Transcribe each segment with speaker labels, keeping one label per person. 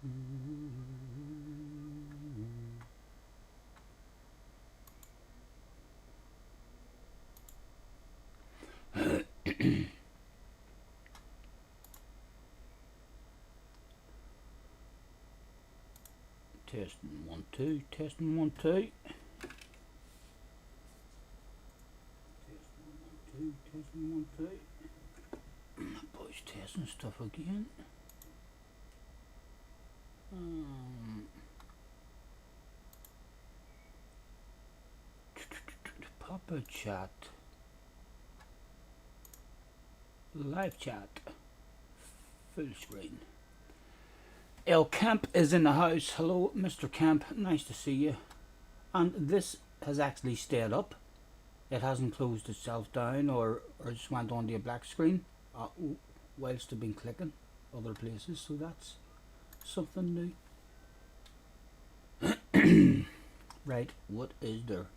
Speaker 1: Testing 1 2, testing 1 2. Testing 1 2. Boys testing stuff again. Pop a chat. Live chat. Full screen. El Camp is in the house. Hello, Mr. Camp. Nice to see you. And this has actually stayed up. It hasn't closed itself down or just went onto a black screen whilst I've been clicking other places. So that's something new. Right, what is there?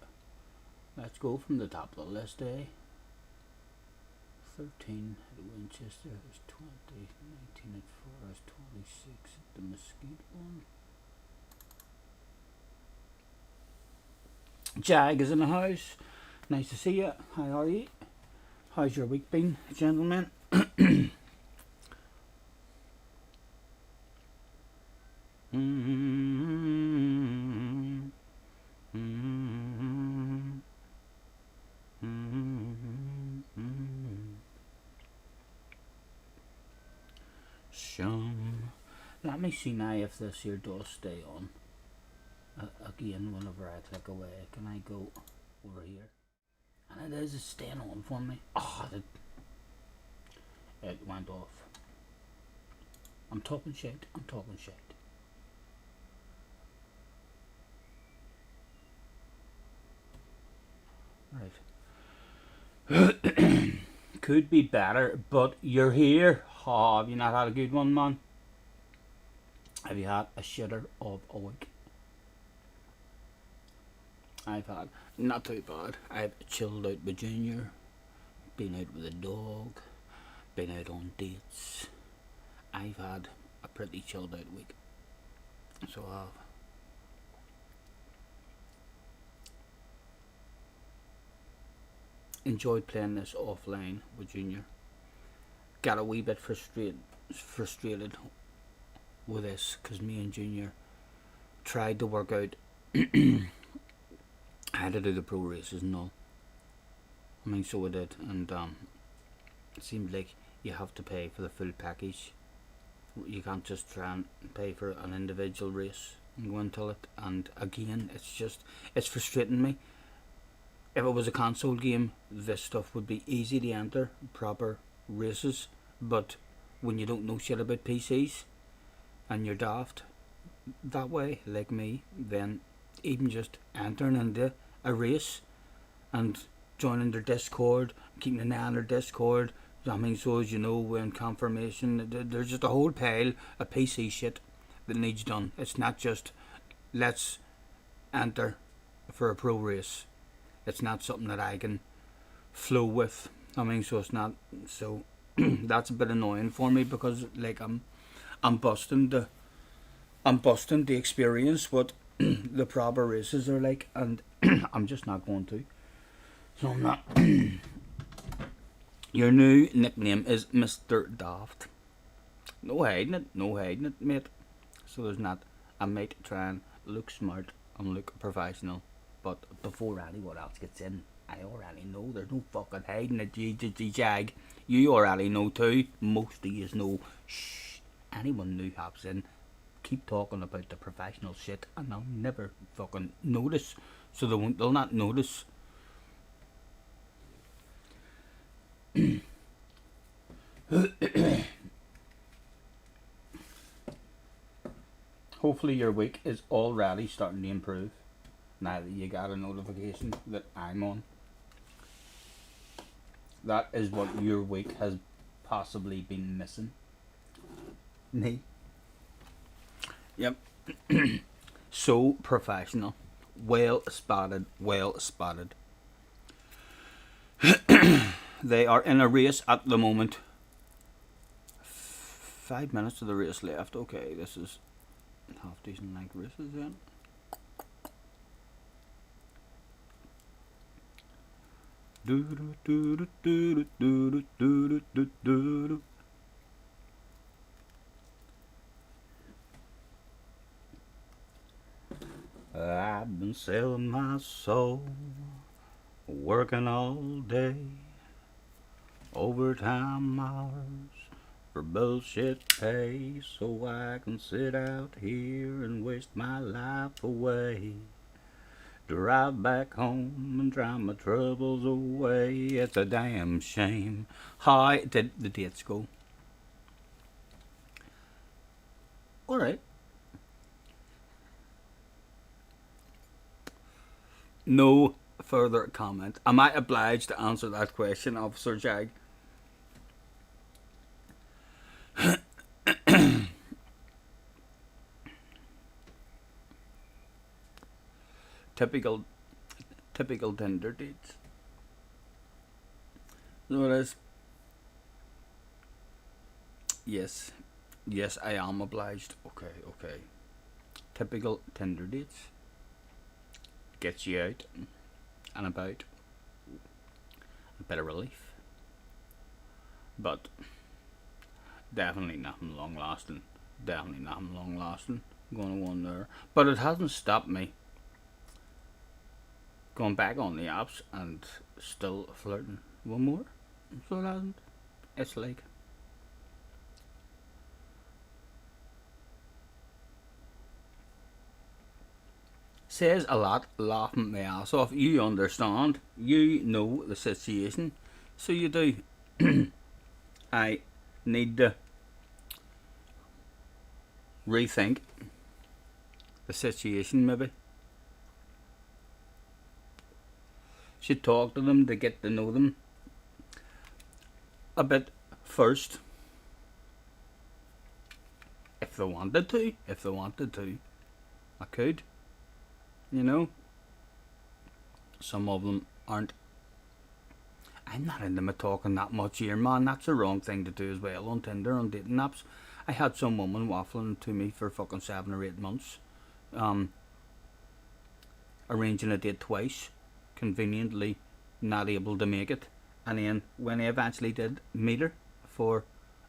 Speaker 1: Let's go from the top of the list, eh? 13 at Winchester is 20, 19 at Forest, 26 at the Mesquite one. Jag is in the house. Nice to see you. How are you? How's your week been, gentlemen? Let me see now if this here does stay on. Again, whenever I click away, can I go over here? And it is staying on for me. Oh, it went off. I'm talking shit. I'm talking shit. Right. Could be better, but you're here. Oh, have you not had a good one, man? Have you had a shitter of a week? I've had not too bad. I've chilled out with Junior, been out with a dog, been out on dates. I've had a pretty chilled out week. So I've enjoyed playing this offline with Junior. Got a wee bit frustrated with this because me and Junior tried to work out how to do the pro races and all. I mean, so we did, and it seemed like you have to pay for the full package. You can't just try and pay for an individual race and go into it. And again, it's frustrating me. If it was a console game, this stuff would be easy to enter, proper races. But when you don't know shit about PCs and you're daft that way, like me, then even just entering into a race and joining their Discord, keeping an eye on their Discord, I mean, so as you know, when confirmation, there's just a whole pile of PC shit that needs done. It's not just let's enter for a pro race. It's not something that I can flow with. I mean, so it's not, so that's a bit annoying for me because like I'm busting the experience what the proper races are like, and I'm just not going to. So I'm not. Your new nickname is Mr. Daft. No hiding it, mate. So there's not a mate trying to look smart and look professional. But before anyone else gets in, I already know there's no fucking hiding it, Jag. You already know too. Most of you know. Shh. Anyone new hops in, keep talking about the professional shit, and they'll never fucking notice. So they'll not notice. Hopefully your week is already starting to improve now that you got a notification that I'm on. That is what your week has possibly been missing. Me. Yep. So professional. Well spotted. Well spotted. They are in a race at the moment. 5 minutes of the race left. Okay, this is Half decent length races then. I've been selling my soul, working all day, overtime hours for bullshit pay, so I can sit out here and waste my life away. Drive back home and drown my troubles away. It's a damn shame. How did the dates go? Alright. No further comment. Am I obliged to answer that question, Officer Jag? Typical Tinder dates. So it is. Yes, I am obliged. Okay. Typical Tinder dates. Gets you out and about. A bit of relief. But definitely nothing long lasting. Going on there. But it hasn't stopped me going back on the apps and still flirting one more. So it hasn't. It's like says a lot, laughing my ass off. You understand. You know the situation. So you do. I need to rethink the situation maybe. Should talk to them to get to know them a bit first. If they wanted to. I could. You know? Some of them aren't. I'm not into me talking that much here, man. That's the wrong thing to do as well on Tinder, on dating apps. I had some woman waffling to me for fucking 7 or 8 months. Arranging a date twice. Conveniently not able to make it. And then when I eventually did meet her for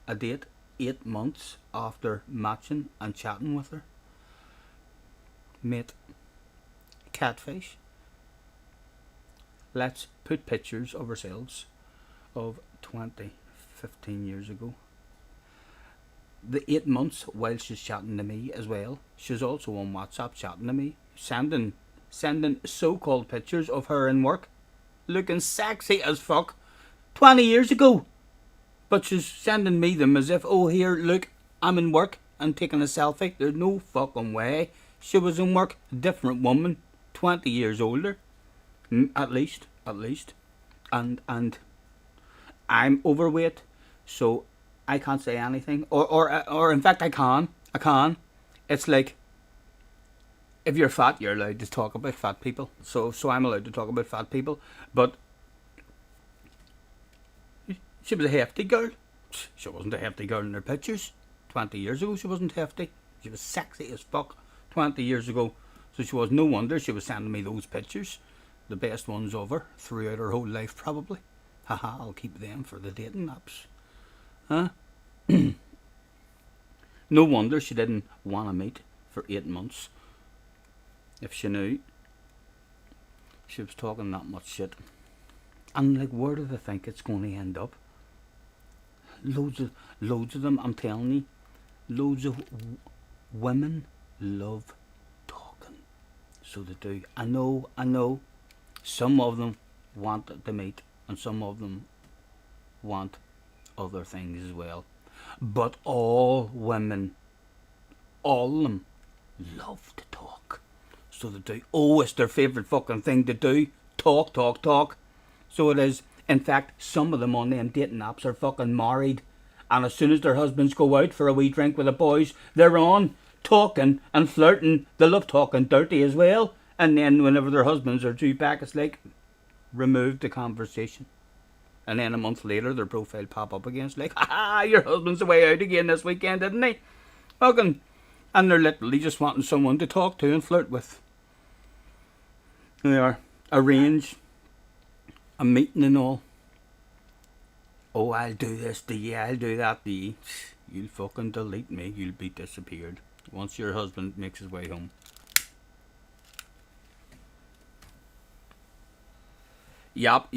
Speaker 1: a date 8 months after matching and chatting with her, mate, catfish. Let's put pictures of ourselves of 15 years ago. The 8 months while she's chatting to me as well, she's also on WhatsApp chatting to me, sending so-called pictures of her in work, looking sexy as fuck, 20 years ago. But she's sending me them as if, oh here, look, I'm in work and taking a selfie. There's no fucking way she was in work. Different woman, 20 years older, at least. And I'm overweight, so I can't say anything. Or in fact I can. It's like, if you're fat, you're allowed to talk about fat people. So I'm allowed to talk about fat people. But she was a hefty girl. She wasn't a hefty girl in her pictures. 20 years ago, she wasn't hefty. She was sexy as fuck 20 years ago. So she was. No wonder she was sending me those pictures. The best ones of her throughout her whole life, probably. Haha, I'll keep them for the dating apps. Huh? No wonder she didn't want to meet for 8 months. If she knew she was talking that much shit. And like, where do they think it's going to end up? Loads of them, I'm telling you. Loads of women love talking. So they do. I know. Some of them want to meet, and some of them want other things as well. But all women, all of them, love to talk. So they do. Oh, it's their favourite fucking thing to do. Talk. So it is. In fact, some of them on them dating apps are fucking married. And as soon as their husbands go out for a wee drink with the boys, they're on talking and flirting. They love talking dirty as well. And then whenever their husbands are due back, it's like, remove the conversation. And then a month later, their profile pop up again. It's like, ha, your husband's away out again this weekend, didn't he? Fucking, and they're literally just wanting someone to talk to and flirt with. They are arrange a meeting and all. Oh, I'll do this to you, I'll do that to you. You'll fucking delete me, you'll be disappeared once your husband makes his way home. Yup.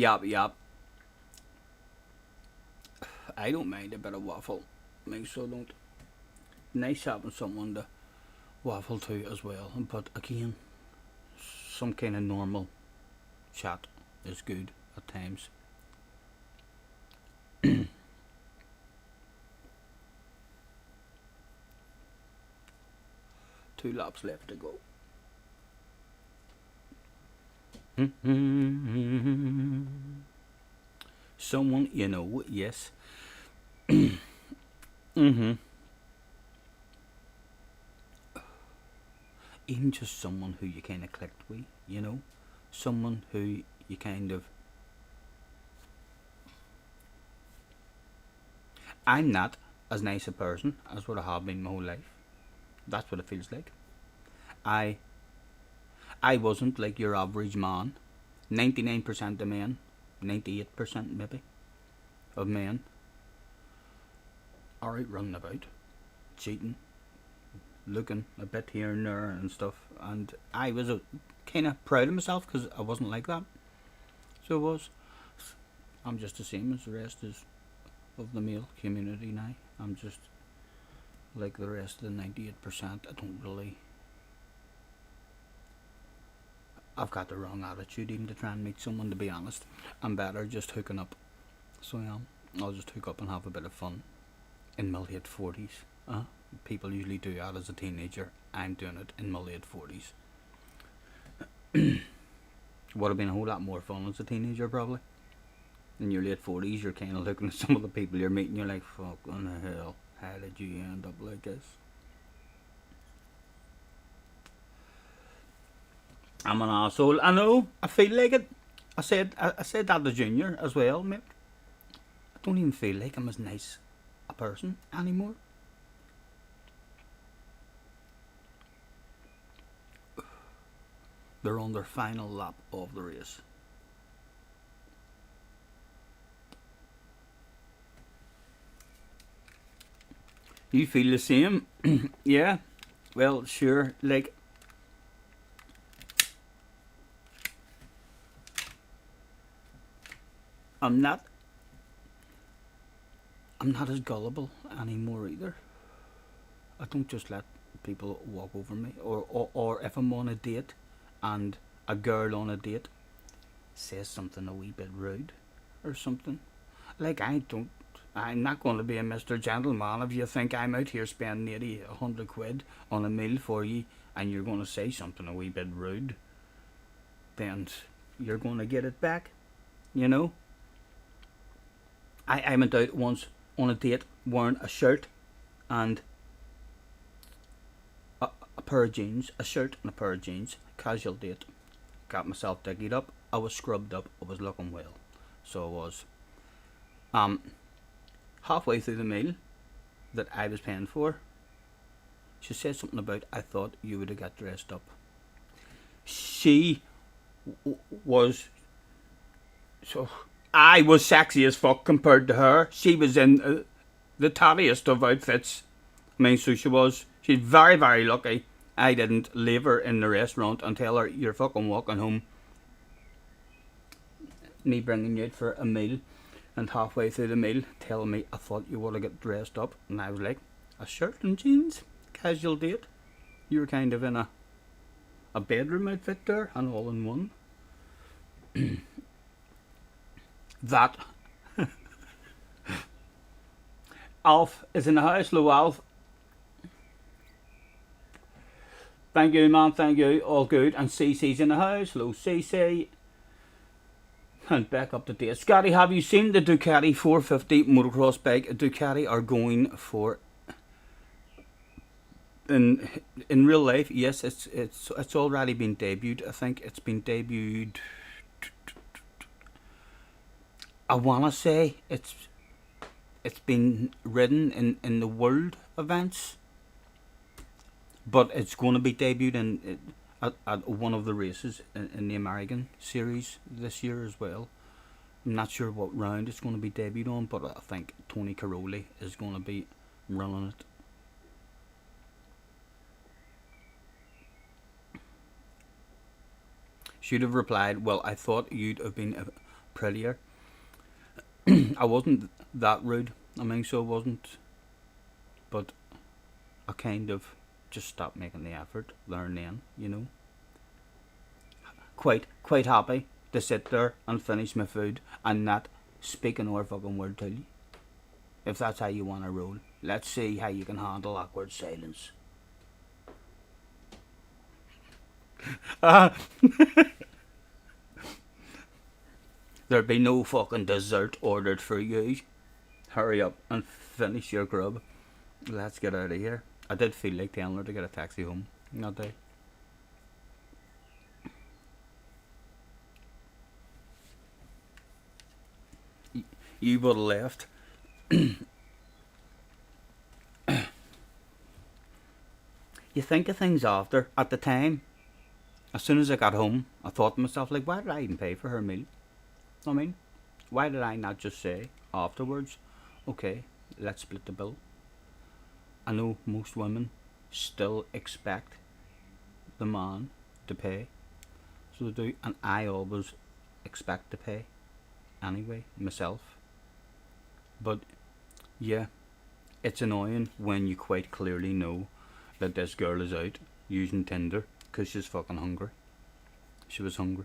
Speaker 1: I don't mind a bit of waffle. I mean, so don't. Nice having someone to waffle to as well. But again, some kind of normal chat is good at times. 2 laps left to go. Someone you know, yes. Even just someone who you kind of clicked with, you know, someone who you kind of. I'm not as nice a person as what I have been my whole life. That's what it feels like. I wasn't like your average man. 99% of men, 98% maybe, of men are out running about, cheating, looking a bit here and there and stuff. And I was kind of proud of myself because I wasn't like that. So I was. I'm just the same as the rest of the male community now. I'm just like the rest of the 98%. I don't really. I've got the wrong attitude even to try and meet someone, to be honest. I'm better just hooking up. So yeah, I'll just hook up and have a bit of fun in my late 40s. People usually do that as a teenager. I'm doing it in my late 40s. Would have been a whole lot more fun as a teenager probably. In your late 40s, you're kind of looking at some of the people you're meeting, you're like, fucking hell, how did you end up like this? I'm an asshole. I know. I feel like it. I said that to Junior as well, mate. I don't even feel like I'm as nice a person anymore. They're on their final lap of the race. You feel the same? Yeah. Well, sure. Like. I'm not as gullible anymore either. I don't just let people walk over me, or if I'm on a date and a girl on a date says something a wee bit rude or something, like I'm not going to be a Mr. Gentleman if you think I'm out here spending 80, 100 quid on a meal for you and you're going to say something a wee bit rude, then you're going to get it back, you know. I went out once on a date wearing a shirt and a pair of jeans, a shirt and a pair of jeans, casual date. Got myself diggied up, I was scrubbed up, I was looking well. So I was. Halfway through the meal that I was paying for, she said something about, I thought you would have got dressed up. She was so. I was sexy as fuck compared to her. She was in the tattiest of outfits. I mean, so she was. She's very, very lucky I didn't leave her in the restaurant and tell her, you're fucking walking home. Me bringing you out for a meal, and halfway through the meal telling me, I thought you would have got dressed up. And I was like, a shirt and jeans? Casual date? You were kind of in a bedroom outfit there, and all in one. That Alf is in the house. Hello, Alf. Thank you, man. Thank you. All good. And CC's in the house. Hello, CC. And back up to date. Scotty, have you seen the Ducati 450 motocross bike? Ducati are going for. In real life, yes, it's already been debuted. I think it's been debuted. I wanna say it's been ridden in the world events. but it's going to be debuted at one of the races in the American series this year as well. I'm not sure what round it's going to be debuted on, but I think Tony Caroli is going to be running it. Should have replied, well, I thought you'd have been prettier. I wasn't that rude. I mean, so I wasn't. But I kind of just stopped making the effort there and then, you know. Quite happy to sit there and finish my food and not speak another fucking word to you. If that's how you want to roll. Let's see how you can handle awkward silence. There'd be no fucking dessert ordered for you. Hurry up and finish your grub. Let's get out of here. I did feel like telling her to get a taxi home that day. You would have left. You think of things after. At the time, as soon as I got home, I thought to myself, like, why did I even pay for her meal? I mean, why did I not just say afterwards, okay, let's split the bill? I know most women still expect the man to pay, so they do, and I always expect to pay anyway, myself. But yeah, it's annoying when you quite clearly know that this girl is out using Tinder because she's fucking hungry. She was hungry.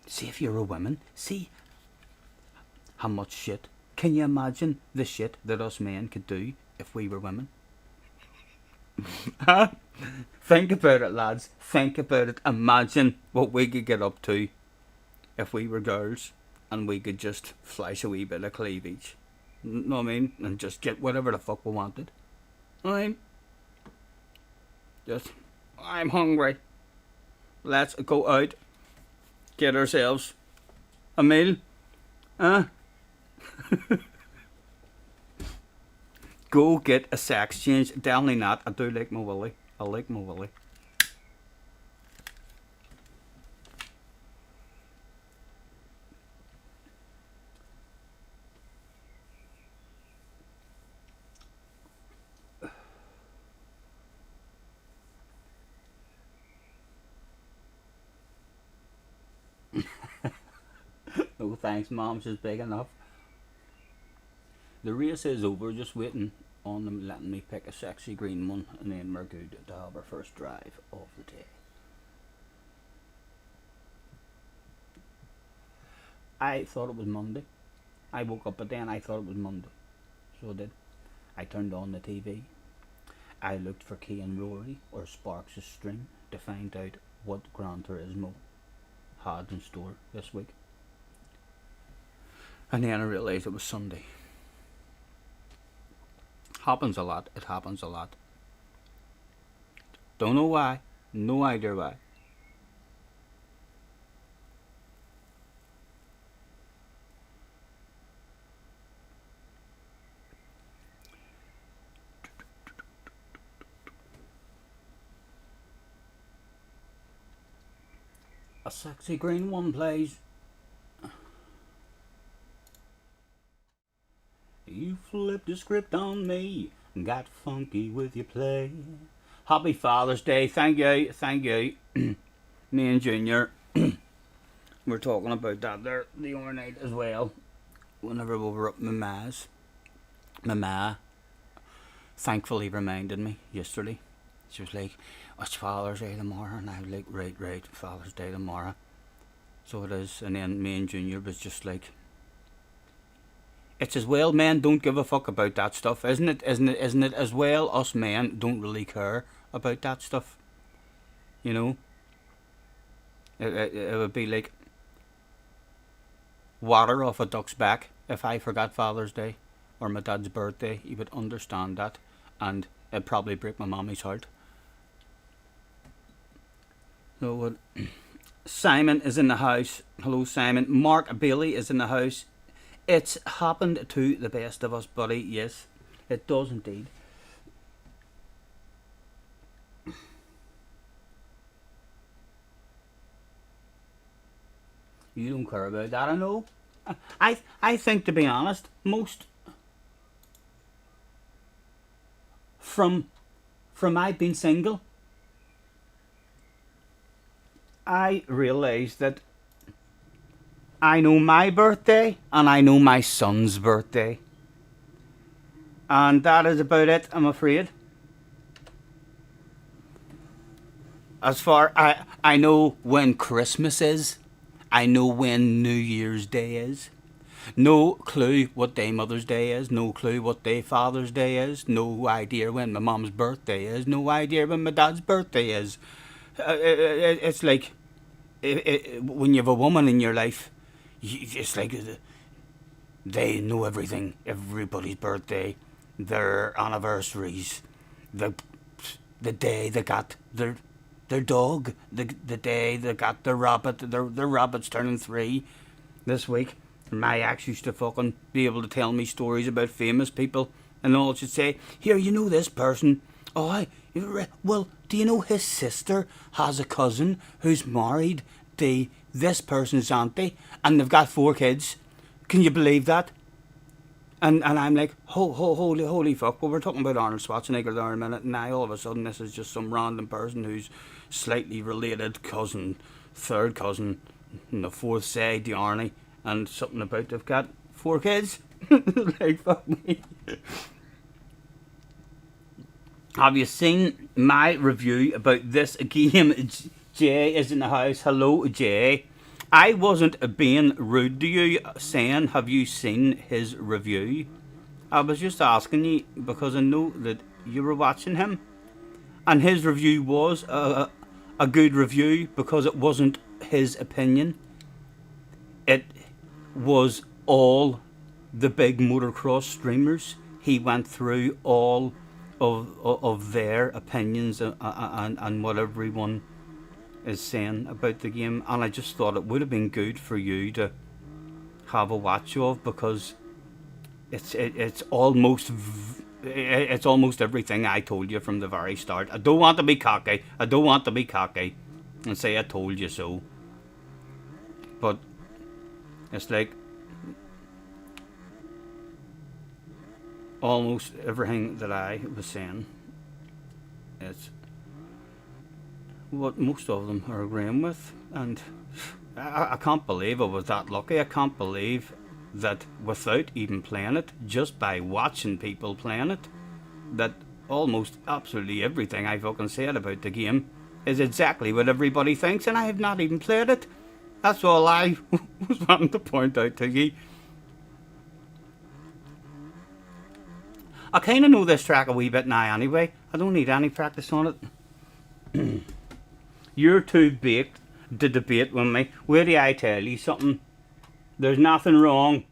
Speaker 1: See, if you're a woman, see how much shit. Can you imagine the shit that us men could do if we were women? Think about it, lads. Think about it. Imagine what we could get up to if we were girls and we could just flash a wee bit of cleavage. Know what I mean? And just get whatever the fuck we wanted. I'm hungry. Let's go out. Get ourselves a meal. Go get a sex change. Definitely not. I do like my willy. I like my willy. No thanks, Mom. She's big enough. The race is over. Just waiting on them letting me pick a sexy green one, and then we're good to have our first drive of the day. I thought it was Monday. I woke up, but then I thought it was Monday. So I did. I turned on the TV. I looked for Key and Rory or Sparks' String to find out what Gran Turismo had in store this week. And then I realised it was Sunday. Happens a lot. It happens a lot. Don't know why. No idea why. A sexy green one, please. You flipped the script on me and got funky with your play. Happy Father's Day. Thank you. Thank you. Me and Junior we're talking about that there the other night as well. Whenever we were up my ma's. My ma thankfully reminded me yesterday. She was like, it's Father's Day tomorrow. And I was like, right, Father's Day tomorrow. So it is. And then me and Junior was just like, it's as well men don't give a fuck about that stuff, isn't it? Isn't it as well us men don't really care about that stuff? You know? It would be like water off a duck's back. If I forgot Father's Day or my dad's birthday, you would understand that, and it'd probably break my mommy's heart. So Simon is in the house. Hello, Simon. Mark Bailey is in the house. It's happened to the best of us, buddy. Yes, it does indeed. You don't care about that, I know. I think, to be honest, most from I being single, I realise that I know my birthday and I know my son's birthday. And that is about it, I'm afraid. As far I know when Christmas is, I know when New Year's Day is. No clue what day Mother's Day is, no clue what day Father's Day is, no idea when my mum's birthday is, no idea when my dad's birthday is. It's like when you have a woman in your life, it's like they know everything, everybody's birthday, their anniversaries, the day they got their dog, the day they got their rabbit, their rabbit's turning 3 this week. My ex used to fucking be able to tell me stories about famous people, and all she'd say, here, you know this person? Oh, well, do you know his sister has a cousin who's married to this person's auntie, and they've got 4 kids? Can you believe that? And I'm like, holy fuck. Well, we're talking about Arnold Schwarzenegger there in a minute, and now all of a sudden this is just some random person who's slightly related cousin, third cousin, and the fourth side, the Arnie, and something about they've got 4 kids. Like, fuck me. Have you seen my review about this game? Jay is in the house. Hello, Jay. I wasn't being rude to you saying, have you seen his review? I was just asking you because I know that you were watching him. And his review was a good review because it wasn't his opinion. It was all the big motocross streamers. He went through all of their opinions and what everyone is saying about the game, and I just thought it would have been good for you to have a watch of, because it's almost everything I told you from the very start. I don't want to be cocky. And say I told you so. But it's like almost everything that I was saying, it's what most of them are agreeing with, and I can't believe I was that lucky. I can't believe that without even playing it, just by watching people playing it, that almost absolutely everything I fucking said about the game is exactly what everybody thinks, and I have not even played it. That's all I was wanting to point out to you. I kind of know this track a wee bit now anyway. I don't need any practice on it. You're too baked to debate with me. Wait till I tell you something. There's nothing wrong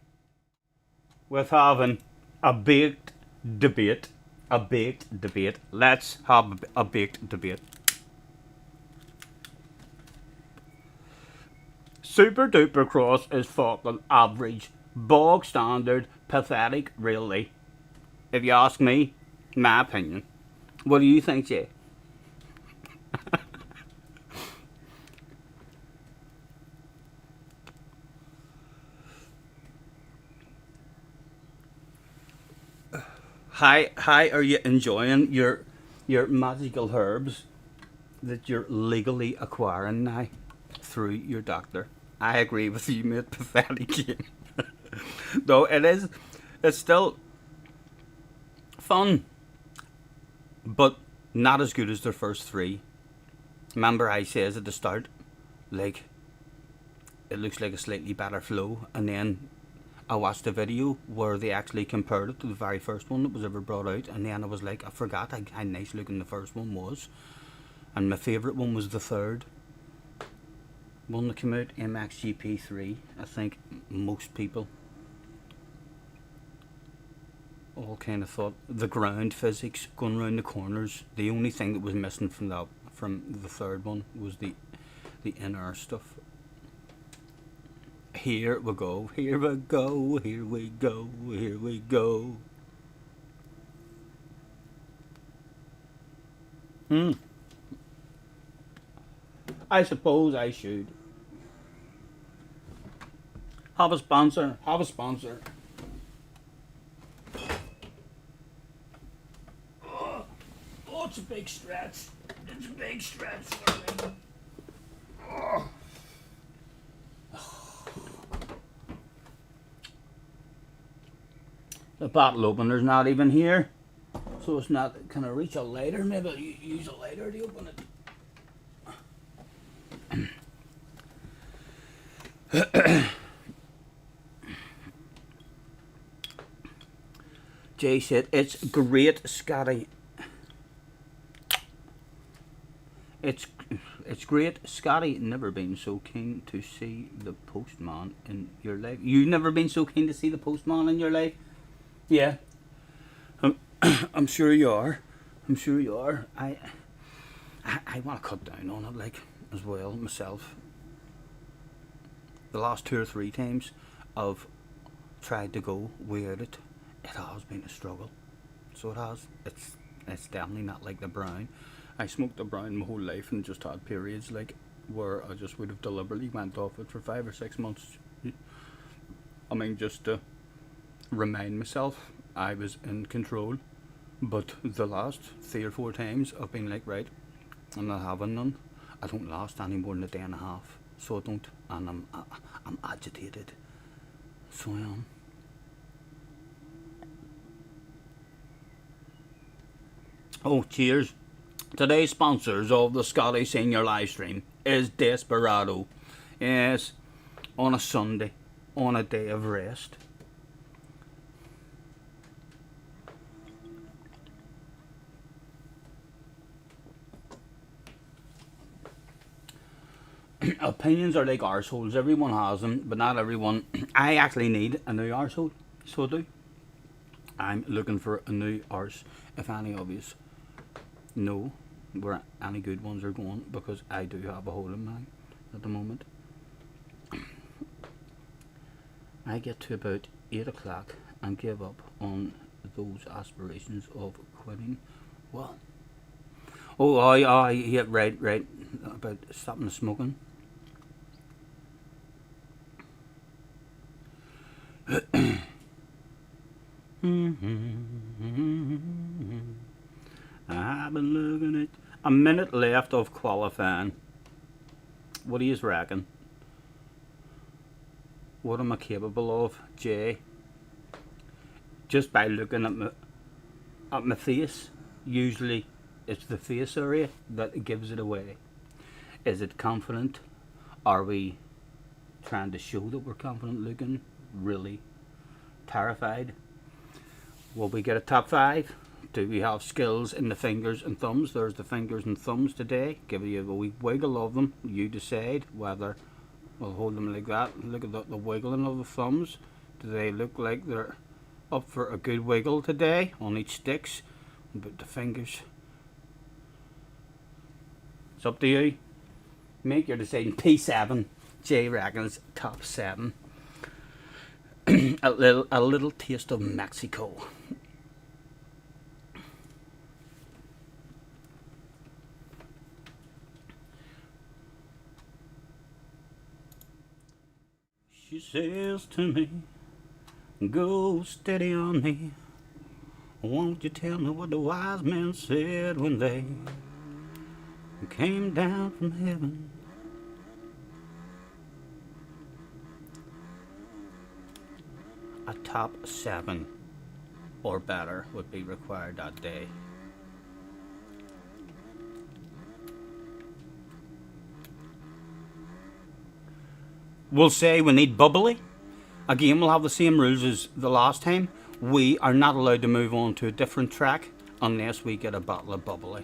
Speaker 1: with having a baked debate. A baked debate. Let's have a baked debate. Super Duper Cross is fucking average. Bog standard. Pathetic, really. If you ask me, my opinion. What do you think, Jay? How are you enjoying your magical herbs that you're legally acquiring now through your doctor? I agree with you, mate. Pathetic. Though it's still fun, but not as good as their first 3. Remember I says at the start, like, it looks like a slightly better flow, and then I watched a video where they actually compared it to the very first one that was ever brought out, and then I was like, I forgot how nice looking the first one was, and my favourite one was the third one that came out, MXGP3. I think most people all kind of thought the ground physics going around the corners, the only thing that was missing from the third one was the inner stuff. Here we go, here we go, here we go, here we go. I suppose I should Have a sponsor. Have a sponsor. Oh, it's a big stretch. It's a big stretch for me. Oh. The bottle opener's not even here, so it's not. Can I reach a lighter? Maybe I'll use a lighter to open it. Jay said, it's great, Scotty. It's great, Scotty. Never been so keen to see the postman in your life. You've never been so keen to see the postman in your life? Yeah. I'm sure you are. I'm sure you are. I want to cut down on it, like, as well, myself. The last 2 or 3 times I've tried to go without it, it has been a struggle. So it has. It's definitely not like the brown. I smoked the brown my whole life and just had periods like where I just would have deliberately went off it for 5 or 6 months. I mean, just to remind myself I was in control. But the last 3 or 4 times I've been like, right, I'm not having none. I don't last any more than a day and a half, so I don't, and I'm agitated. So I am. Oh, cheers. Today's sponsors of the Scotty Senior livestream is Desperado. Yes, on a Sunday, on a day of rest. Opinions are like arseholes. Everyone has them, but not everyone. I actually need a new arsehole, so I do. I'm looking for a new arse. If any of you know where any good ones are going, because I do have a hole in mine at the moment. I get to about 8 o'clock and give up on those aspirations of quitting. What? Oh, yeah, right, about stopping the smoking. I've been looking at a minute left of qualifying. What do you reckon? What am I capable of, Jay? Just by looking at my face. Usually it's the face area that gives it away. Is it confident? Are we trying to show that we're confident looking? Really terrified? Will we get a top 5? Do we have skills in the fingers and thumbs? There's the fingers and thumbs today. Give you a wee wiggle of them. You decide whether we'll hold them like that. Look at the wiggling of the thumbs. Do they look like they're up for a good wiggle today on each sticks? But the fingers, it's up to you. Make your decision. P7. Jay reckons top 7. a little taste of Mexico. She says to me, go steady on me. Won't you tell me what the wise men said when they came down from heaven? A top 7 or better would be required that day. We'll say we need bubbly. Again, we'll have the same rules as the last time. We are not allowed to move on to a different track unless we get a bottle of bubbly.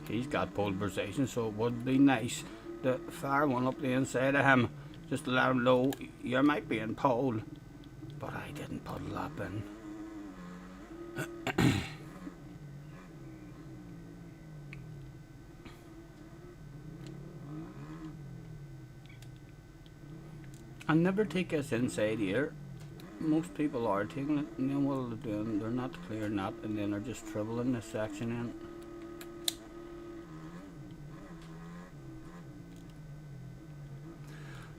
Speaker 1: He's got polarization, so it would be nice to fire one up the inside of him, just to let him know you might be in pole. But I didn't put a lap in. I never take us inside here. Most people are taking it, and then what they're doing, they're not clearing that, and then they're just dribbling this section in.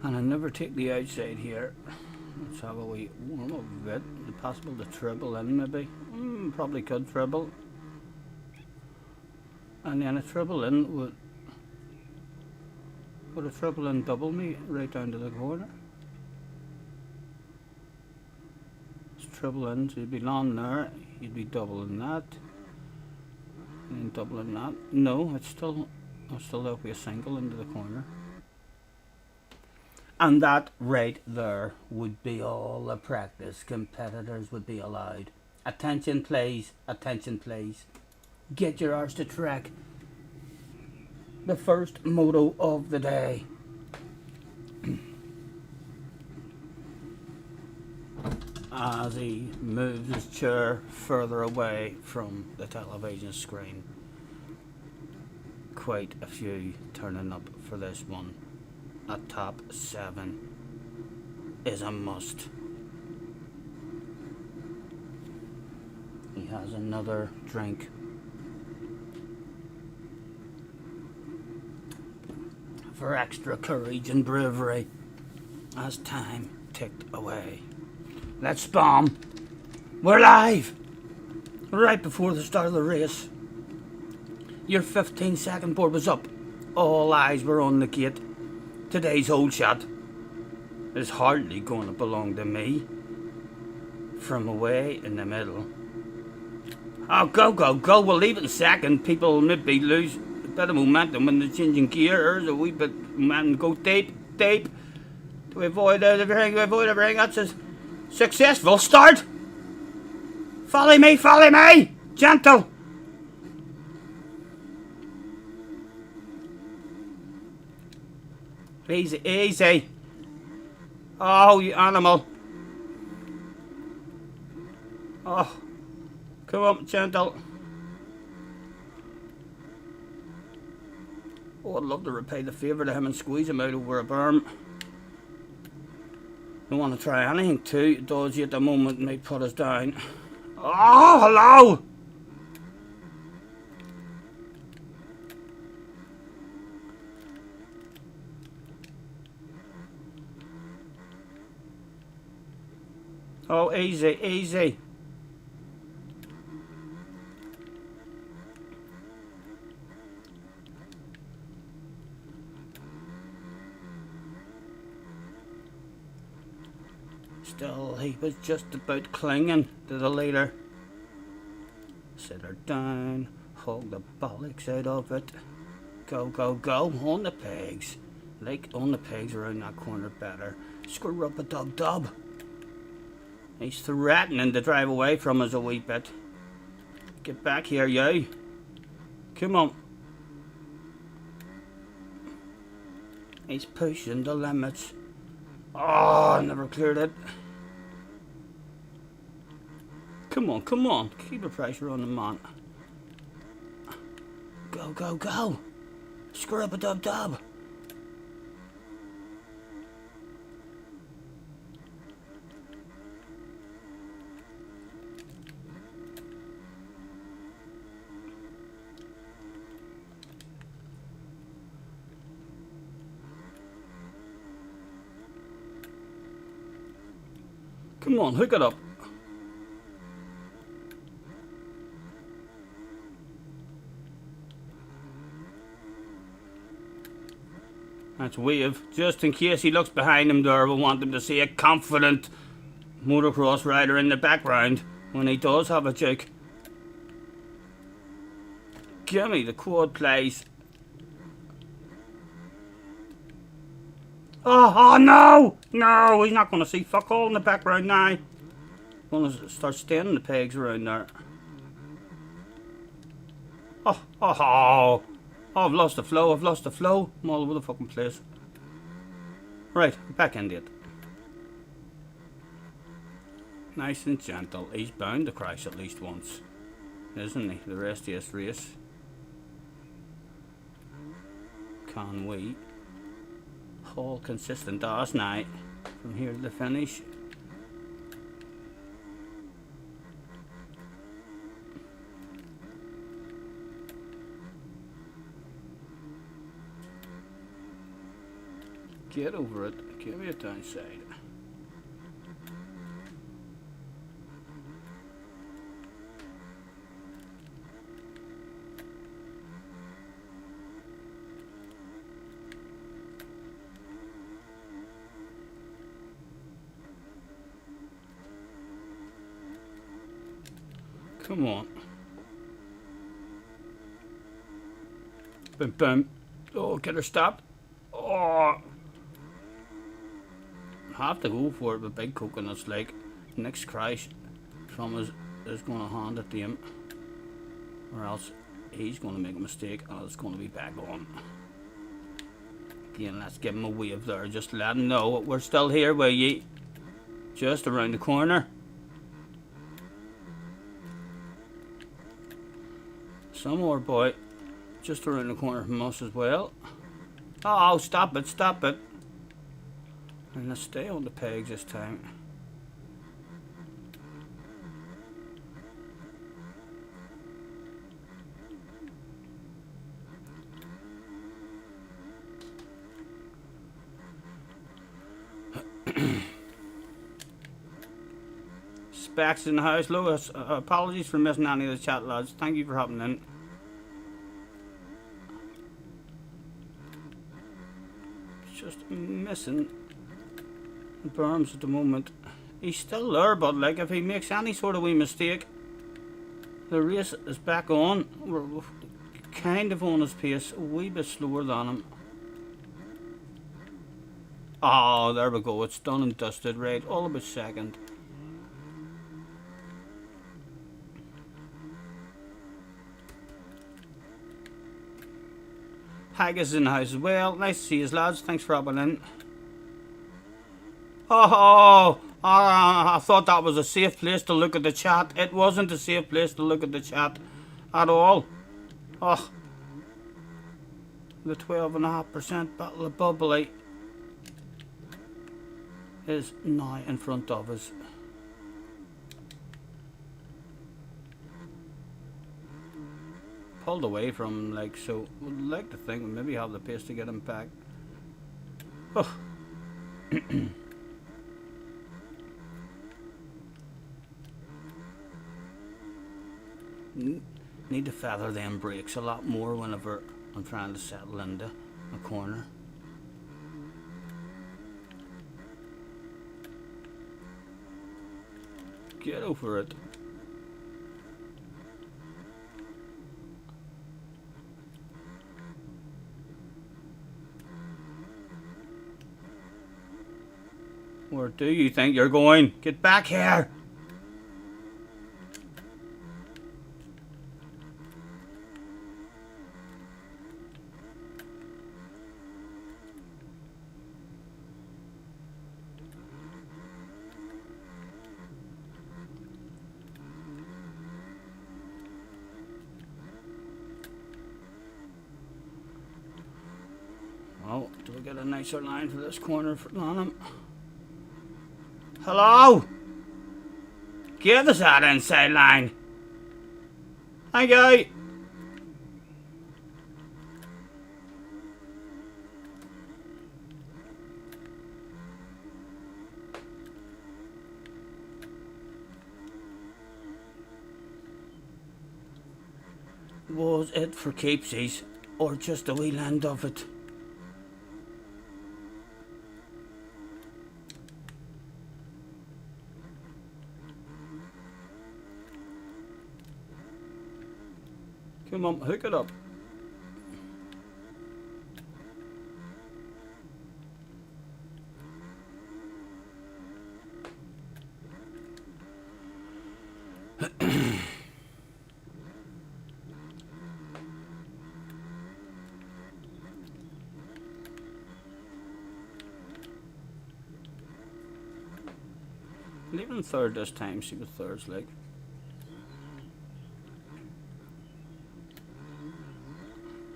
Speaker 1: And I never take the outside here. Let's have a wee warm up a bit. Is it possible to treble in maybe? Probably could treble. And then a treble in would a treble in double me right down to the corner? It's treble in, so you'd be long there, you'd be doubling that. And then doubling that. No, it's still there'll be a single into the corner. And that right there would be all the practice competitors would be allowed. Attention please, attention please. Get your arse to track. The first motto of the day. As he moves his chair further away from the television screen. Quite a few turning up for this one. A top 7 is a must. He has another drink. For extra courage and bravery as time ticked away. Let's bomb. We're live! Right before the start of the race. Your 15-second board was up. All eyes were on the gate. Today's hole shot is hardly going to belong to me. From away in the middle. Oh, go, go, go. We'll leave it in second. People will maybe lose a bit of momentum when they're changing gear. There's a wee bit of momentum. Go deep, deep. To avoid everything, That's a successful start. Follow me. Gentle. Easy, easy. Oh, you animal. Oh, come on, gentle. Oh, I'd love to repay the favour to him and squeeze him out over a berm. Don't want to try anything too dodgy at the moment and may put us down. Oh, hello! Oh, easy, easy. Still, he was just about clinging to the leader. Sit her down, hug the bollocks out of it. Go, go, go, on the pegs. Like on the pegs around that corner better. Screw up a dub. He's threatening to drive away from us a wee bit. Get back here, you. Come on. He's pushing the limits. Oh, I never cleared it. Come on. Keep the pressure on the man. Go, go, go. Screw up a dub. Come on, hook it up. That's wave, just in case he looks behind him there. We want him to see a confident motocross rider in the background when he does have a juke. Gimme the quad plays. Oh no! No, he's not going to see fuck all in the background now. Going to start staining the pegs around there. Oh, I've lost the flow. I'm all over the fucking place. Right, back in it. Nice and gentle. He's bound to crash at least once, isn't he? The rest of this race. Can we haul consistent as night? from here to the finish. Get over it. Give me a downside. Come on. Boom, boom. Oh, get her stopped. Oh. Have to go for it with big coconuts. Like, next crash from us is going to hand it to him. Or else he's going to make a mistake and it's going to be back on. Again, let's give him a wave there. Just let him know we're still here, will ye? Just around the corner. Some more boy, just around the corner from us as well. Oh, stop it, stop it. And let's stay on the pegs this time. Specs in the house. Lewis, apologies for missing any of the chat, lads. Thank you for hopping in. Just missing the berms at the moment. He's still there, but like if he makes any sort of wee mistake, the race is back on. We're kind of on his pace, a wee bit slower than him. Oh, there we go. It's done and dusted, right? All about second. Haggis in the house as well. Nice to see you, lads. Thanks for hopping in. Oh, I thought that was a safe place to look at the chat. It wasn't a safe place to look at the chat at all. Oh, the 12.5% Battle of Bubbly is now in front of us. Pulled away from him, like, so would like to think we maybe have the pace to get him back. Oh. Need to feather them brakes a lot more whenever I'm trying to settle into a corner. Get over it. Where do you think you're going? Get back here! Oh, do we get a nicer line for this corner on him? Hello? Give us that inside line. Thank you. Was it for keepsies or just a wee land of it? Come on, hook it up. Leaving third this time, see what third's like.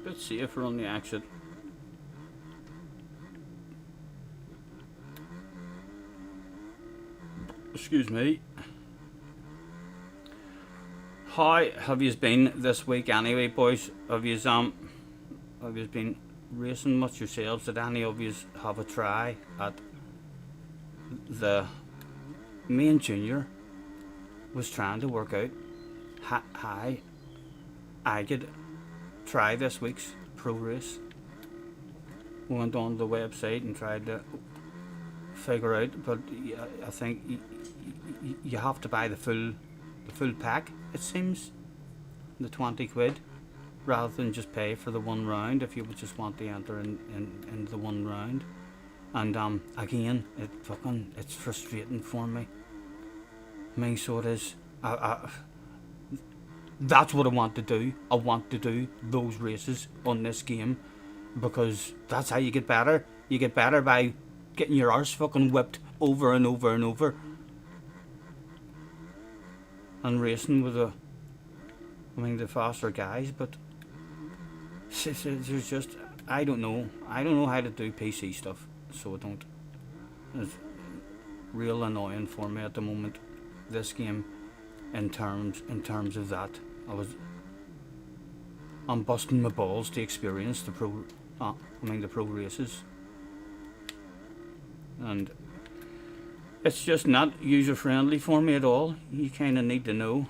Speaker 1: Bit safer on the exit. Excuse me. How have you been this week anyway, boys? Have you been racing much yourselves? Did any of you have a try at the me and Junior was trying to work out how I could try this week's pro race. We went on the website and tried to figure out, but I think you have to buy the full pack, it seems, the 20 quid, rather than just pay for the one round if you would just want to enter in the one round. And again, it's frustrating for me. I mean, so it is. That's what I want to do. I want to do those races on this game, because that's how you get better. You get better by getting your arse fucking whipped over and over and over, and racing with the faster guys. But there's just, I don't know how to do PC stuff, so I don't. It's real annoying for me at the moment, this game, in terms of that. I'm busting my balls to experience the pro races, and it's just not user friendly for me at all. You kind of need to know.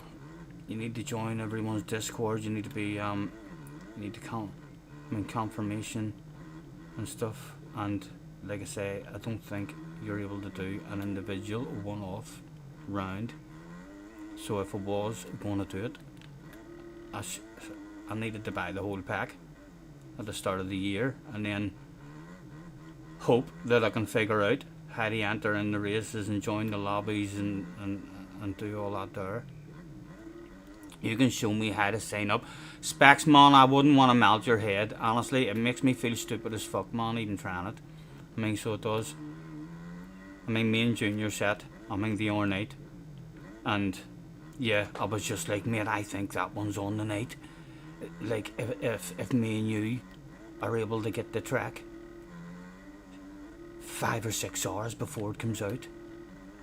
Speaker 1: You need to join everyone's Discord. You need to be confirmation and stuff. And like I say, I don't think you're able to do an individual one-off round. So if I was going to do it, I needed to buy the whole pack at the start of the year, and then hope that I can figure out how to enter in the races and join the lobbies and do all that there. You can show me how to sign up. Specs, man, I wouldn't want to melt your head. Honestly, it makes me feel stupid as fuck, man, even trying it. I mean, so it does. I mean, me and Junior set, the other night. And yeah, I was just like, mate, I think that one's on the night. Like, if me and you are able to get the track 5 or 6 hours before it comes out,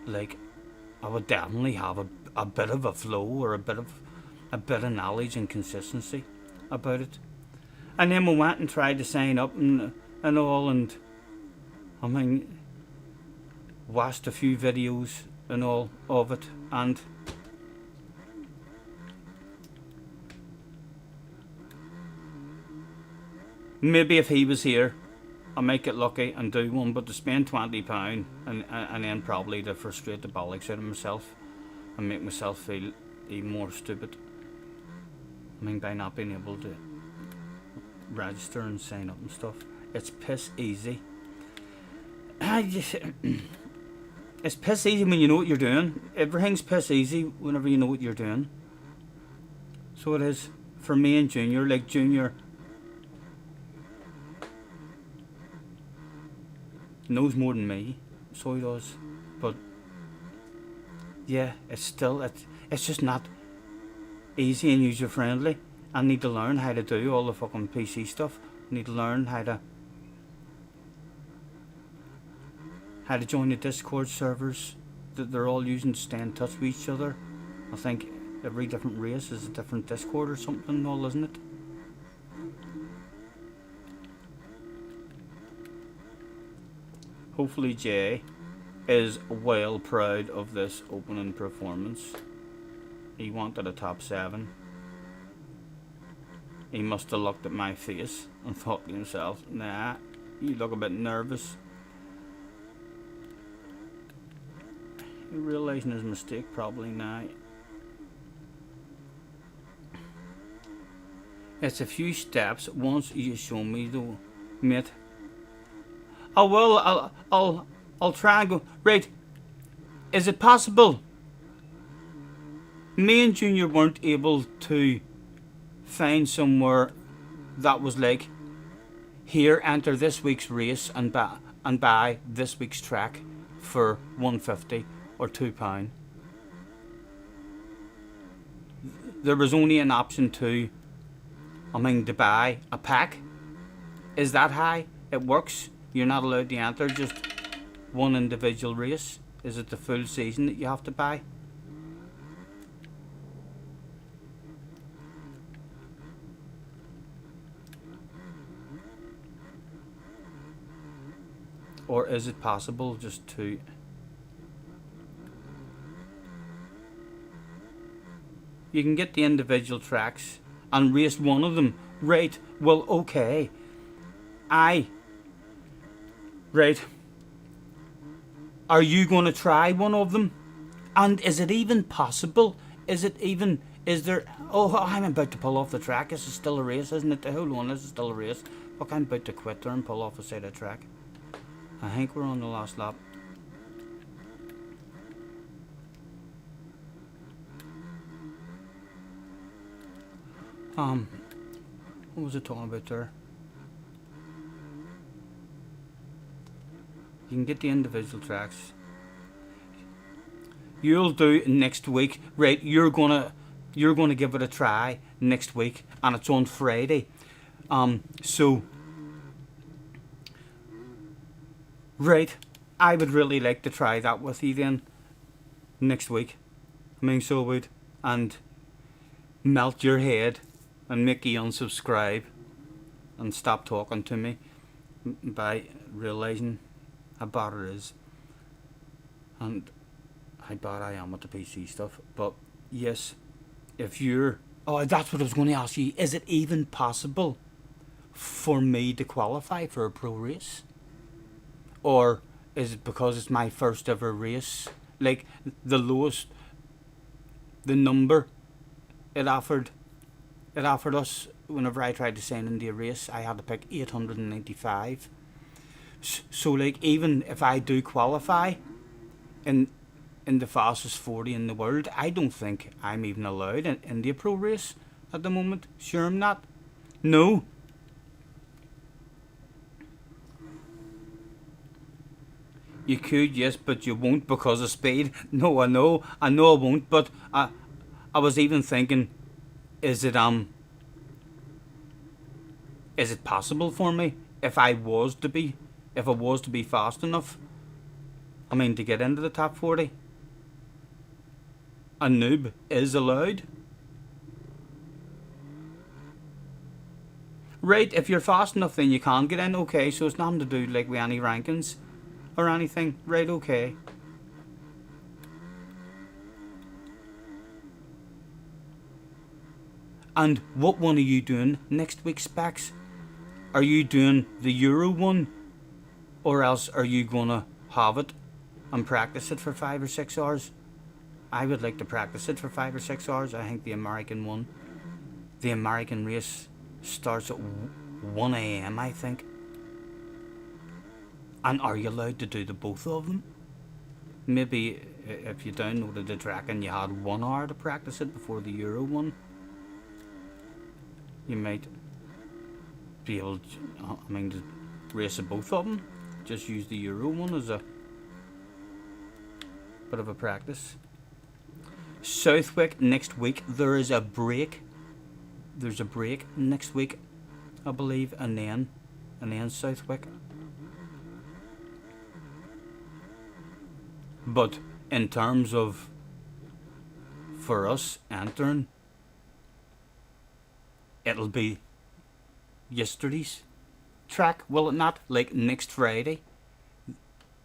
Speaker 1: like, I would definitely have a bit of a flow, or a bit of knowledge and consistency about it. And then we went and tried to sign up and all, and watched a few videos and all of it, and maybe if he was here, I might get lucky and do one, but to spend £20 and then probably to frustrate the bollocks out of myself and make myself feel even more stupid, by not being able to register and sign up and stuff. It's piss easy. It's piss easy when you know what you're doing. Everything's piss easy whenever you know what you're doing. So it is for me and Junior. Like, Junior knows more than me, so he does. But yeah, it's just not easy and user friendly. I need to learn how to do all the fucking PC stuff. I need to learn how to join the Discord servers that they're all using to stay in touch with each other. I think every different race is a different Discord or something and all, isn't it? Hopefully Jay is well proud of this opening performance. He wanted a top 7. He must have looked at my face and thought to himself, nah, you look a bit nervous. Realising his mistake probably now. It's a few steps once you show me though, mate. Oh well, I'll try and go. Right, is it possible? Me and Junior weren't able to find somewhere that was like, here, enter this week's race and buy this week's track for £1.50 or £2. There was only an option to buy a pack. Is that how it works? You're not allowed to enter just one individual race. Is it the full season that you have to buy? Or is it possible just to... You can get the individual tracks and race one of them. Right, well, okay. Right. Are you going to try one of them? And is it even possible? Is there... Oh, I'm about to pull off the track. This is still a race, isn't it? Hold on, this is still a race. Look, I'm about to quit there and pull off the side of the track. I think we're on the last lap. What was I talking about there? You can get the individual tracks. You'll do next week, right? You're gonna give it a try next week, and it's on Friday. So, right, I would really like to try that with you then next week. I mean, so would, and melt your head and make you unsubscribe and stop talking to me by realizing how bad it is and how bad I am with the PC stuff. But yes, if you're... Oh, that's what I was going to ask you. Is it even possible for me to qualify for a pro race? Or is it because it's my first ever race? Like, the lowest... The number it offered us whenever I tried to sign into a race, I had to pick 895. So like, even if I do qualify in the fastest 40 in the world, I don't think I'm even allowed in the pro race at the moment. Sure I'm not. No. You could, yes, but you won't because of speed. No, I know I won't, but I was even thinking, is it possible for me if I was to be fast enough? I mean, to get into the top 40. A noob is allowed. Right, if you're fast enough then you can get in, okay, so it's nothing to do like with any rankings or anything. Right, okay. And what one are you doing next week, Specs? Are you doing the Euro one? Or else are you gonna have it and practice it for 5 or 6 hours? I would like to practice it for 5 or 6 hours. I think the American one, the American race starts at 1 AM, I think. And are you allowed to do the both of them? Maybe if you downloaded the track and you had 1 hour to practice it before the Euro one, you might be able to, to race at both of them. Just use the Euro one as a bit of a practice. Southwick next week, there is a break. There's a break next week, I believe, and then Southwick. But in terms of for us entering, it'll be yesterday's track, will it not? Like next Friday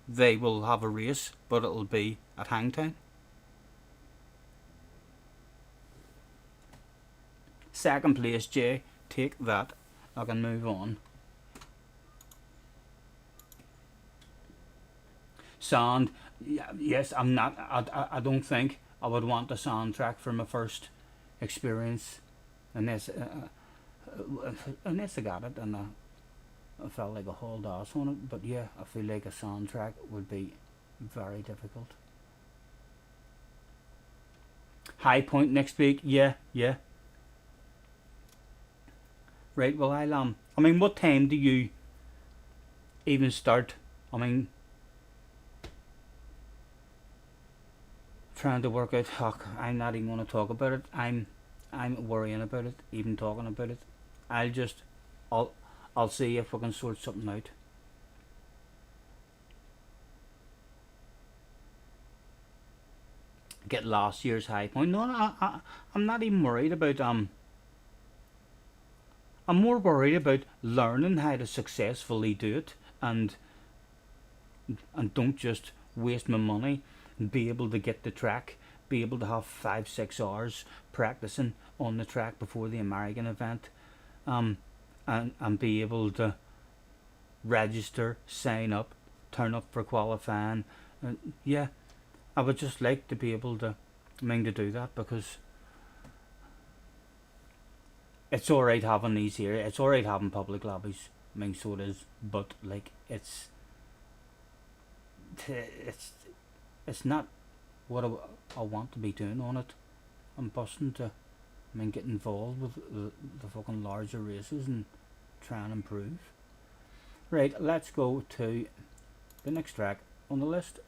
Speaker 1: they will have a race, but it'll be at Hangtown. Second place, Jay. Take that. I can move on. Sand. Yes, I'm not. I don't think I would want the sand track for my first experience. Unless I got it and I felt like a hauled ass on it. But yeah, I feel like a sand track would be very difficult. High Point next week. Yeah. Right, well, I mean, what time do you even start? I mean, trying to work out. Fuck, I'm not even going to talk about it. I'm worrying about it, even talking about it. I'll see if we can sort something out. get last year's high point. No, I'm not even worried about I'm more worried about learning how to successfully do it, and don't just waste my money and be able to get the track, be able to have 5-6 hours practicing on the track before the American event, um, and be able to register, sign up, turn up for qualifying. Yeah, I would just like to be able to, to do that, because it's alright having these here. It's alright having public lobbies. So it is, but like it's it's not what I want to be doing on it. I'm busting to, get involved with the fucking larger races and try and improve. Right, let's go to the next track on the list.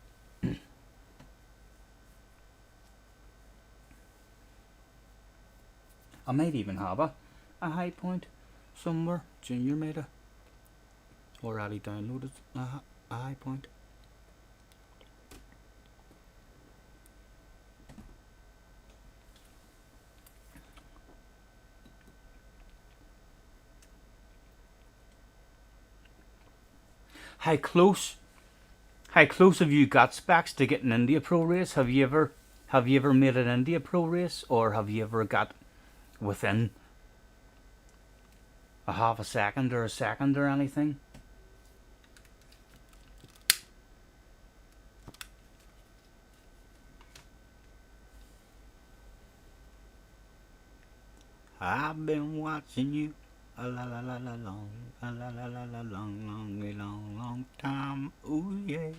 Speaker 1: I might even have a high point somewhere. Junior made a already downloaded a high point. How close have you got, Specs, to getting into a pro race? Have you ever made it into a pro race, or have you ever got within a half a second or a second or anything? I've been watching you a la la la la long, a la la la la long time. Ooh yeah.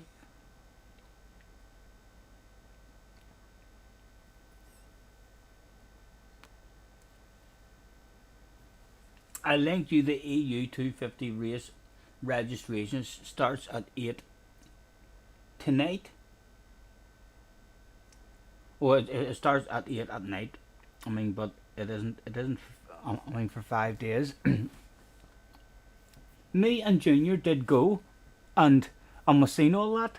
Speaker 1: I linked you the EU 250 race registration. Starts at 8 tonight. Well, it starts at 8 at night. But it isn't. For 5 days. Me and Junior did go, and was seeing all that.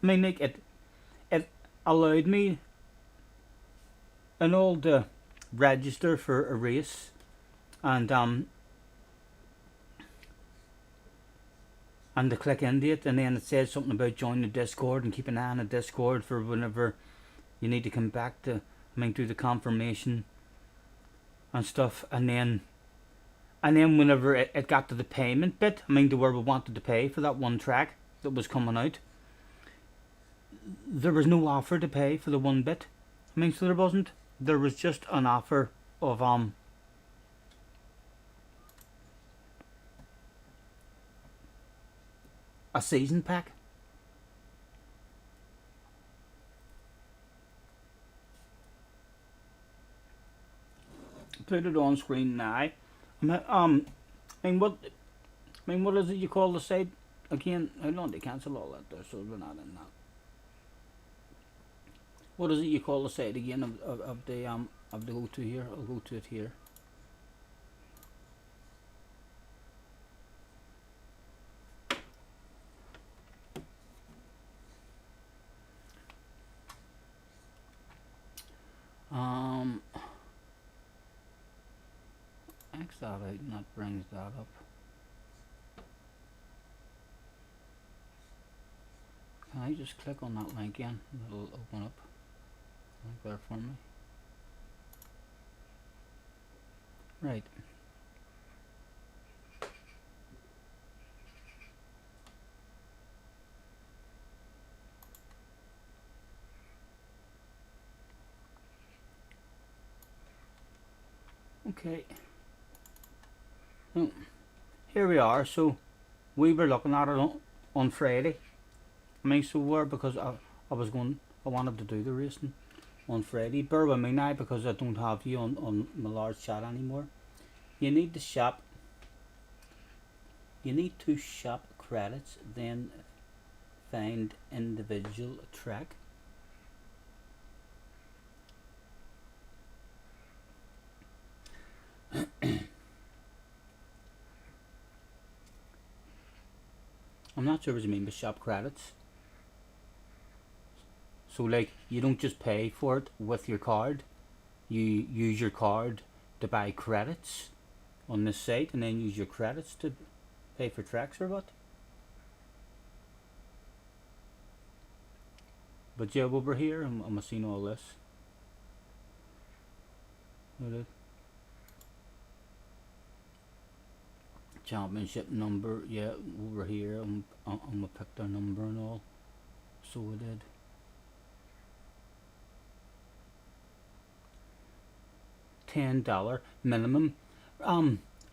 Speaker 1: Like it allowed me and all to register for a race, and to click into it, and then it says something about joining the Discord and keep an eye on the Discord for whenever you need to come back to do the confirmation and stuff, and then whenever it got to the payment bit, to where we wanted to pay for that one track that was coming out, there was no offer to pay for the one bit. So there wasn't. There was just an offer of a season pack. Put it on screen now. What is it you call the site again? Hold on, they cancel all that there, so we're not in that. What is it you call the site again of the go to here? I'll go to it here. X that out and that brings that up. Can I just click on that link again? It'll open up like there for me. Right. Okay. Here we are. So we were looking at it on Friday. So we're, because I wanted to do the racing on Friday. Bear with me now, because I don't have you on my large chat anymore. You need to shop credits, then find individual track. I'm not sure what you mean by shop credits. So like you don't just pay for it with your card, you use your card to buy credits on this site and then use your credits to pay for tracks or what? But yeah, over here I'm seeing all this. Championship number, yeah, over here I'm gonna pick their number and all. So we did. $10 minimum.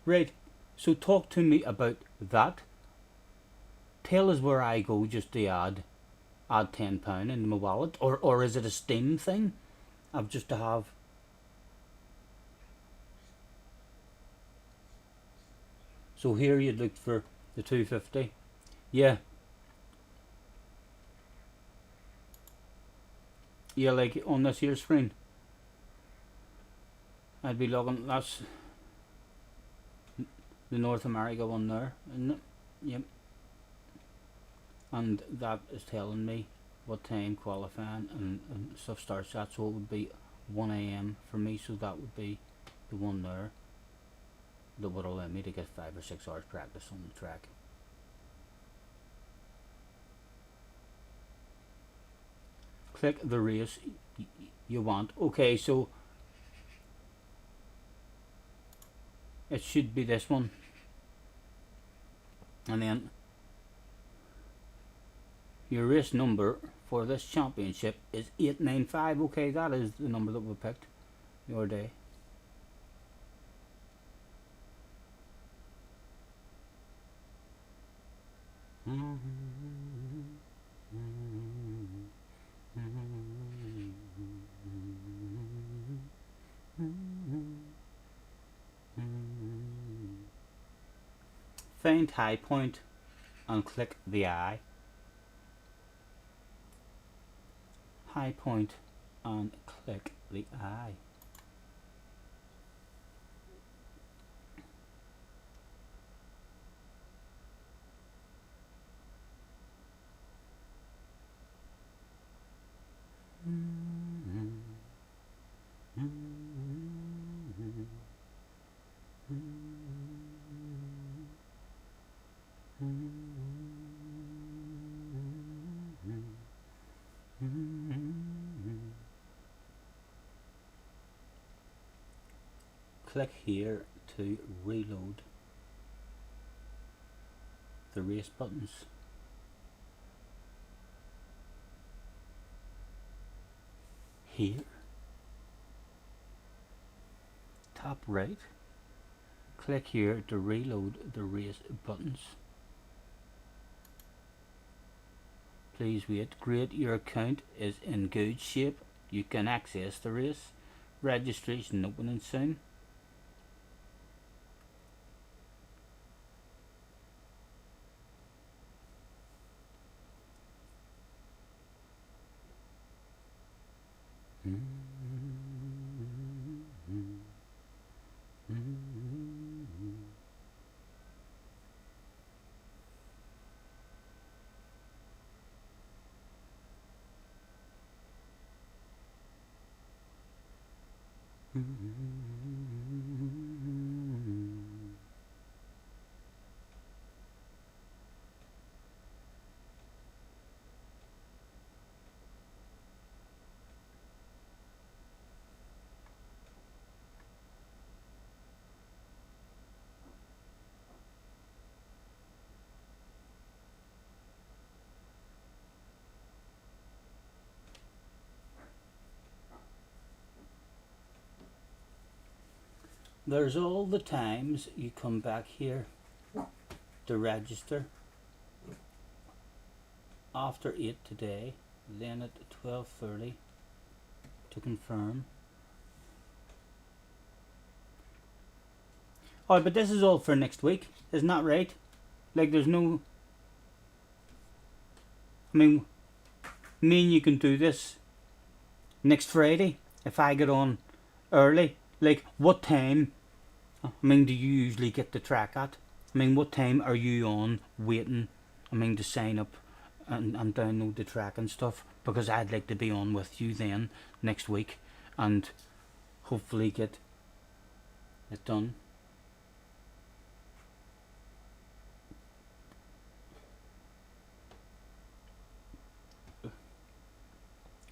Speaker 1: Right. So talk to me about that. Tell us where I go just to add £10 in my wallet, or is it a Steam thing? I've just to have. So here you'd look for the 250. Yeah. Yeah, like on this here screen. I'd be logging. That's the North America one there, isn't it? Yep. And that is telling me what time qualifying and stuff starts at. So it would be 1 AM for me. So that would be the one there that would allow me to get 5 or 6 hours practice on the track. Click the race you want. Okay, so it should be this one, and then your race number for this championship is 895. Okay, that is the number that we picked your day. Find high point and click the eye. High point and click the eye. Click here to reload the race buttons. Here, top right, click here to reload the race buttons. Please wait. Great, your account is in good shape. You can access the race. Registration opening soon. There's all the times you come back here to register. After 8 today, then at 12:30 to confirm. Oh, but this is all for next week, isn't that right? Like there's no... I mean, me and you can do this next Friday if I get on early. Like what time, I mean, do you usually get the track at? I mean, what time are you on waiting, I mean, to sign up and download the track and stuff, because I'd like to be on with you then next week and hopefully get it done.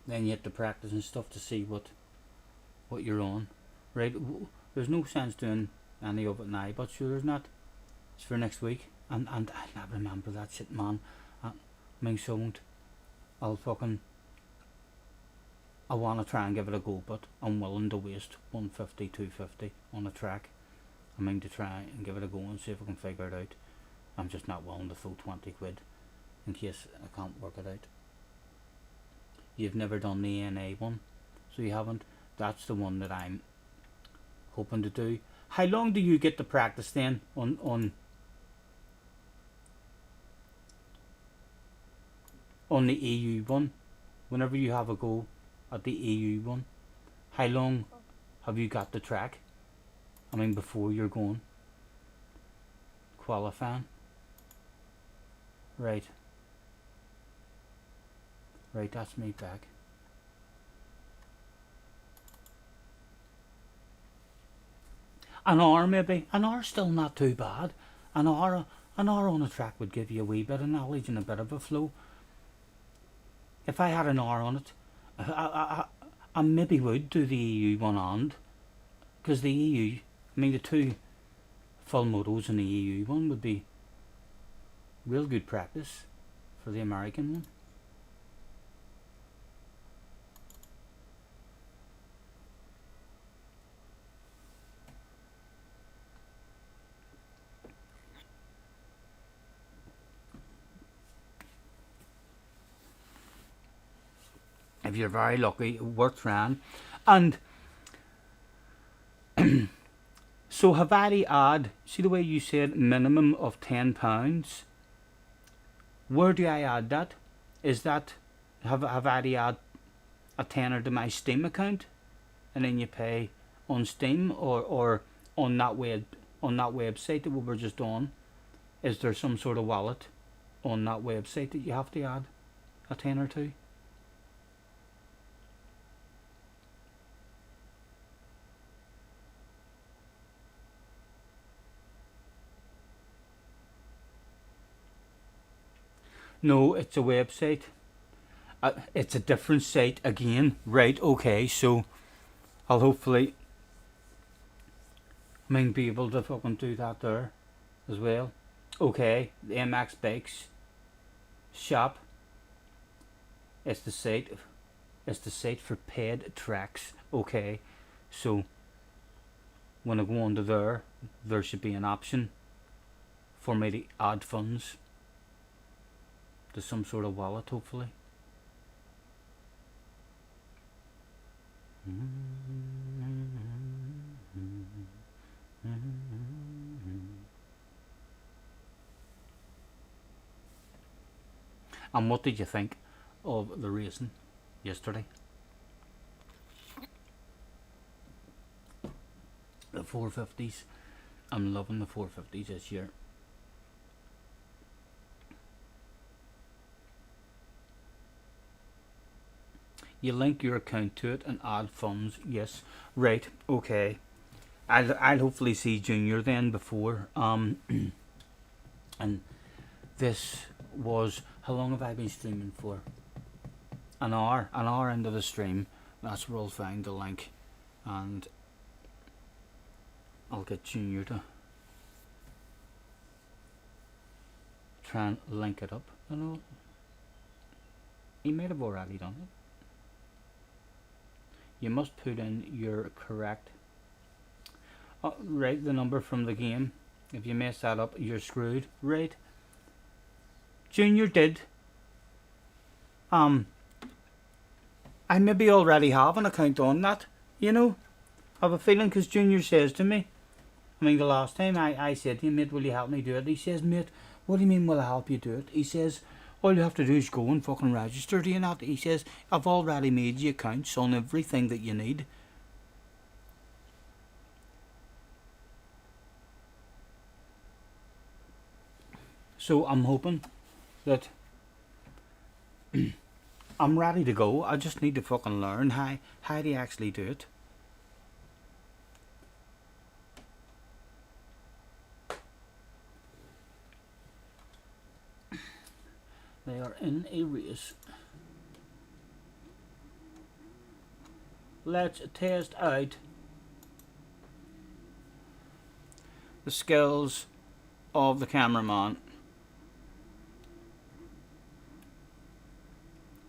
Speaker 1: Then you have to practice and stuff to see what you're on. Right, there's no sense doing any of it now, but sure there's not. It's for next week. And I not remember that shit, man. I mean, so won't. I want to try and give it a go, but I'm willing to waste 150, 250 on a track. I mean, to try and give it a go and see if I can figure it out. I'm just not willing to throw 20 quid in case I can't work it out. You've never done the NA one, so you haven't. That's the one that I'm hoping to do. How long do you get to practice then on the EU one? Whenever you have a go at the EU one, how long have you got the track? I mean, before you're going qualifying. Right, that's me back. An hour maybe. An hour's still not too bad. An hour on a track would give you a wee bit of knowledge and a bit of a flow. If I had an hour on it, I maybe would do the EU one on, because the EU, I mean the two full motos in the EU one would be real good practice for the American one. If you're very lucky, worth trying. And so have I add, see the way you said minimum of £10? Where do I add that? Is that, have I add a tenner to my Steam account and then you pay on Steam, or on that website that we were just on? Is there some sort of wallet on that website that you have to add a tenner to? No, it's a website. It's a different site again. Right, okay, so I'll hopefully be able to fucking do that there as well. Okay, the MX Bikes shop. It's the site for paid tracks. Okay, so when I go onto there should be an option for me to add funds to some sort of wallet, hopefully. And what did you think of the racing yesterday? The 450s. I'm loving the 450s this year. You link your account to it and add funds. Yes, right. Okay. I'll hopefully see Junior then before. And this was, how long have I been streaming for? An hour. An hour into the stream. That's where I'll find the link, and I'll get Junior to try and link it up. I know he might have already done it. You must put in your correct right, the number from the game. If you mess that up, you're screwed. Right, Junior did. I maybe already have an account on that, you know. I have a feeling, because Junior says to me, the last time I said to him, mate, will you help me do it? He says, mate, what do you mean will I help you do it? He says, all you have to do is go and fucking register, do you not? He says, I've already made you accounts on everything that you need. So I'm hoping that I'm ready to go. I just need to fucking learn how do you actually do it. They are in a race. Let's test out the skills of the cameraman.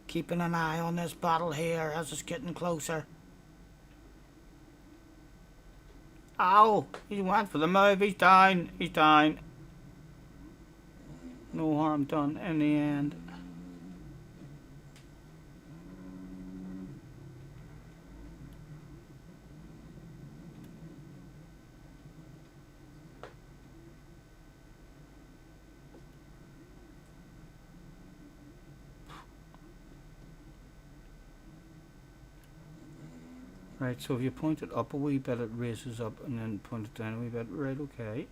Speaker 1: Keeping an eye on this battle here as it's getting closer. Ow! He went for the move. He's down. He's down. No harm done in the end. Right, so if you point it up a wee bit, it raises up, and then point it down a wee bit. Right, okay.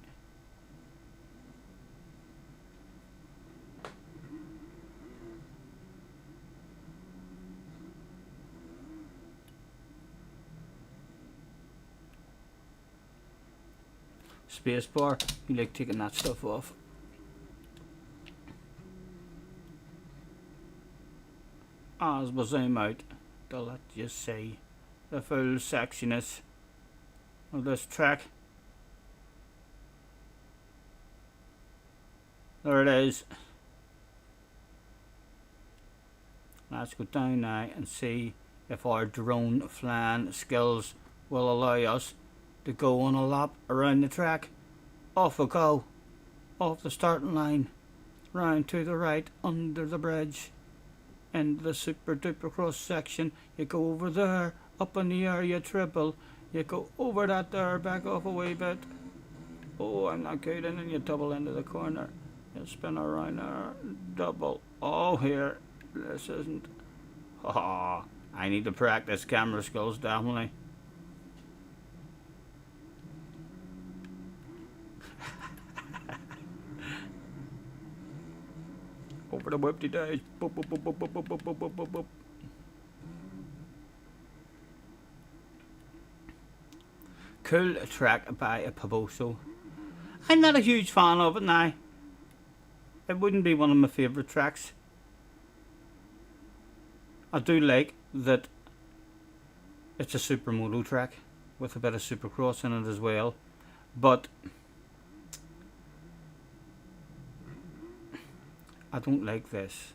Speaker 1: Spacebar, you like taking that stuff off. As we zoom out to let you see the full sexiness of this track. There it is. Let's go down now and see if our drone flying skills will allow us to go on a lap around the track. Off we go, off the starting line, round to the right, under the bridge, into the super duper cross section. You go over there, up in the air you triple, you go over that there, back off a wee bit. Oh, I'm not good, and then you double into the corner. You spin around there, double. Oh, here, this isn't. Oh, I need to practice camera skills, definitely. Over the whipty days. Boop, boop, boop, boop, boop, boop, boop, boop, boop, boop. Cool track by a Paboso. I'm not a huge fan of it now. It wouldn't be one of my favourite tracks. I do like that it's a supermoto track with a bit of supercross in it as well, but I don't like this.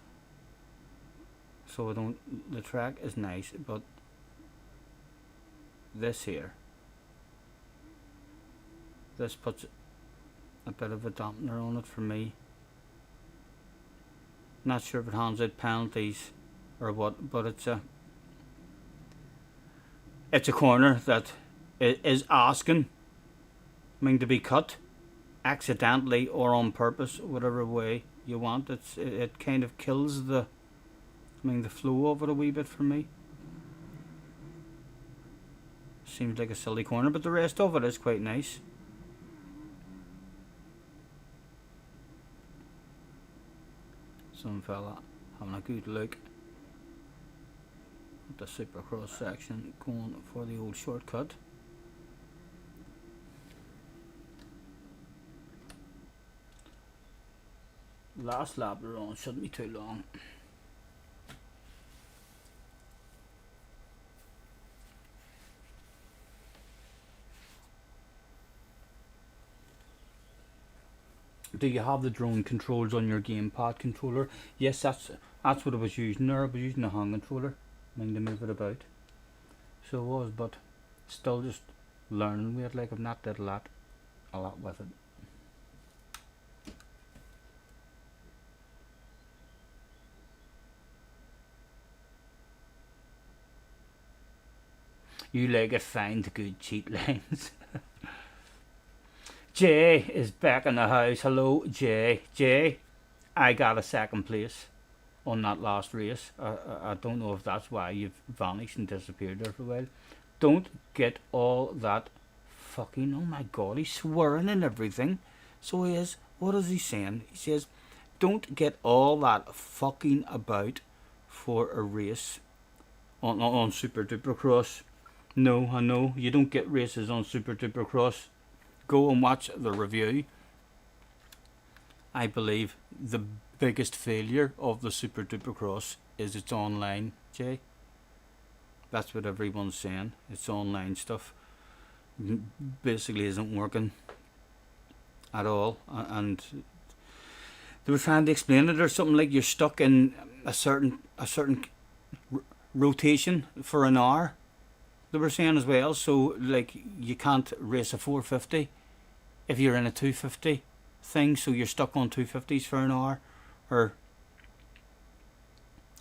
Speaker 1: So I don't. The track is nice, but this here, this puts a bit of a dampener on it for me. Not sure if it hands out penalties or what, but it's a corner that is asking, I mean, to be cut accidentally or on purpose, whatever way you want. It kind of kills the flow of it a wee bit for me. Seems like a silly corner, but the rest of it is quite nice. Some fella having a good look at the supercross section, going for the old shortcut. Last lap we're on, shouldn't be too long. Do you have the drone controls on your gamepad controller? Yes, that's what I was using there. I was using a hand controller, to move it about. So it was, but still just learning with it. Like I've not did a lot with it. You like it, find good cheat lines. Jay is back in the house. Hello, Jay. Jay, I got a second place on that last race. I don't know if that's why you've vanished and disappeared there for a while. Don't get all that fucking, oh my god, he's swearing and everything. So he is, what is he saying? He says, don't get all that fucking about for a race on Super Dupercross. No, I know you don't get races on Super Dupercross. Go and watch the review. I believe the biggest failure of the Super Dupercross is it's online, Jay. That's what everyone's saying. It's online stuff. Basically isn't working at all. And they were trying to explain it or something like you're stuck in a certain rotation for an hour. They were saying as well, so like you can't race a 450 if you're in a 250 thing, so you're stuck on 250s for an hour, or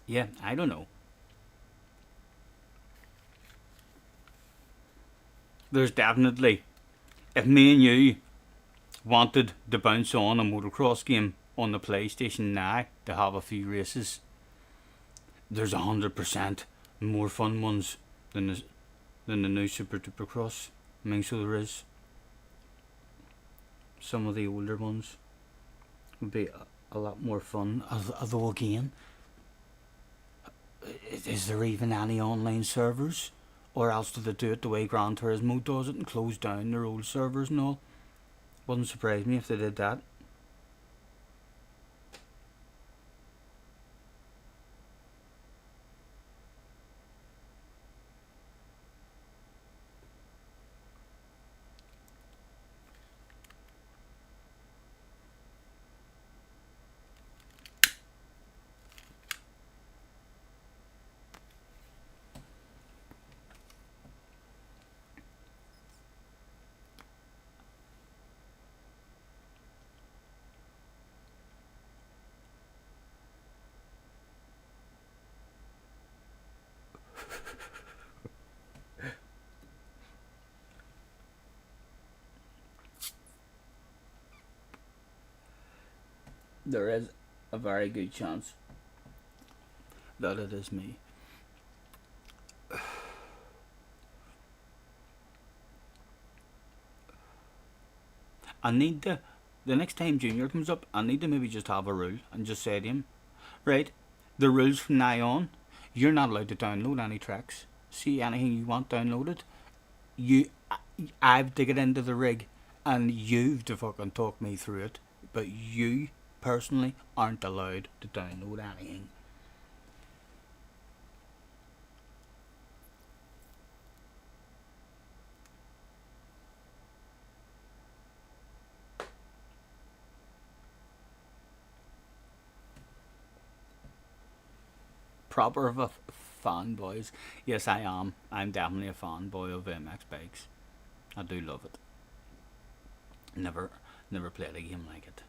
Speaker 1: yeah, I don't know. There's definitely, if me and you wanted to bounce on a motocross game on the PlayStation now to have a few races, there's 100% more fun ones than the new Super Dupercross. I mean, so there is. Some of the older ones would be a lot more fun. Although again, is there even any online servers? Or else do they do it the way Gran Turismo does it and close down their old servers and all? Wouldn't surprise me if they did that. There is a very good chance that it is me. I need to, the next time Junior comes up, I need to maybe just have a rule and just say to him, right, the rules from now on, you're not allowed to download any tracks. See anything you want downloaded, I've to get into the rig and you've to fucking talk me through it, but you personally aren't allowed to download anything. Proper of a fanboys. Yes, I am. I'm definitely a fanboy of MX bikes. I do love it. Never played a game like it.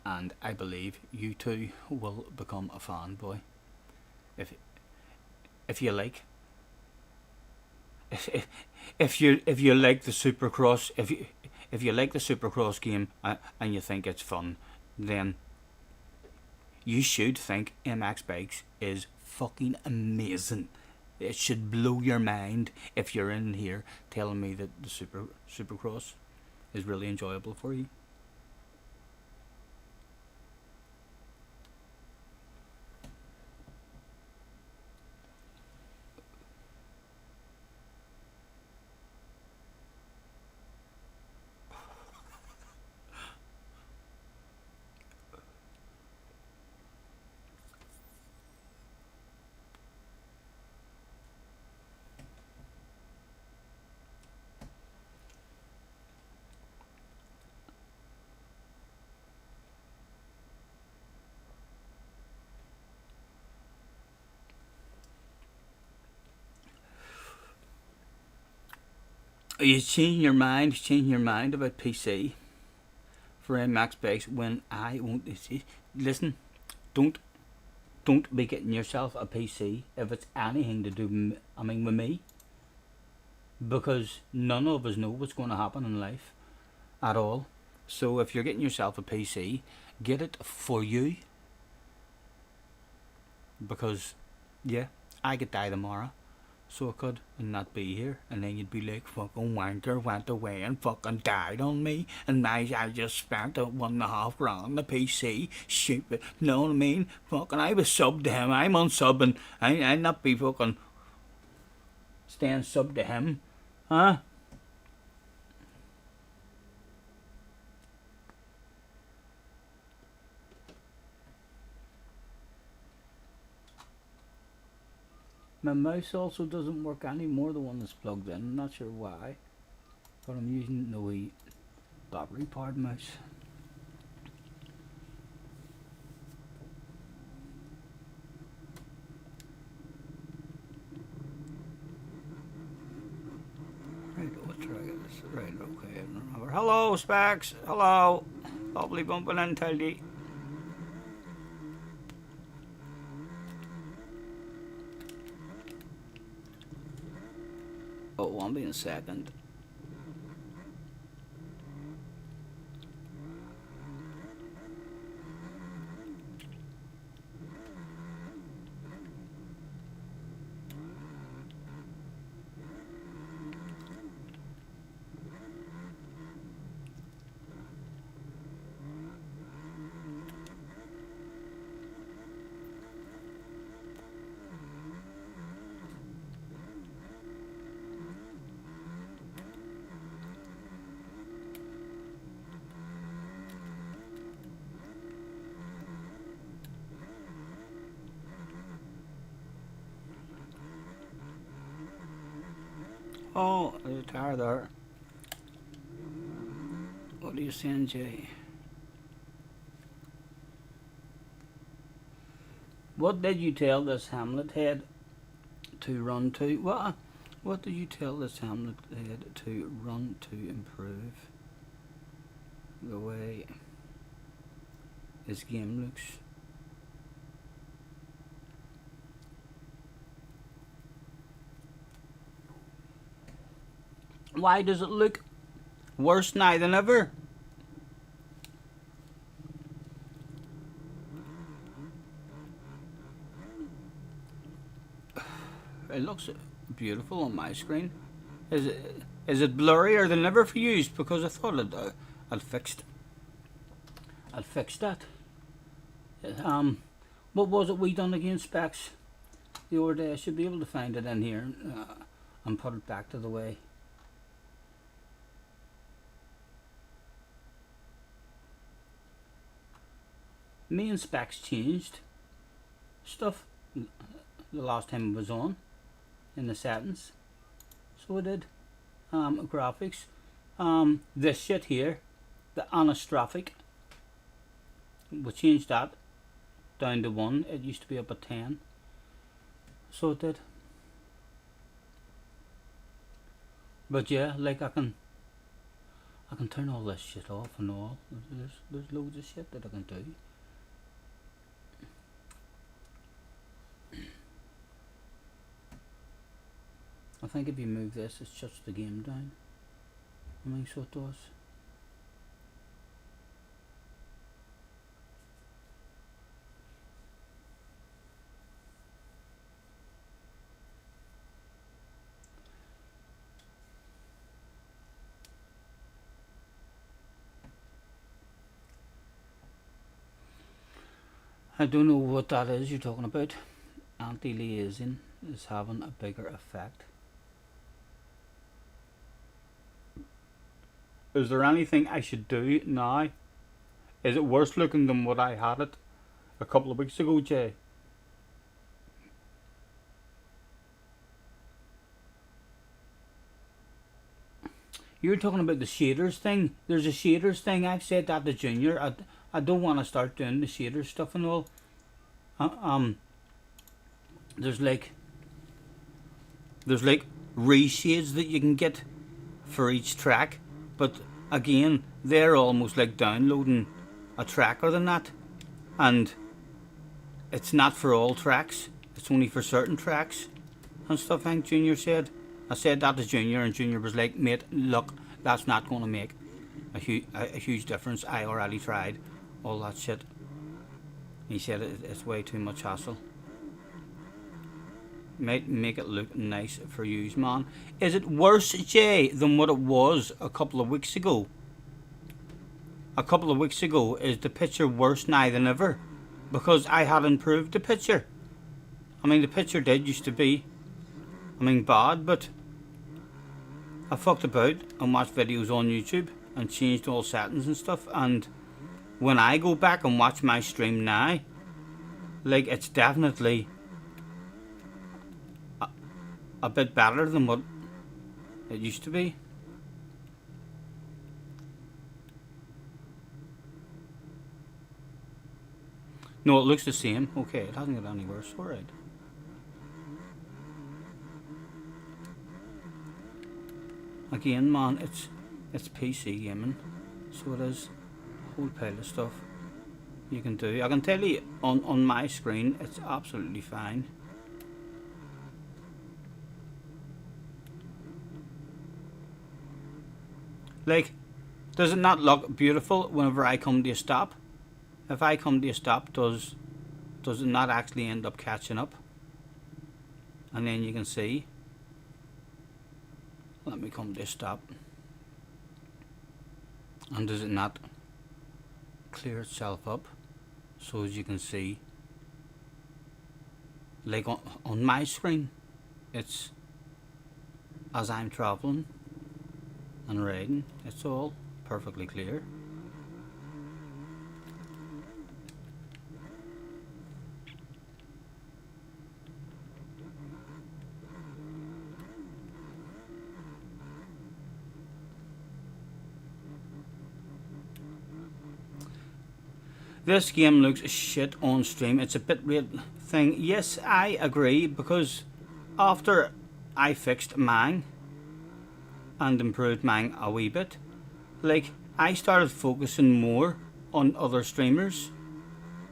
Speaker 1: And I believe you too will become a fanboy if you like. If you like the Supercross, if you like the Supercross game and you think it's fun, then you should think MX Bikes is fucking amazing. It should blow your mind if you're in here telling me that the Supercross is really enjoyable for you. Are you changing your mind about PC for MX Bikes when I won't see? Listen, don't be getting yourself a PC if it's anything to do with me, because none of us know what's going to happen in life at all. So if you're getting yourself a PC, get it for you, because yeah, I could die tomorrow. so I could and not be here, and then you'd be like, fucking wanker went away and fucking died on me, and I just spent a £1.5 grand on the PC, stupid, know what I mean? Fucking, I was subbed to him, I'm unsubbing, I'd not be fucking staying sub to him, huh? My mouse also doesn't work anymore, the one that's plugged in. I'm not sure why, but I'm using the wee battery powered mouse. Right, let's try this. Right, okay. Hello, Specs. Hello. Lovely bumping into you. Oh, I'll be in a second. Oh, there's a tire there. What are you saying, Jay? What did you tell this Hamlet head to run to? What did you tell this Hamlet head to run to improve the way his game looks? Why does it look worse now than ever? It looks beautiful on my screen. Is it blurrier than ever for you? Because I thought I'd fixed that. What was it we done against Specs the other day? I should be able to find it in here and put it back to the way. Me and Specs changed stuff the last time I was on in the settings, so I did. Graphics, this shit here, the anastrophic, we changed that down to 1. It used to be up at 10, so it did. But yeah, like I can turn all this shit off and all. There's loads of shit that I can do. I think if you move this, it shuts the game down. I think so it does. I don't know what that is you're talking about. Anti-aliasing is having a bigger effect. Is there anything I should do now? Is it worse looking than what I had it a couple of weeks ago, Jay? You're talking about the shaders thing. There's a shaders thing. I've said that to Junior. I don't want to start doing the shaders stuff and all. There's like reshades that you can get for each track, but again, they're almost like downloading a track or than that, and it's not for all tracks. It's only for certain tracks and stuff. I think Junior said. I said that to Junior, and Junior was like, "Mate, look, that's not going to make a huge difference. I already tried all that shit." He said it's way too much hassle. might make it look nice for you, man. Is it worse, Jay, than what it was a couple of weeks ago? A couple of weeks ago, is the picture worse now than ever? Because I had improved the picture. I mean, the picture did used to be, bad, but I fucked about and watched videos on YouTube and changed all settings and stuff, and when I go back and watch my stream now, like, it's definitely a bit better than what it used to be. No, it looks the same. Okay, it hasn't got any worse. Alright. Again, man, it's PC gaming, so it is a whole pile of stuff you can do. I can tell you on my screen, it's absolutely fine. Like, does it not look beautiful whenever I come to a stop? If I come to a stop, does it not actually end up catching up? And then you can see. Let me come to a stop. And does it not clear itself up? So as you can see, like on my screen, it's as I'm traveling and riding, it's all perfectly clear. This game looks shit on stream. It's a bitrate thing. Yes, I agree, because after I fixed mine and improved mine a wee bit, like, I started focusing more on other streamers,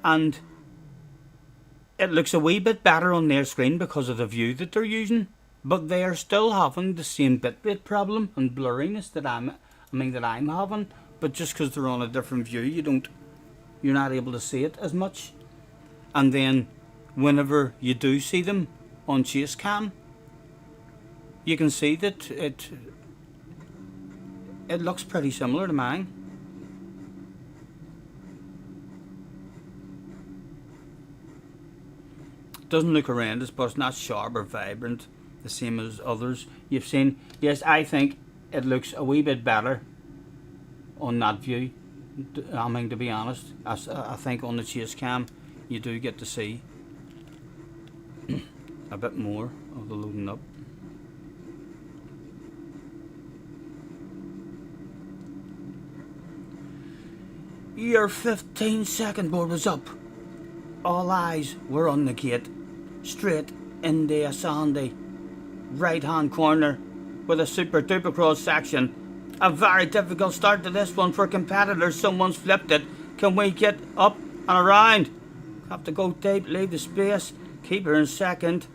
Speaker 1: and it looks a wee bit better on their screen because of the view that they're using, but they are still having the same bitrate problem and blurriness that I'm having, but just because they're on a different view, you're not able to see it as much. And then whenever you do see them on chase cam, you can see that it looks pretty similar to mine. Doesn't look horrendous, but it's not sharp or vibrant the same as others you've seen. Yes, I think it looks a wee bit better on that view. To be honest, I think on the chase cam you do get to see a bit more of the loading up. Your 15-second board was up. All eyes were on the gate, straight in the sandy right hand corner with a super duper cross section. A very difficult start to this one for competitors. Someone's flipped it. Can we get up and around? Have to go deep, leave the space. Keep her in second.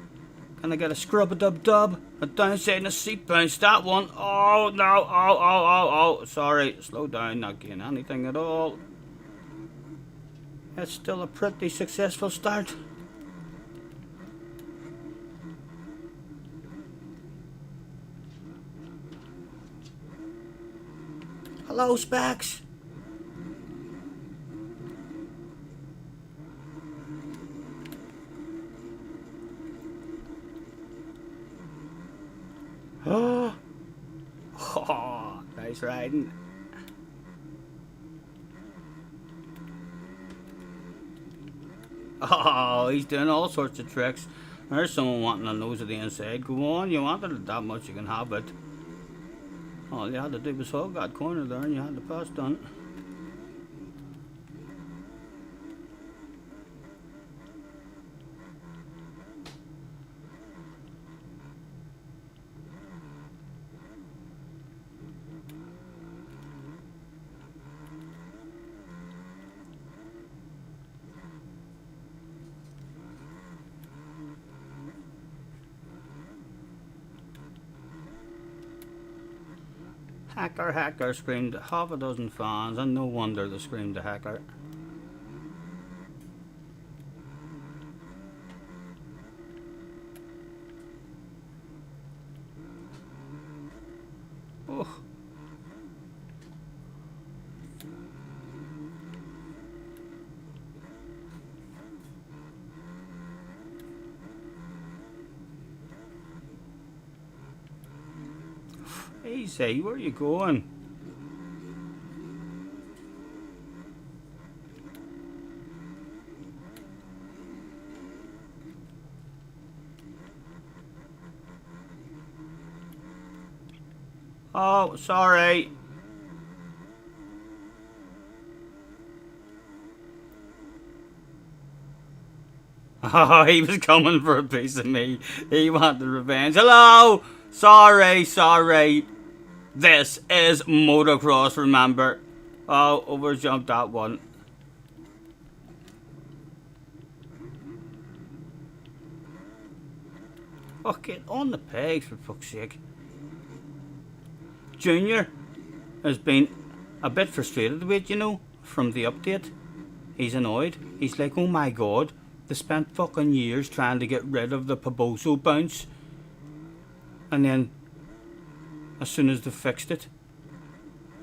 Speaker 1: Can I get a scrub-a-dub-dub? A downside and a seat bounce. That one. Oh, no. Oh. Sorry. Slow down. Not getting anything at all. It's still a pretty successful start. Hello, Specs. Oh, nice riding. Oh, he's doing all sorts of tricks. There's someone wanting a nose at the inside. Go on, you wanted it that much, you can have it. All you had to do was hug that corner there and you had the pass done. Hacker screamed half a dozen fans, and no wonder they screamed the hacker. Oh. Easy, where are you going? Oh, sorry. Oh, he was coming for a piece of me. He wanted revenge. Hello! Sorry, sorry. This is motocross, remember? Oh, overjumped that one. Oh, get on the pegs for fuck's sake. Junior has been a bit frustrated with it, you know, from the update. He's annoyed. He's like, oh my god, they spent fucking years trying to get rid of the Paboso bounce. And then, as soon as they fixed it,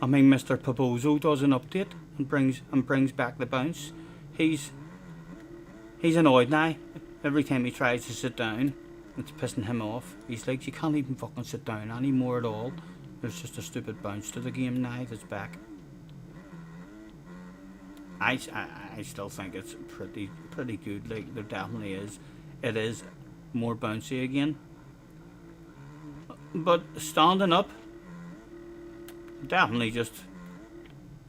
Speaker 1: I mean, Mr. Paboso does an update and brings back the bounce. He's annoyed now. Every time he tries to sit down, it's pissing him off. He's like, you can't even fucking sit down anymore at all. There's just a stupid bounce to the game now that's back. I still think it's pretty good. Like, there definitely is. It is more bouncy again. But standing up definitely just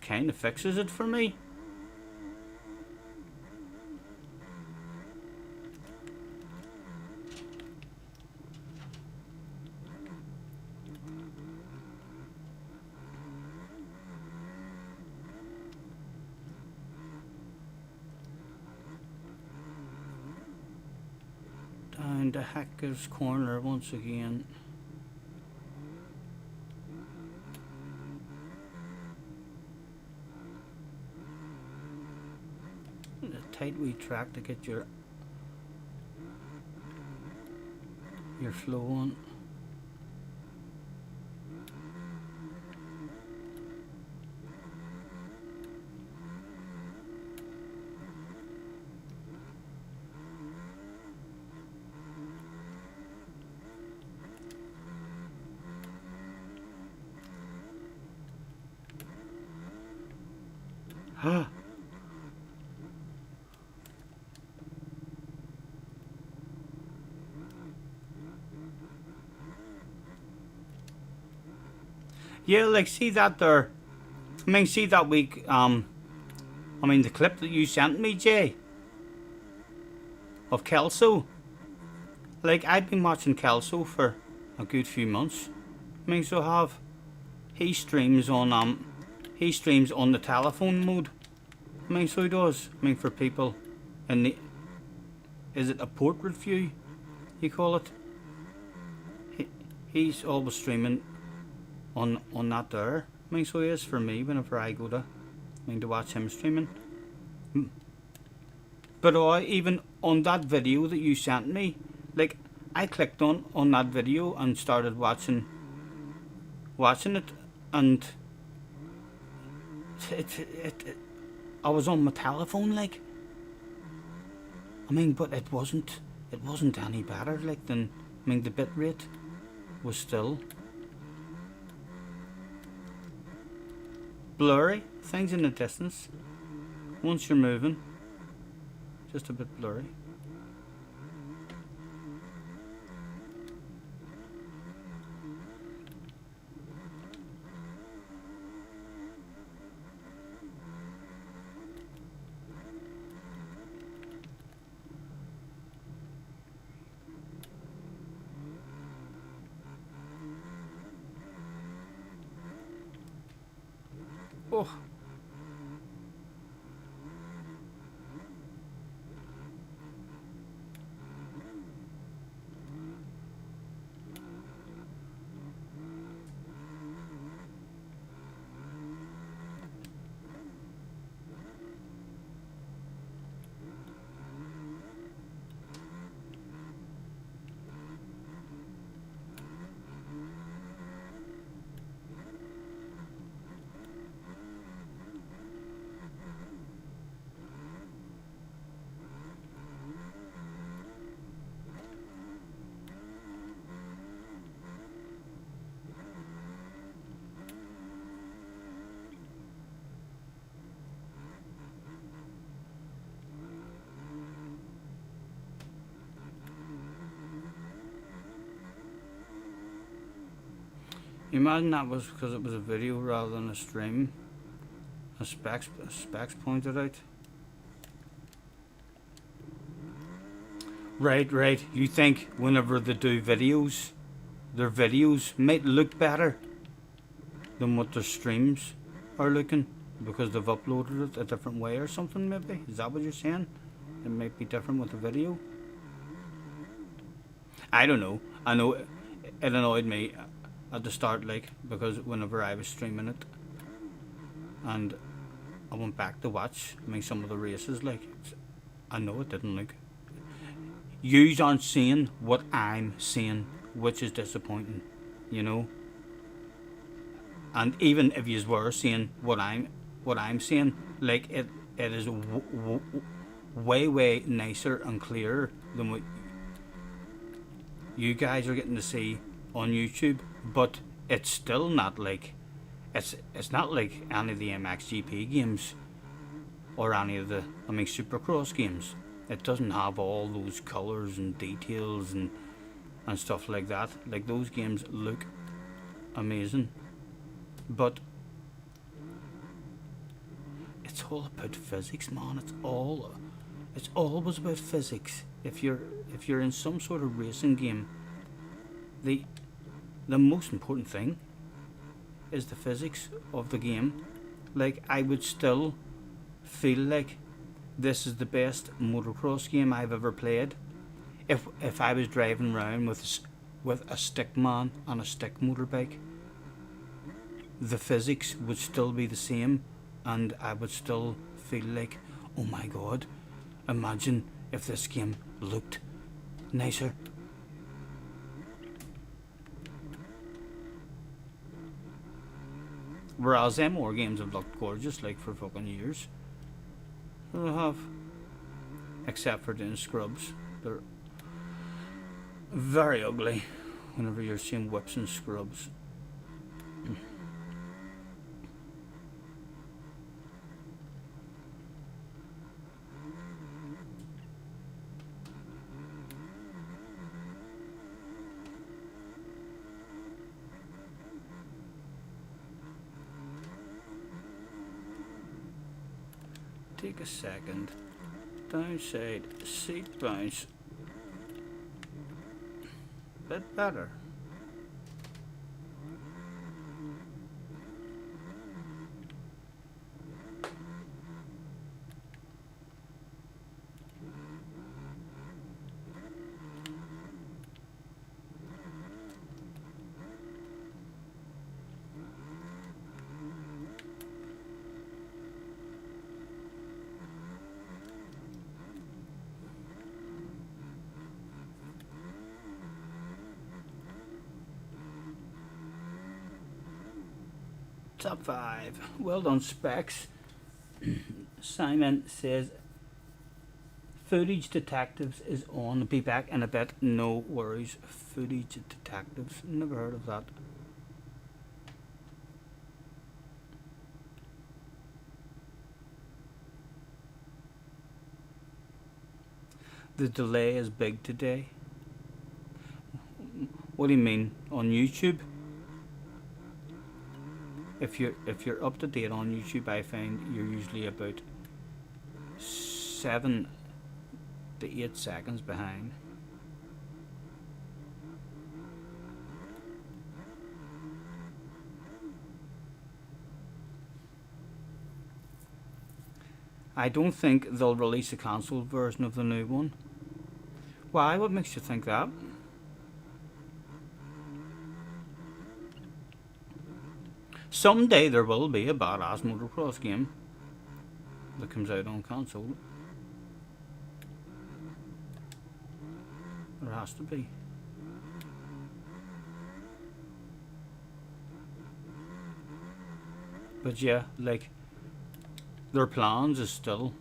Speaker 1: kind of fixes it for me. Down to Hacker's Corner once again. A tight wee track to get your flow on. Yeah, like, see that there. I mean, see that week. I mean, the clip that you sent me, Jay, of Kelso. Like, I've been watching Kelso for a good few months. I mean, so have. He streams on the telephone mode. I mean, so he does. I mean, for people in the, is it a portrait view, you call it? He's always streaming on that there. I mean, so he is for me whenever I go to watch him streaming. But even on that video that you sent me, like, I clicked on that video and started watching it, and I was on my telephone, like. I mean, but it wasn't any better, like, than, I mean, the bit rate was still blurry. Things in the distance, once you're moving, just a bit blurry. Oh. You imagine that was because it was a video rather than a stream, as Specs pointed out. Right. You think whenever they do videos, their videos might look better than what their streams are looking because they've uploaded it a different way or something, maybe? Is that what you're saying? It might be different with the video? I don't know. I know it annoyed me at the start, like, because whenever I was streaming it and I went back to watch, some of the races, like, I know it didn't look. Yous aren't seeing what I'm seeing, which is disappointing, you know. And even if yous were seeing what I'm seeing, like, it is way nicer and clearer than what you guys are getting to see on YouTube. But it's still not like it's not like any of the MXGP games or any of the Supercross games. It doesn't have all those colours and details and stuff like that. Like, those games look amazing, but it's all about physics, man. It's always about physics. If you're in some sort of racing game, the most important thing is the physics of the game. Like, I would still feel like this is the best motocross game I've ever played if I was driving around with a stick man on a stick motorbike. The physics would still be the same, and I would still feel like, oh my god, imagine if this game looked nicer. Whereas them more games have looked gorgeous, like, for fucking years. They have. Except for doing scrubs. They're very ugly whenever you're seeing whips and scrubs. Take a second. Downside seat bounce. Bit better. Top 5. Well done, Specs. Simon says Footage Detectives is on. Be back in a bit. No worries. Footage Detectives. Never heard of that. The delay is big today. What do you mean? On YouTube? If you're up to date on YouTube, I find you're usually about 7 to 8 seconds behind. I don't think they'll release a cancelled version of the new one. Why? What makes you think that? Someday there will be a badass motocross game that comes out on console. There has to be. But yeah, like, their plans is still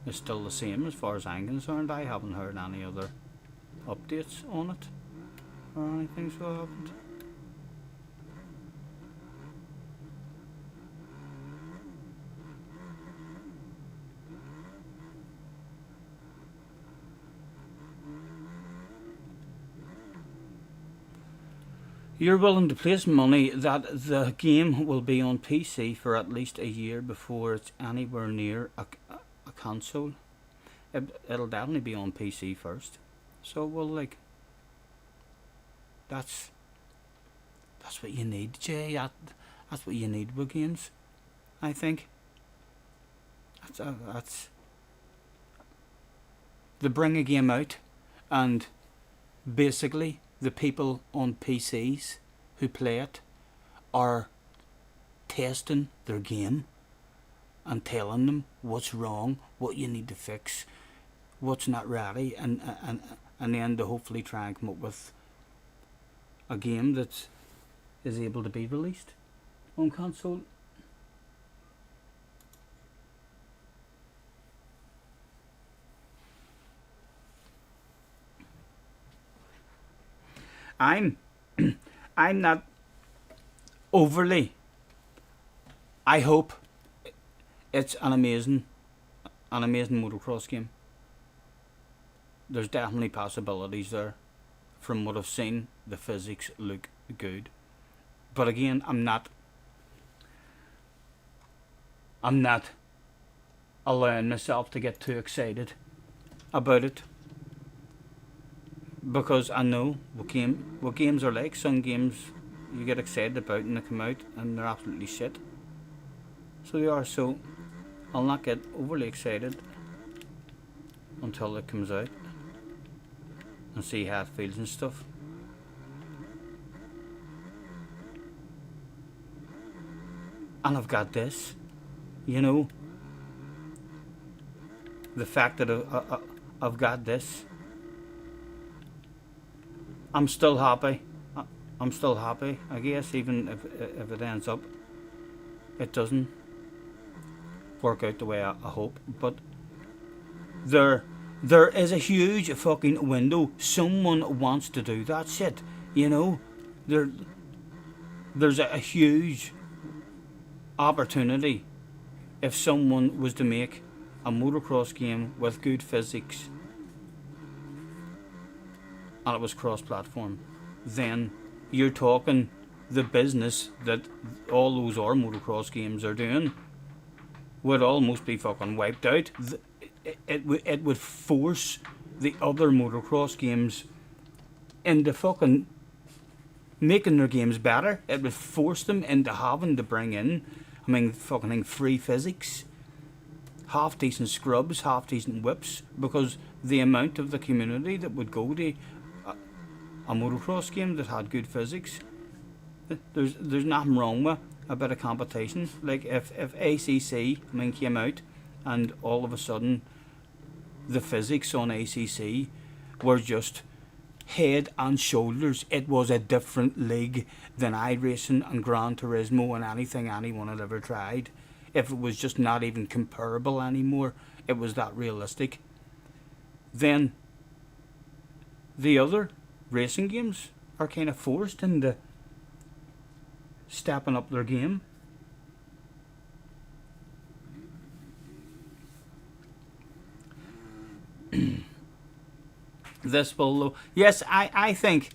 Speaker 1: the same as far as I'm concerned. I haven't heard any other updates on it or anything, so I haven't. You're willing to place money that the game will be on PC for at least a year before it's anywhere near a console. It'll definitely be on PC first. So, well, like, that's what you need, Jay. That's what you need with games, I think. That's they bring a game out, and basically the people on PCs who play it are testing their game and telling them what's wrong, what you need to fix, what's not ready, and then to hopefully try and come up with a game that is able to be released on console. I'm I'm not overly. I hope it's an amazing motocross game. There's definitely possibilities there. From what I've seen, the physics look good. But again, I'm not allowing myself to get too excited about it, because I know what games are like. Some games you get excited about and they come out and they're absolutely shit. So they are. So I'll not get overly excited until it comes out and see how it feels and stuff. And I've got this, the fact that I've got this, I'm still happy. I'm still happy, I guess, even if it ends up, it doesn't work out the way I hope. But there is a huge fucking window. Someone wants to do that shit, There's a huge opportunity if someone was to make a motocross game with good physics and it was cross-platform. Then you're talking the business that all those other motocross games are doing would almost be fucking wiped out. It would force the other motocross games into fucking making their games better. It would force them into having to bring in, fucking free physics, half decent scrubs, half decent whips, because the amount of the community that would go to a motocross game that had good physics, there's nothing wrong with a bit of competition. Like if ACC came out and all of a sudden the physics on ACC were just head and shoulders, it was a different league than iRacing and Gran Turismo and anything anyone had ever tried. If it was just not even comparable anymore, it was that realistic, then the other racing games are kind of forced into stepping up their game. This will, though, yes, I think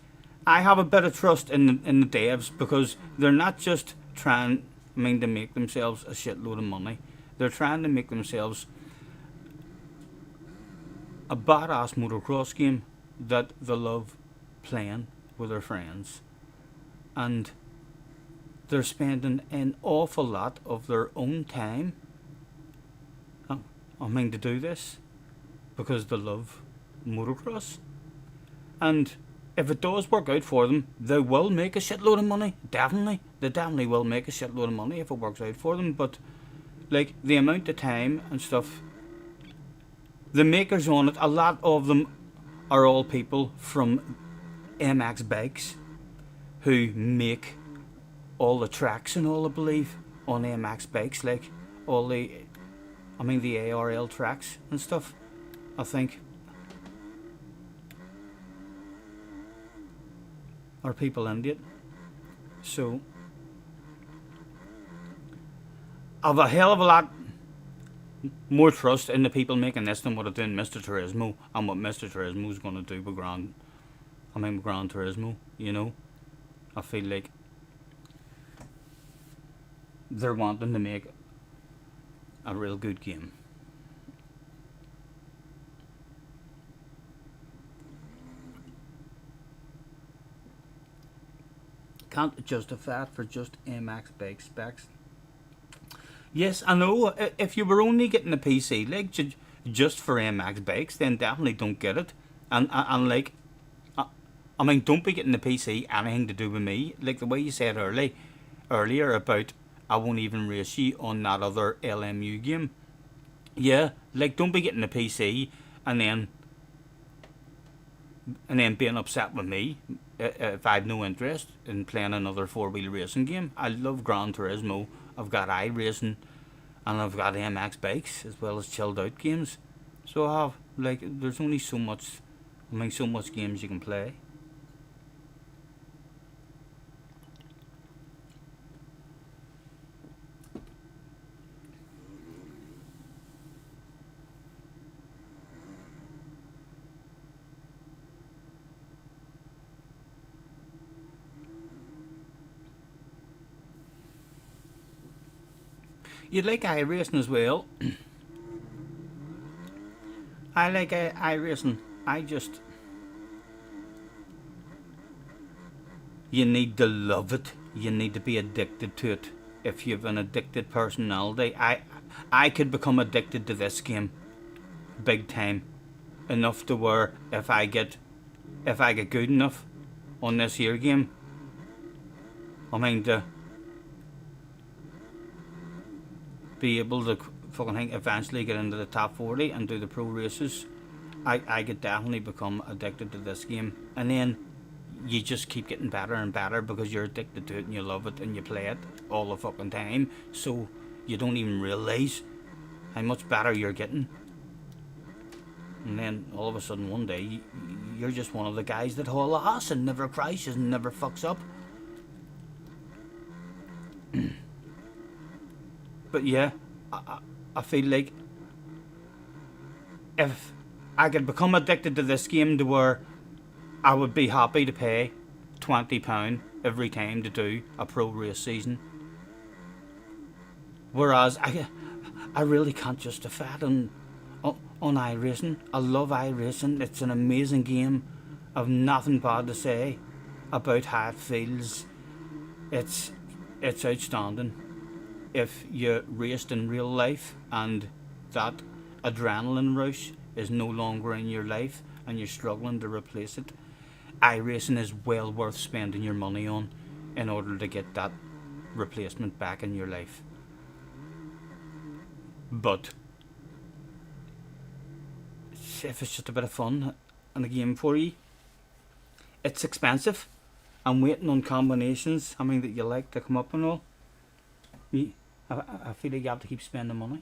Speaker 1: I have a bit of trust in the devs, because they're not just trying to make themselves a shitload of money. They're trying to make themselves a badass motocross game that they love playing with their friends, and they're spending an awful lot of their own time to do this because they love motocross. And if it does work out for them, they will make a shitload of money. Definitely. They definitely will make a shitload of money if it works out for them. But like the amount of time and stuff, the makers on it, a lot of them are all people from MX Bikes who make all the tracks and all, I believe, on MX Bikes, like all the ARL tracks and stuff, I think, are people into it. So I've a hell of a lot more trust in the people making this than what I do in Mr. Turismo, and what Mr. Turismo is going to do with Gran Turismo, I feel like they're wanting to make a real good game. Can't justify it for just AMAX bike specs. Yes, I know. If you were only getting a PC like just for AMAX bikes, then definitely don't get it. And like, I mean, don't be getting the PC anything to do with me. Like the way you said earlier about I won't even race you on that other LMU game. Yeah, like don't be getting the PC and then being upset with me if I have no interest in playing another four-wheel racing game. I love Gran Turismo. I've got iRacing, and I've got MX bikes as well as chilled out games. So I have like there's only so much. I mean, so much games you can play. You'd like iRacing as well. I like iRacing. I just you need to love it. You need to be addicted to it. If you've an addicted personality, I could become addicted to this game, big time, enough to where if I get good enough on this here game, I mean to be able to fucking think eventually get into the top 40 and do the pro races, I could definitely become addicted to this game, and then you just keep getting better and better because you're addicted to it and you love it and you play it all the fucking time, so you don't even realise how much better you're getting. And then all of a sudden one day you're just one of the guys that haul a hoss and never crashes and never fucks up. But yeah, I feel like if I could become addicted to this game to where I would be happy to pay £20 every time to do a pro race season. Whereas I really can't justify it on iRacing. I love iRacing. It's an amazing game. I've nothing bad to say about how it feels. It's outstanding. If you raced in real life and that adrenaline rush is no longer in your life and you're struggling to replace it, iRacing is well worth spending your money on in order to get that replacement back in your life. But if it's just a bit of fun and a game for you, it's expensive. I'm waiting on combinations, I mean, that you like to come up and all. I feel like you have to keep spending money.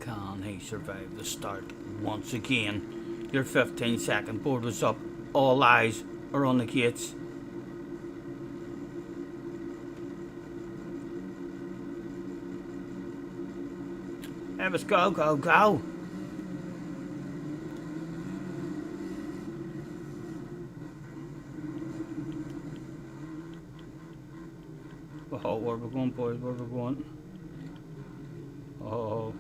Speaker 1: Can he survive the start once again? Your 15-second board was up. All eyes are on the gates. Let's go, go, go. Oh, where we going, boys? Where we going? Oh.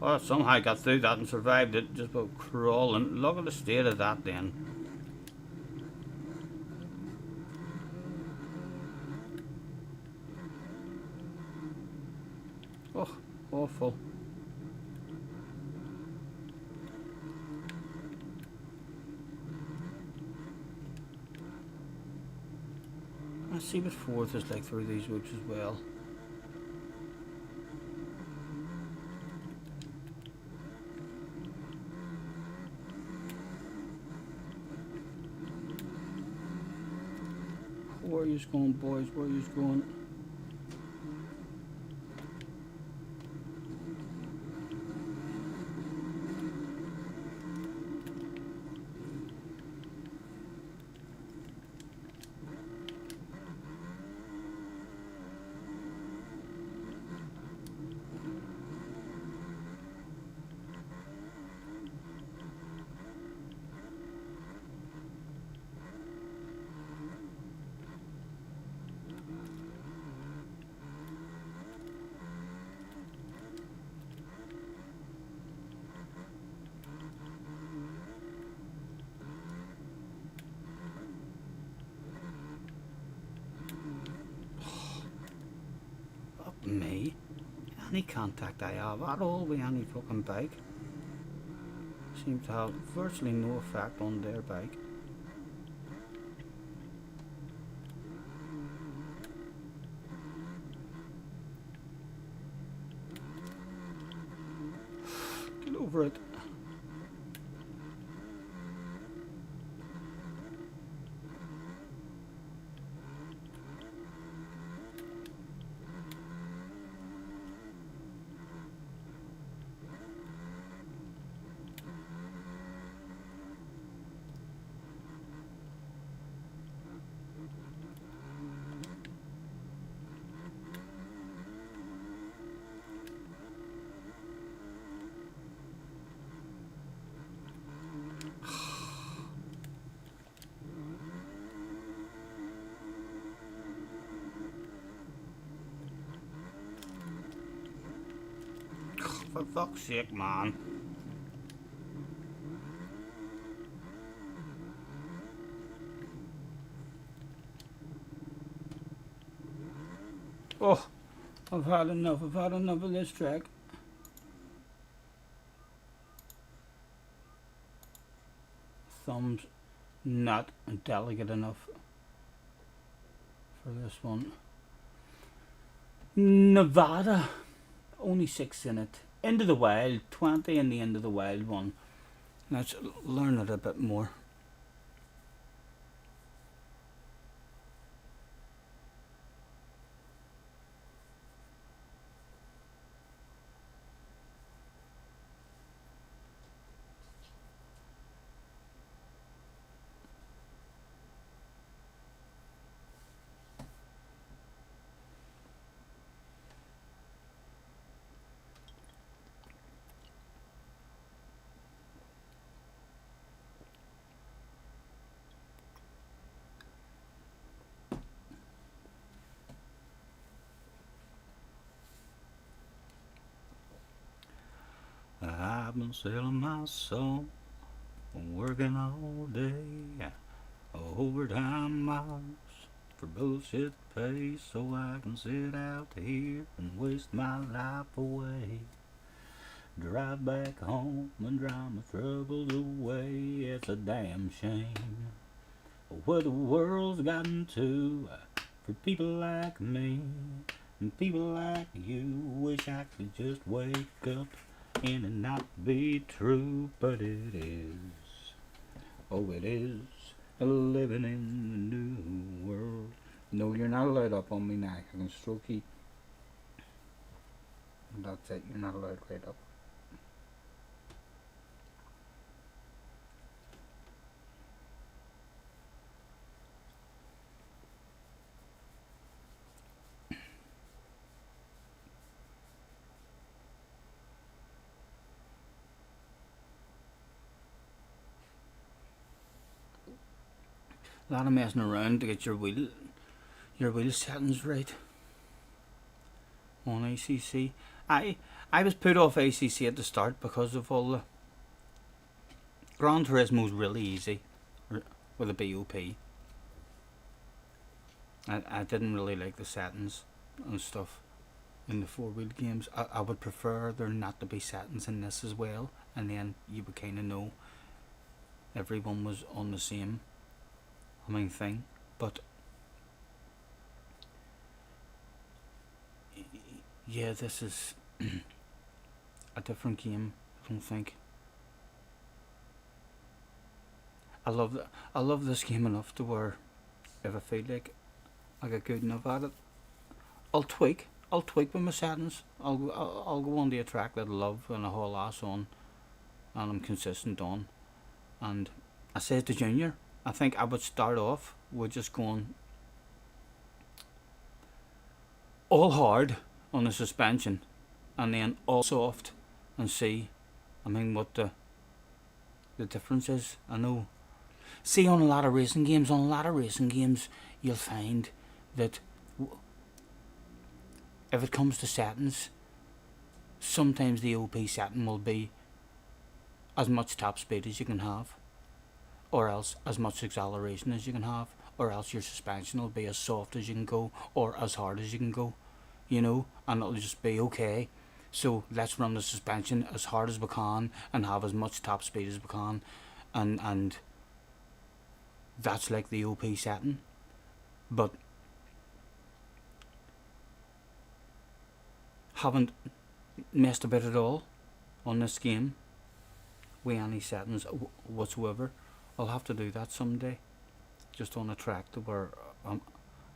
Speaker 1: Oh, somehow I got through that and survived it just by crawling. Look at the state of that then. Oh, awful. Let's see what fourth is like through these woods as well. Where are you going, boys? Where are you going? Me? Any contact I have at all with any fucking bike seems to have virtually no effect on their bike. Get over it. For fuck's sake, man. Oh, I've had enough of this track. Thumbs not delicate enough for this one. Nevada, only 6 in it. Into the Wild, 20 in the Into the Wild one. Let's learn it a bit more. I've been selling my soul, working all day, overtime hours for bullshit pay, so I can sit out here and waste my life away. Drive back home and drive my troubles away. It's a damn shame what the world's gotten to for people like me and people like you. Wish I could just wake up and it not be true, but it is. Oh, it is living in the new world. No, you're not allowed up on me now. I can stroke you. That's it. You're not allowed right up. A lot of messing around to get your wheel settings right on ACC. I was put off ACC at the start because of all the Gran Turismo's really easy with a BOP. I didn't really like the settings and stuff in the 4-wheel games. I would prefer there not to be settings in this as well, and then you would kind of know everyone was on the same thing. But Yeah, this is a different game. I don't think. I love this game enough to where if I feel like I get good enough at it, I'll tweak. I'll tweak with my settings. I'll go on the track that I love and a whole ass on, and I'm consistent on. And I said to Junior, I think I would start off with just going all hard on the suspension, and then all soft, and see. I mean, what the difference is. I know. See, on a lot of racing games, you'll find that if it comes to settings, sometimes the OP setting will be as much top speed as you can have, or else as much acceleration as you can have, or else your suspension will be as soft as you can go, or as hard as you can go, and it'll just be okay. So let's run the suspension as hard as we can and have as much top speed as we can, and that's like the OP setting. But haven't messed about at all on this game with any settings whatsoever. I'll have to do that someday, just on a track to where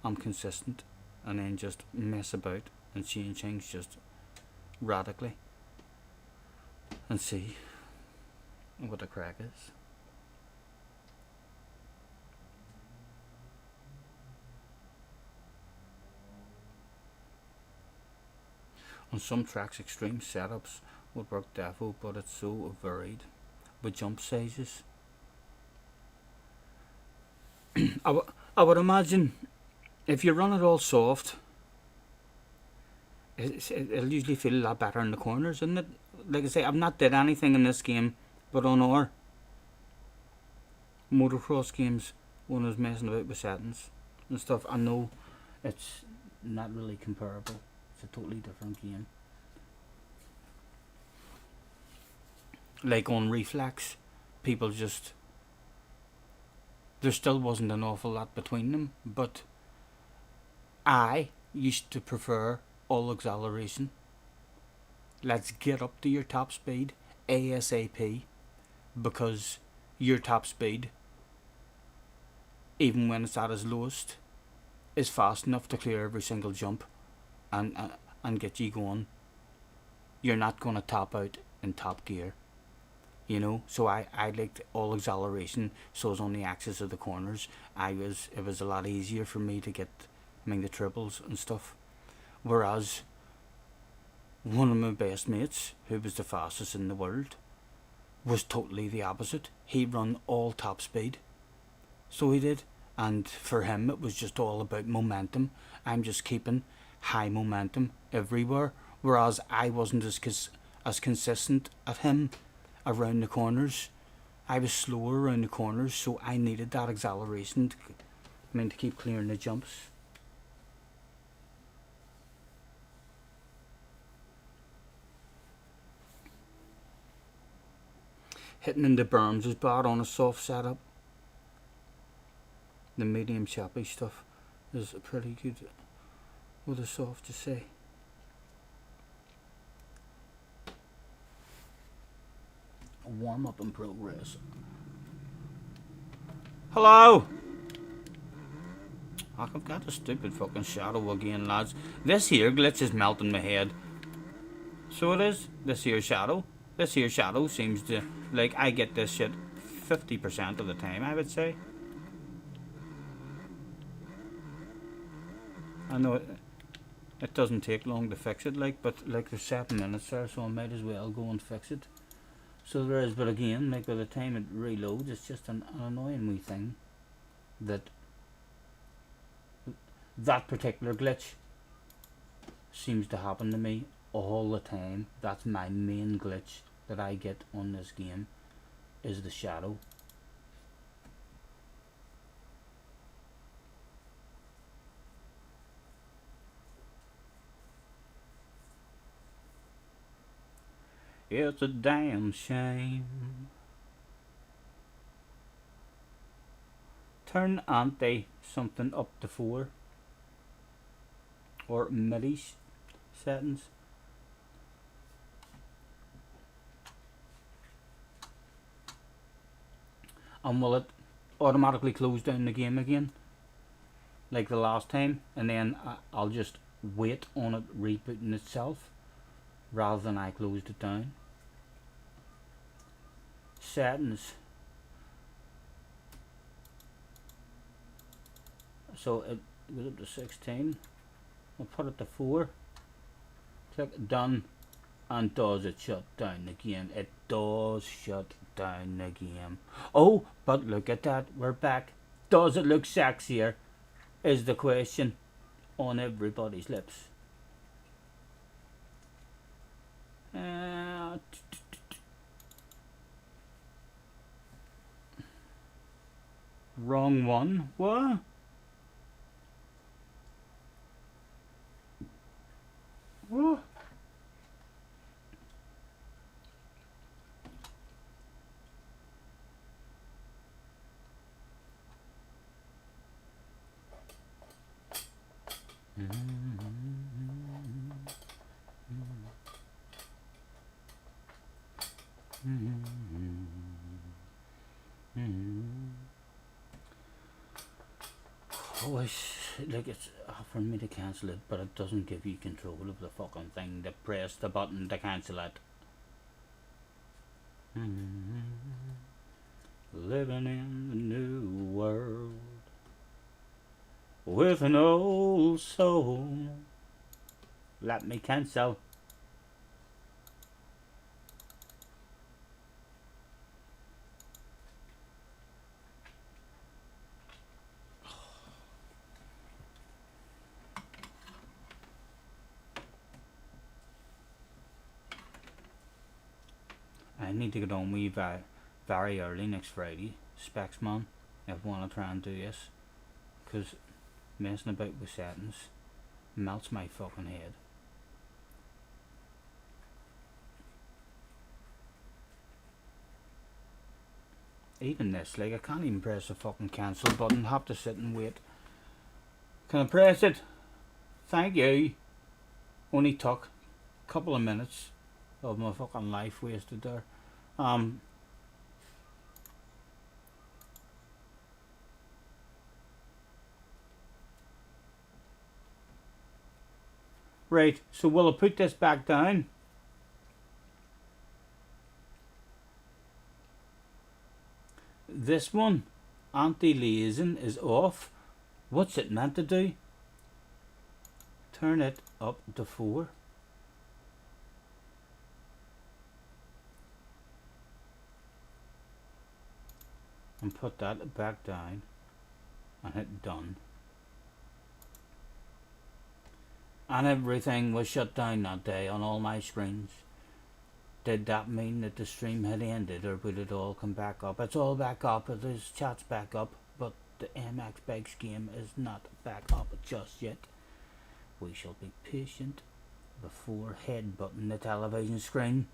Speaker 1: I'm consistent, and then just mess about and change things just radically and see what the crack is. On some tracks, extreme setups would work defo, but it's so varied with jump sizes. I would imagine if you run it all soft, it'll usually feel a lot better in the corners, isn't it? Like I say, I've not did anything in this game, but on our motocross games, when I was messing about with settings and stuff, I know it's not really comparable. It's a totally different game. Like on Reflex, people just, there still wasn't an awful lot between them, but I used to prefer all acceleration. Let's get up to your top speed ASAP, because your top speed, even when it's at its lowest, is fast enough to clear every single jump and get you going. You're not going to top out in top gear, so I liked all acceleration, so it's on the axis of the corners. It was a lot easier for me to get, the triples and stuff. Whereas one of my best mates, who was the fastest in the world, was totally the opposite. He run all top speed, so he did, and for him it was just all about momentum. I'm just keeping high momentum everywhere, whereas I wasn't as consistent at him around the corners. I was slower around the corners, so I needed that acceleration to keep clearing the jumps. Hitting into berms is bad on a soft setup. The medium choppy stuff is pretty good with a soft, to say. A warm up in progress. Hello! I've got a stupid fucking shadow again, lads. This here glitch is melting my head. So it is. This here shadow seems to, like, I get this shit 50% of the time, I would say. I know it doesn't take long to fix it, but there's 7 minutes there, so I might as well go and fix it. So there is, but again, by the time it reloads, it's just an annoying wee thing that particular glitch seems to happen to me all the time. That's my main glitch that I get on this game, is the shadow. It's a damn shame. Turn ante something up to 4, or middies settings. And will it automatically close down the game again like the last time, and then I'll just wait on it rebooting itself rather than I closed it down. Settings. So it goes up to 16. I'll put it to 4. Click done, and does it shut down the game? It does shut down the game. Oh, but look at that, we're back. Does it look sexier? Is the question on everybody's lips. Wrong one. What? What? Oh, like it's offering me to cancel it, but it doesn't give you control of the fucking thing to press the button to cancel it. Living in the new world with an old soul. Let me cancel. I need to get on with very early next Friday, Specsman, if I want to try and do this, because messing about with settings melts my fucking head. Even this, like I can't even press the fucking cancel button, have to sit and wait. Can I press it? Thank you. Only took a couple of minutes of my fucking life wasted there. Right, so will I put this back down? This one, anti-aliasing, is off. What's it meant to do? Turn it up to 4. And put that back down and hit done. And everything was shut down that day on all my screens. Did that mean that the stream had ended, or would it all come back up? It's all back up, there's chat's back up, but the MX Bikes game is not back up just yet. We shall be patient before headbutting the television screen.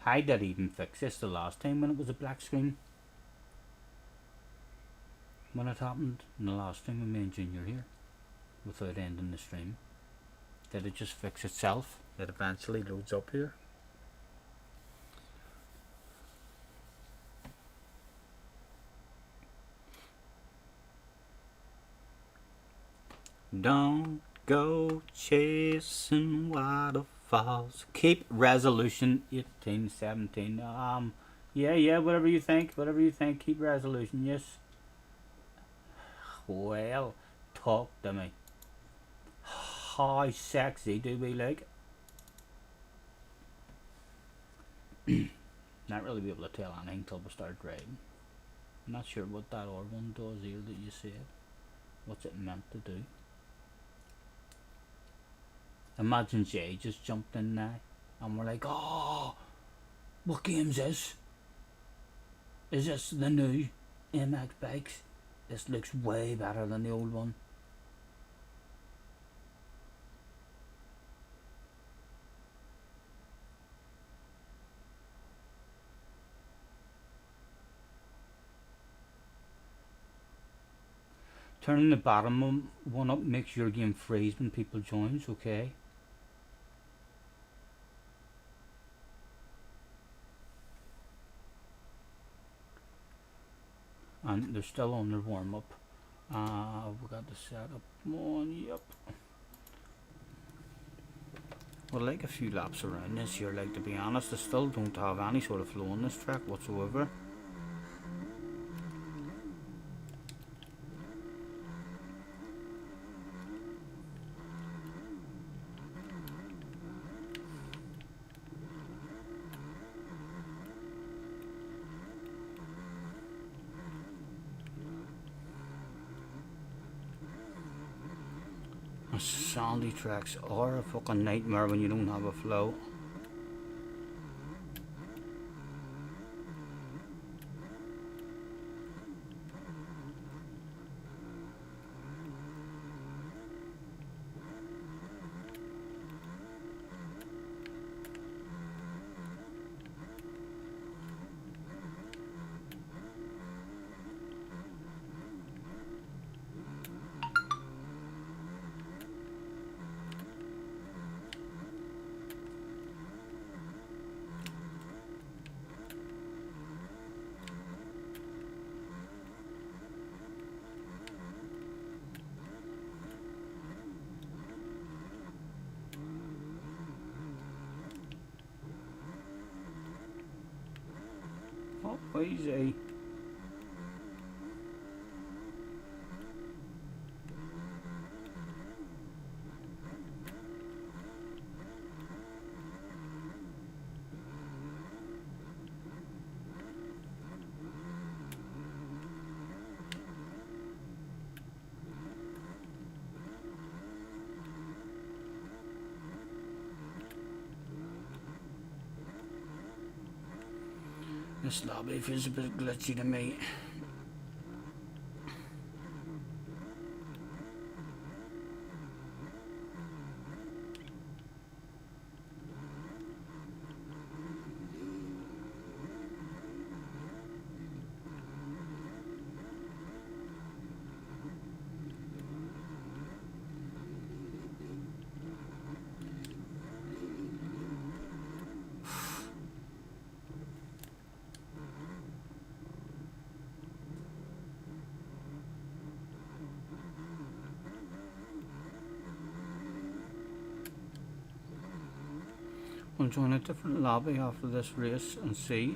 Speaker 1: I did even fix this the last time when it was a black screen. When it happened in the last time when me and Junior here, without ending the stream, did it just fix itself? It eventually loads up here. Don't go chasing waterfalls. Keep resolution 1817. Yeah, whatever you think. Keep resolution, yes. Well, talk to me. How sexy do we look? Not really be able to tell anything until we start driving. I'm not sure what that other one does here that you said. What's it meant to do? Imagine Jay just jumped in now and we're like, oh, what game's this? Is this the new MX Bikes? This looks way better than the old one. Turning the bottom one up makes your game freeze when people joins, okay? And they're still on their warm up. We got the setup one, yep. Well, like a few laps around this year, like to be honest, I still don't have any sort of flow on this track whatsoever. Sandy tracks are a fucking nightmare when you don't have a flow. Oh, easy. This lobby feels a bit glitchy to me. I'll join a different lobby after this race and see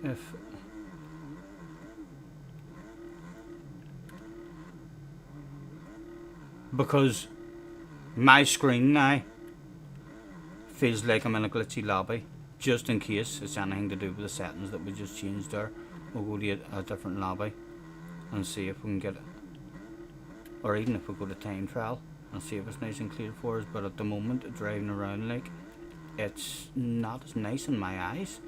Speaker 1: if because my screen now feels like I'm in a glitchy lobby. Just in case it's anything to do with the settings that we just changed there, we'll go to a different lobby and see if we can get it, or even if we go to time trial and see if it's nice and clear for us. But at the moment, driving around like, it's not as nice in my eyes.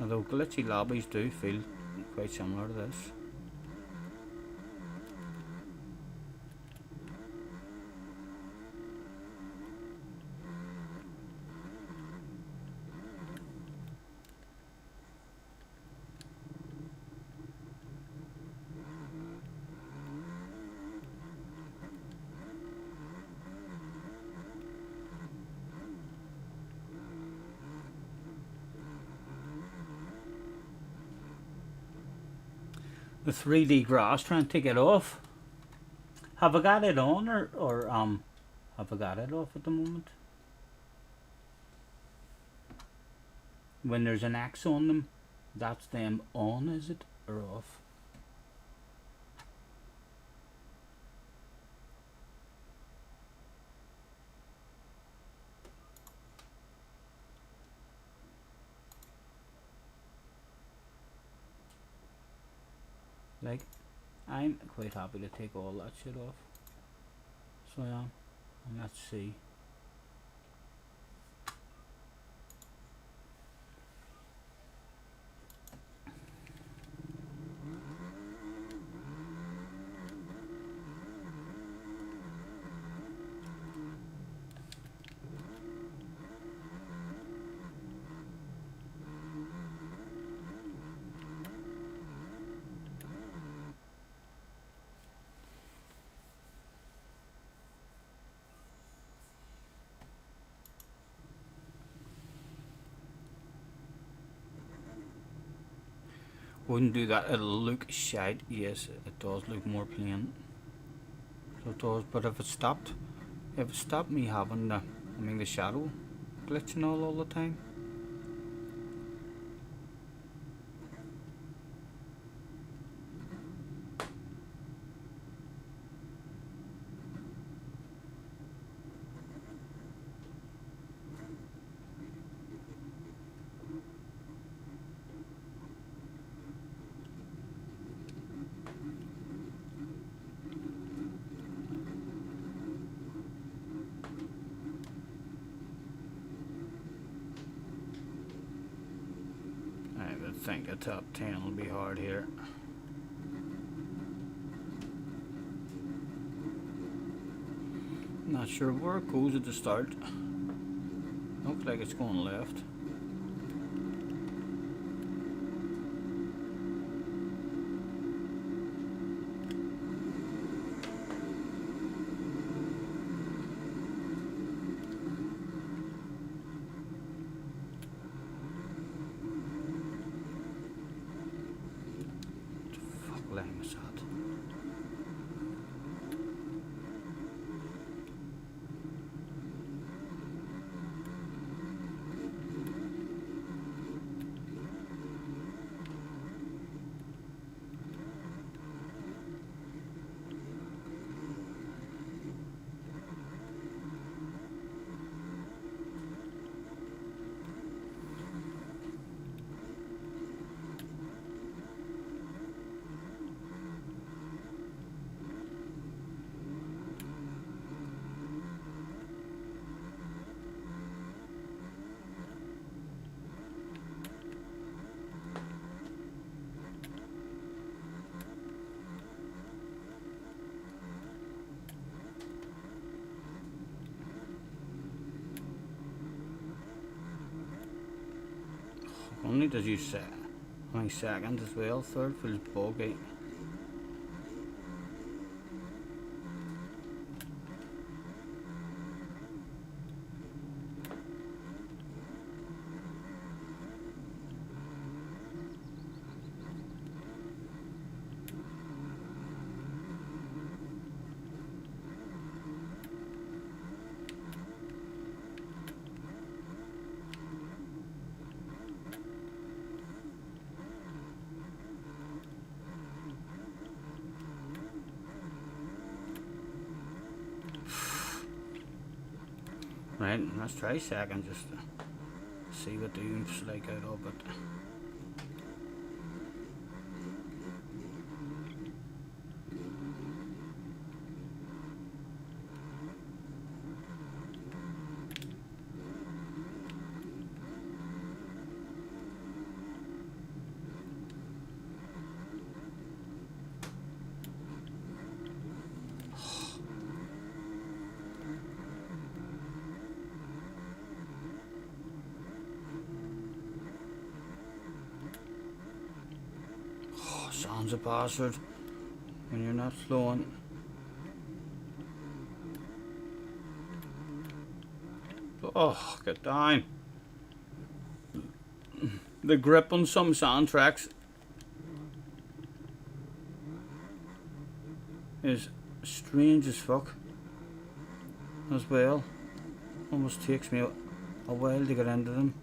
Speaker 1: Although glitchy lobbies do feel quite similar to this. The 3D grass trying to take it off. Have I got it on or have I got it off at the moment? When there's an X on them, that's them on, is it, or off? Like, I'm quite happy to take all that shit off. So yeah, and let's see. Wouldn't do that. It'll look shite. Yes, it does look more plain. So it does. But if it stopped me having the shadow glitching all the time. I think a top 10 will be hard here. Not sure where it goes at the start. Looks like it's going left. Only does you say only second as well. Third feels boggy. Right, let's try second just to see what the oomp's like out of it. Sounds a bastard when you're not flowing. Oh, get down. The grip on some soundtracks is strange as fuck as well. Almost takes me a while to get into them.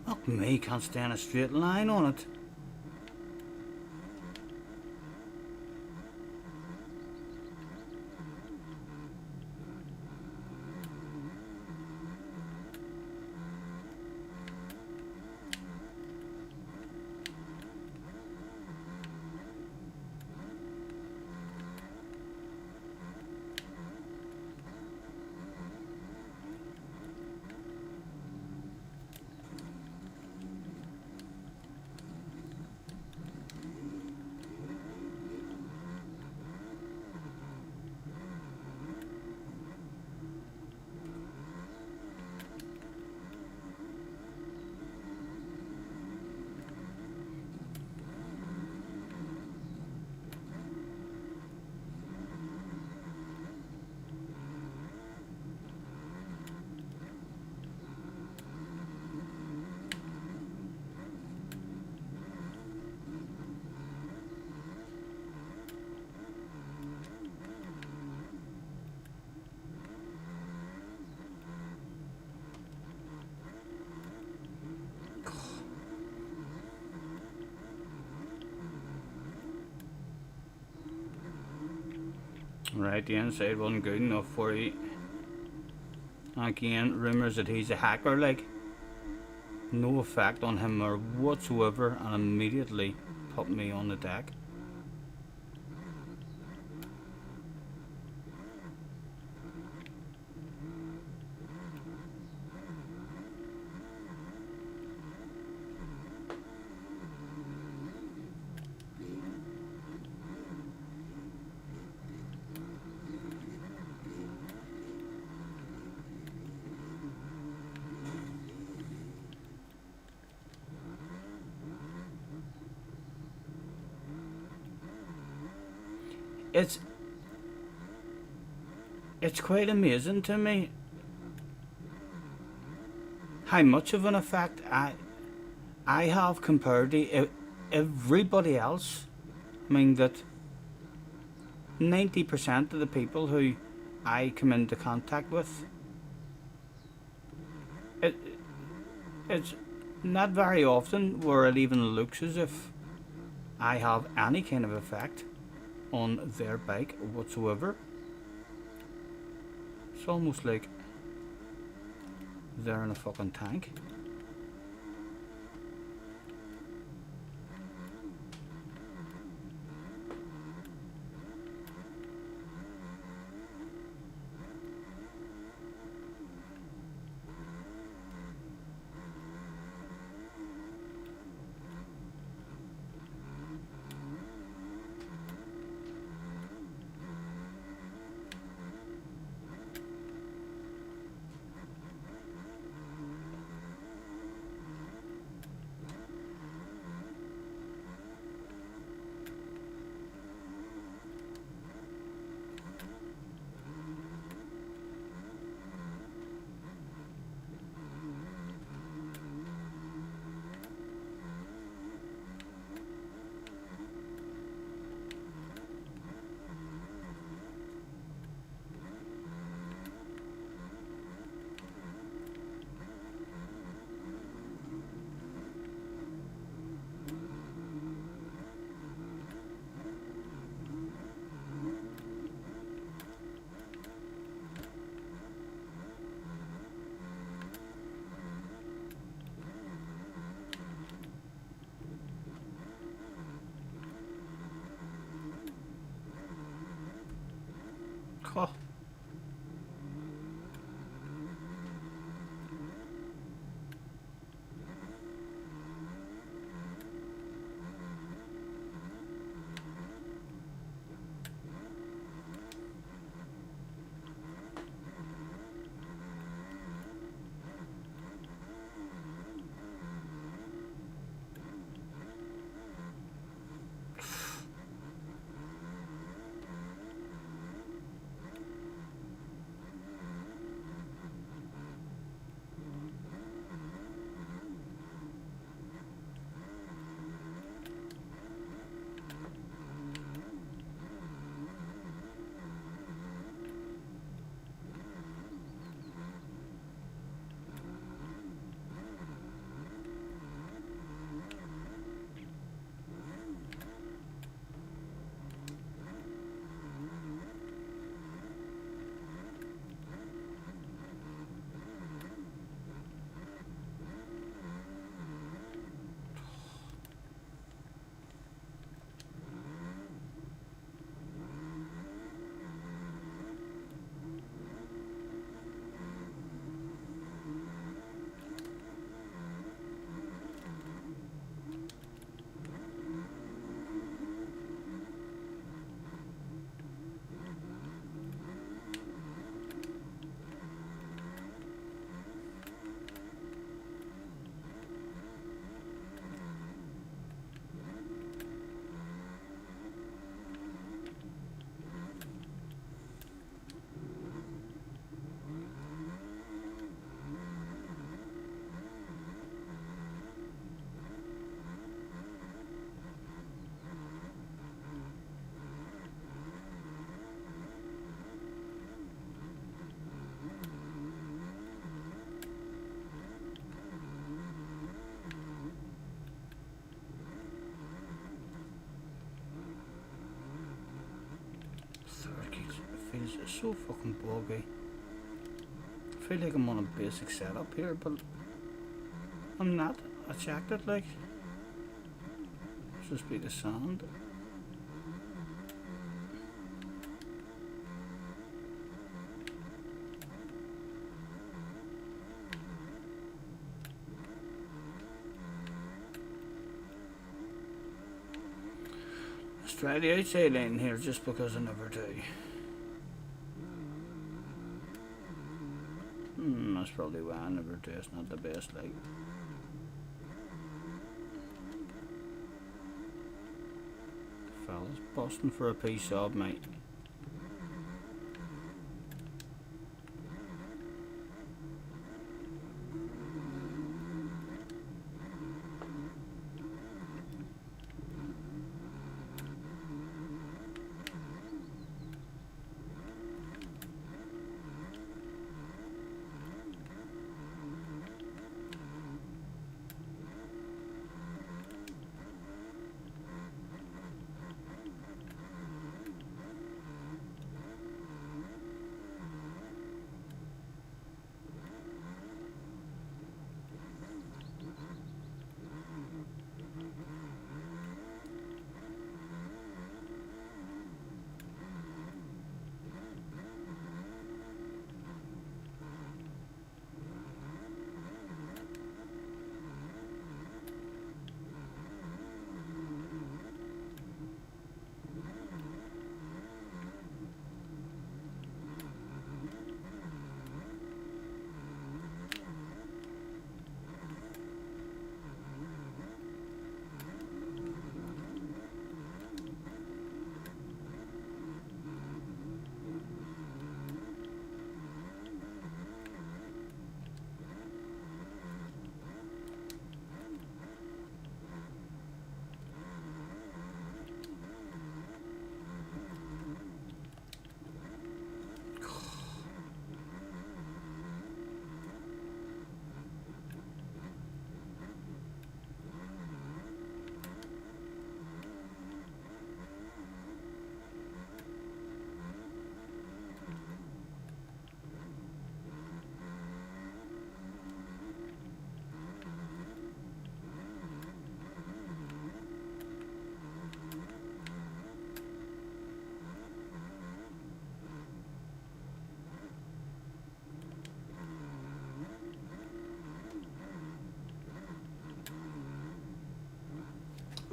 Speaker 1: Fuck me, can't stay in a straight line on it. Right, the inside wasn't good enough for you. Again, rumours that he's a hacker, like, no effect on him or whatsoever, and immediately put me on the deck. It's it's quite amazing to me how much of an effect I have compared to everybody else. I mean that 90% of the people who I come into contact with, it it's not very often where it even looks as if I have any kind of effect on their bike whatsoever. It's almost like they're in a fucking tank. Oh, is just so fucking buggy. I feel like I'm on a basic setup here, but I'm not. I checked it like. It's just big as sand. Let's try the outside lane here just because I never do. That's probably why I never do. It's not the best, like. Fellas busting for a piece of, mate.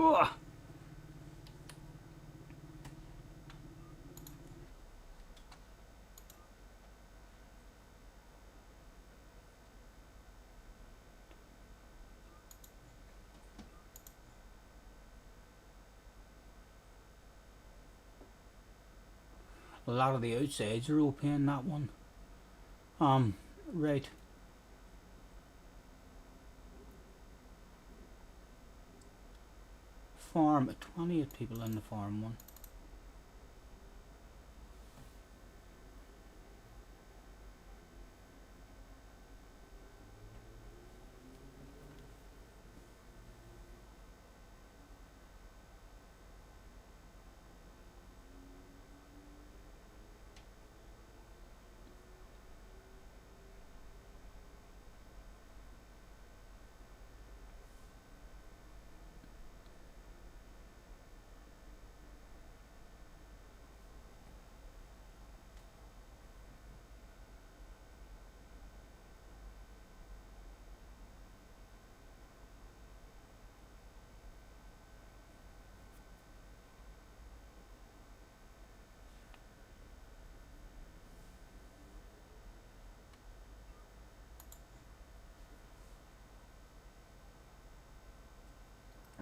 Speaker 1: Oh. A lot of the outsides are open, that one. Right. Farm, 28 people in the farm one.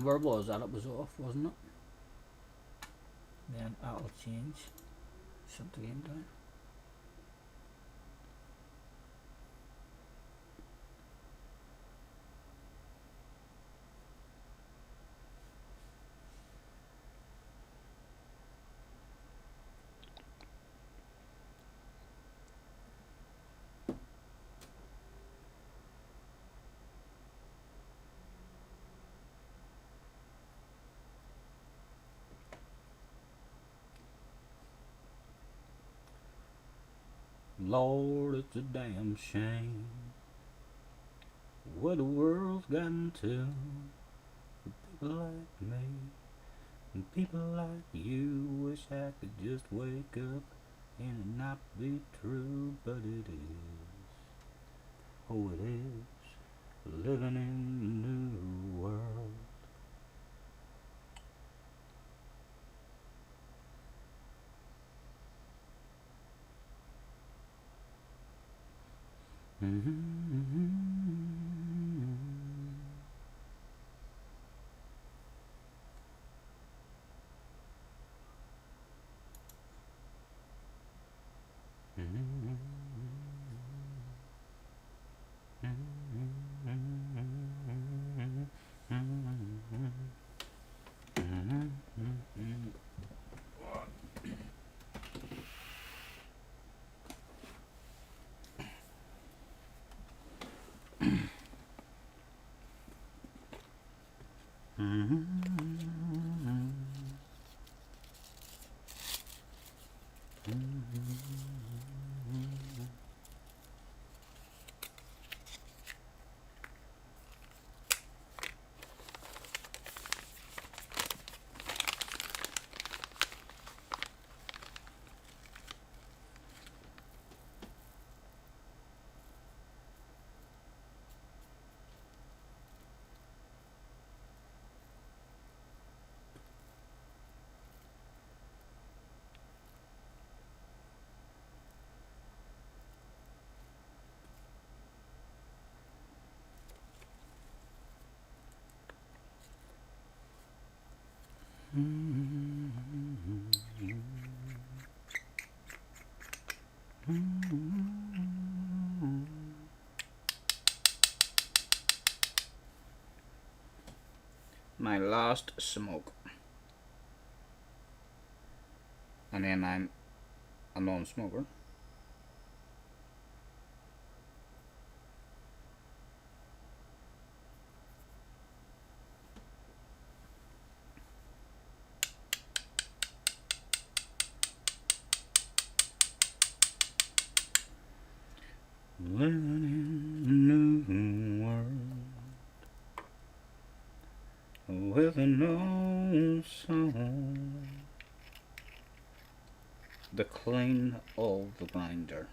Speaker 1: Where was that? It was off, wasn't it? Then that'll change. Shut the game down. Lord, it's a damn shame what the world's gotten to for people like me and people like you. Wish I could just wake up and it not be true, but it is. Oh, it is. Living in the new world. My last smoke, and then I'm a non-smoker. Living in a new world with an old song, the clean of the grinder.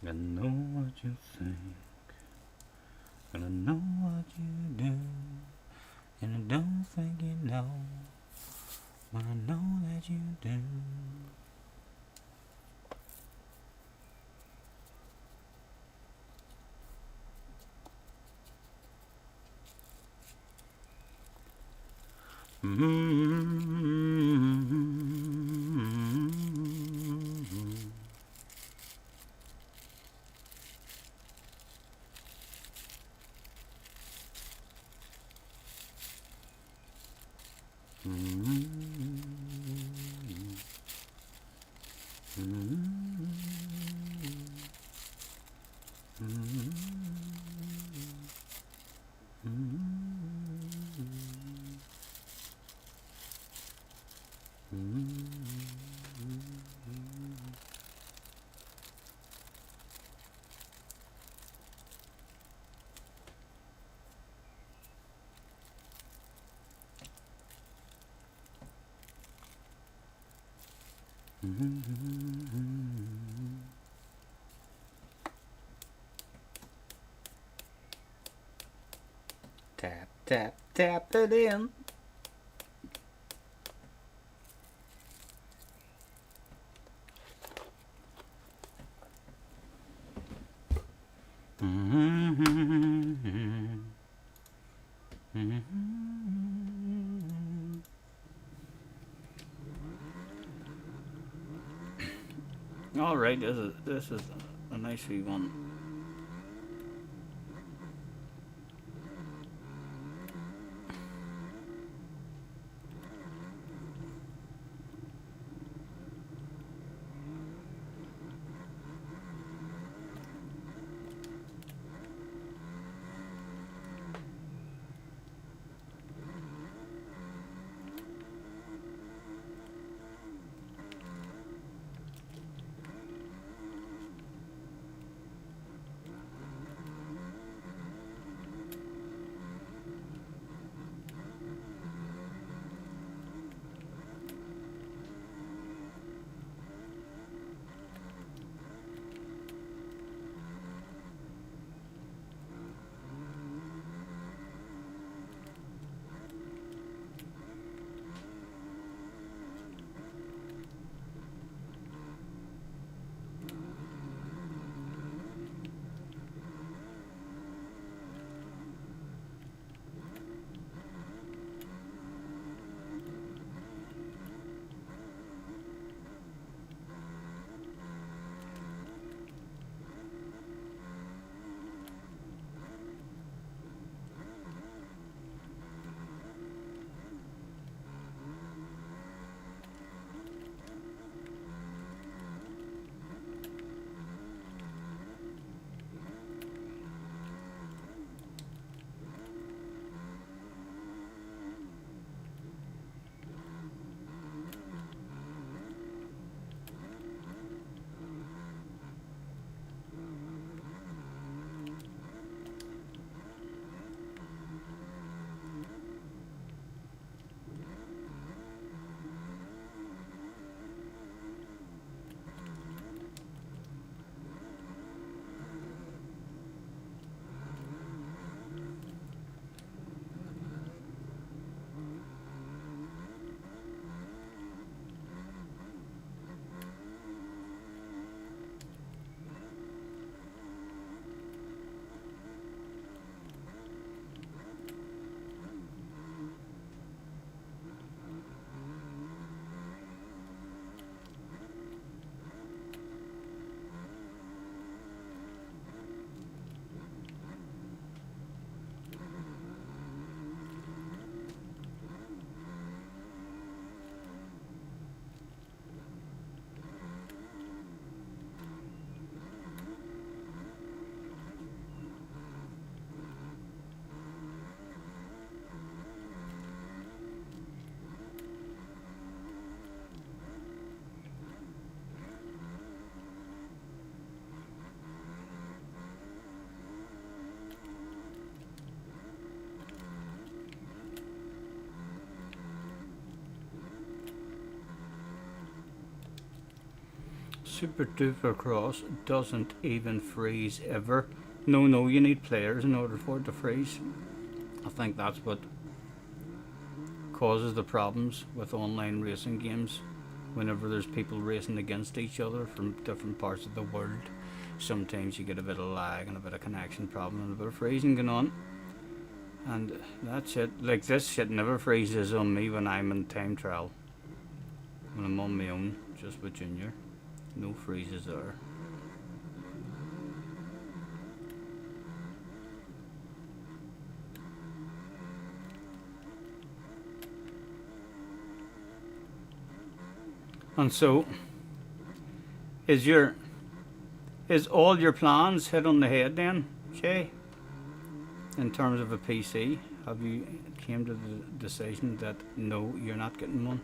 Speaker 1: I know what you think And I know what you do, and I don't think you know, but I know that you do. Tap, tap, tap it in. All right, this is a nice wee one. Super Duper Cross doesn't even freeze ever. No, you need players in order for it to freeze. I think that's what causes the problems with online racing games. Whenever there's people racing against each other from different parts of the world, sometimes you get a bit of lag and a bit of connection problem and a bit of freezing going on. And that's it. Like, this shit never freezes on me when I'm in time trial. When I'm on my own, just with Junior. No freezes there. And so, is all your plans hit on the head then, Jay? In terms of a PC, have you came to the decision that no, you're not getting one?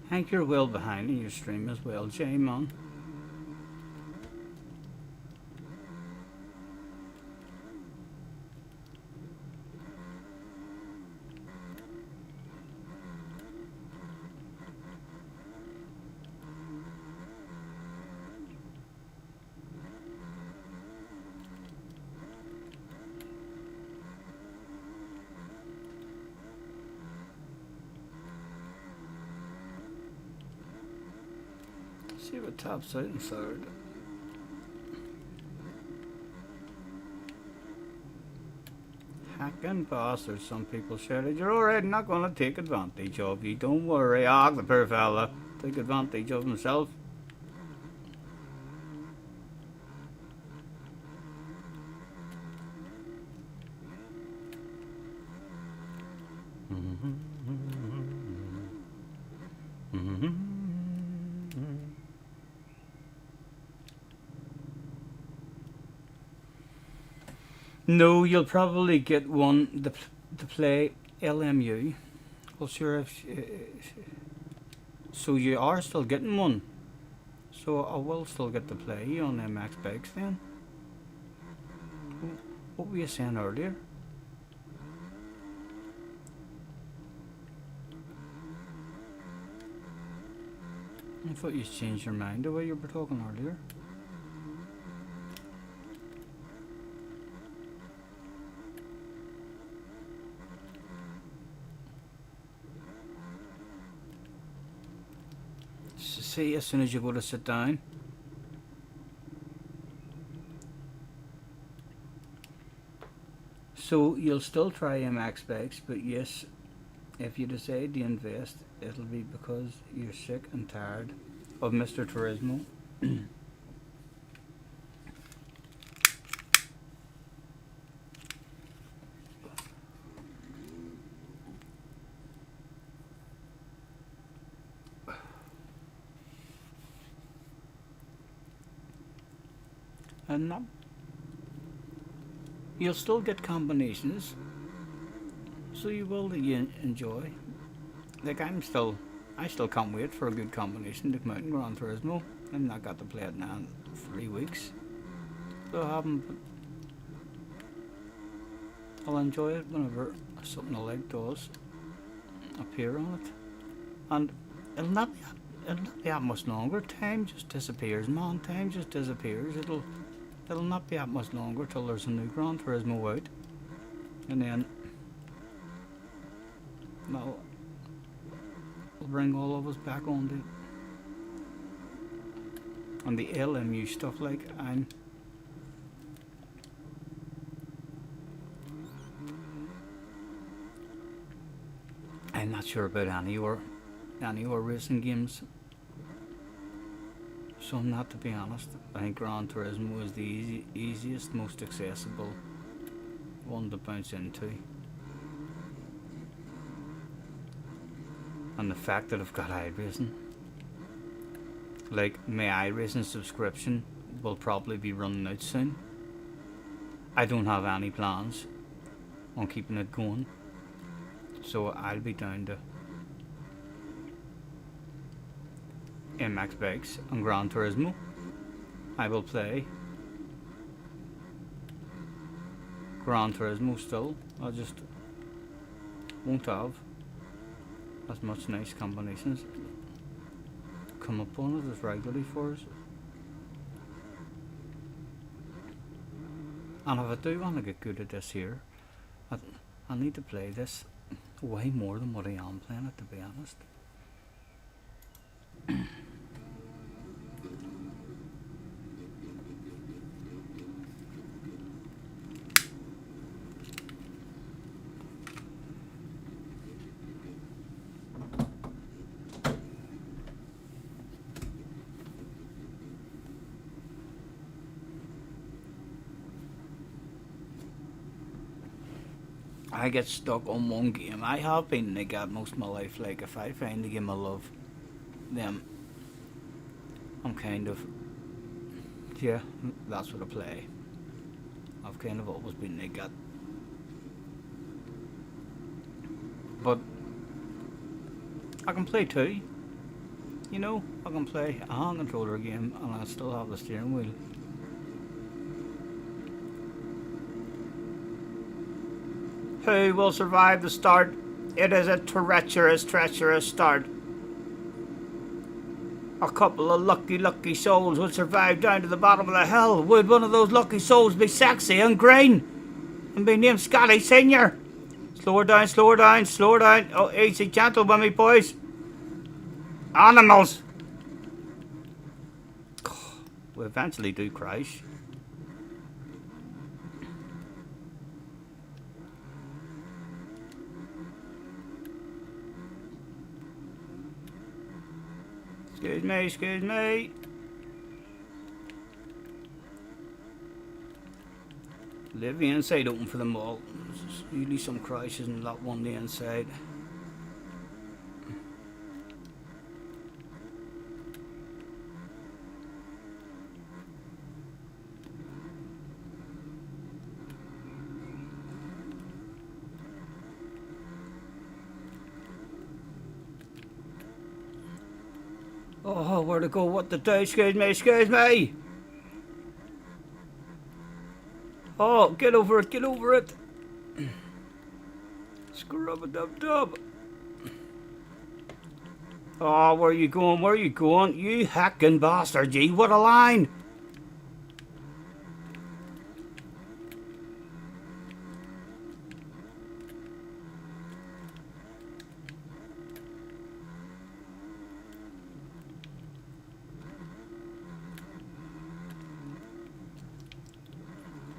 Speaker 1: I think you're well behind in your stream as well, Jay, man. See what tops out in third. Hacking bastards, some people shouted. You're already not going to take advantage of you. Don't worry. Ah, the poor fella. Take advantage of himself. No, you'll probably get one to play LMU. Well, sure. So you are still getting one. So I will still get to play you on MX Bikes then. What were you saying earlier? I thought you changed your mind the way you were talking earlier. See, as soon as you go to sit down. So you'll still try MX Bikes, but yes, if you decide to invest, it'll be because you're sick and tired of Mr. Turismo. And no, you'll still get combinations, so you will enjoy. Like I'm still I still can't wait for a good combination to come out in Gran Turismo. I've not got to play it now in 3 weeks. So I haven't, but I'll enjoy it whenever something I like does appear on it. And it'll not be that much longer. Time just disappears, man. Time just disappears. It'll not be that much longer till there's a new Gran Turismo out. And then that'll bring all of us back on to and the LMU stuff. Like I'm not sure about any or racing games, so I'm not, to be honest. I think Gran Turismo is the easiest, most accessible one to bounce into. And the fact that I've got iRacing, like my iRacing subscription will probably be running out soon. I don't have any plans on keeping it going, so I'll be down to MX Bikes and Gran Turismo. I will play Gran Turismo still. I just won't have as much nice combinations come up on it as regularly for us. And if I do want to get good at this here, I need to play this way more than what I am playing it, to be honest. I get stuck on one game. I have been like that most of my life. Like if I find a game I love, then I'm kind of, yeah, that's what I play. I've kind of always been like that. But I can play too. You know, I can play a hand controller game and I still have the steering wheel. Who will survive the start? It is a treacherous start. A couple of lucky souls will survive down to the bottom of the hill. Would one of those lucky souls be sexy and green and be named Scotty Senior? Slow her down. Oh, easy, gentle with me, boys. Animals. We eventually do crash. Excuse me. Leave the inside open for them all. There's usually some crashes in lot one the inside. Oh, where to go? What to do? Excuse me. Oh, get over it. Scrub-a-dub-dub. Oh, where are you going? You hacking bastard, gee, what a line.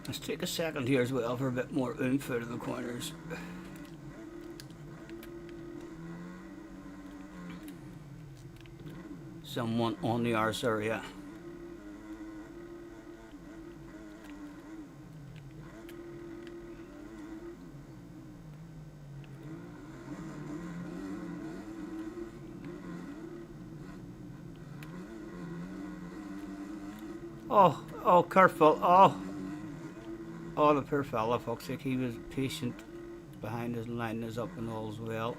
Speaker 1: Let's take a second here as well for a bit more oomph out of the corners. Someone on the arse area. Oh, careful. Oh, the poor fella, fuck's sake, he was patient behind us and lining us up and all's well.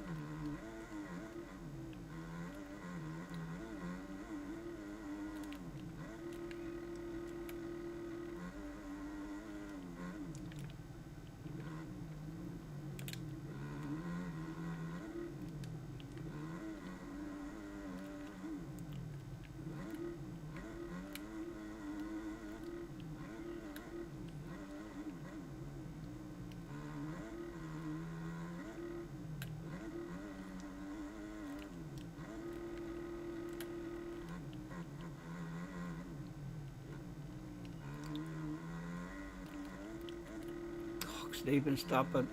Speaker 1: Stephen, stop it.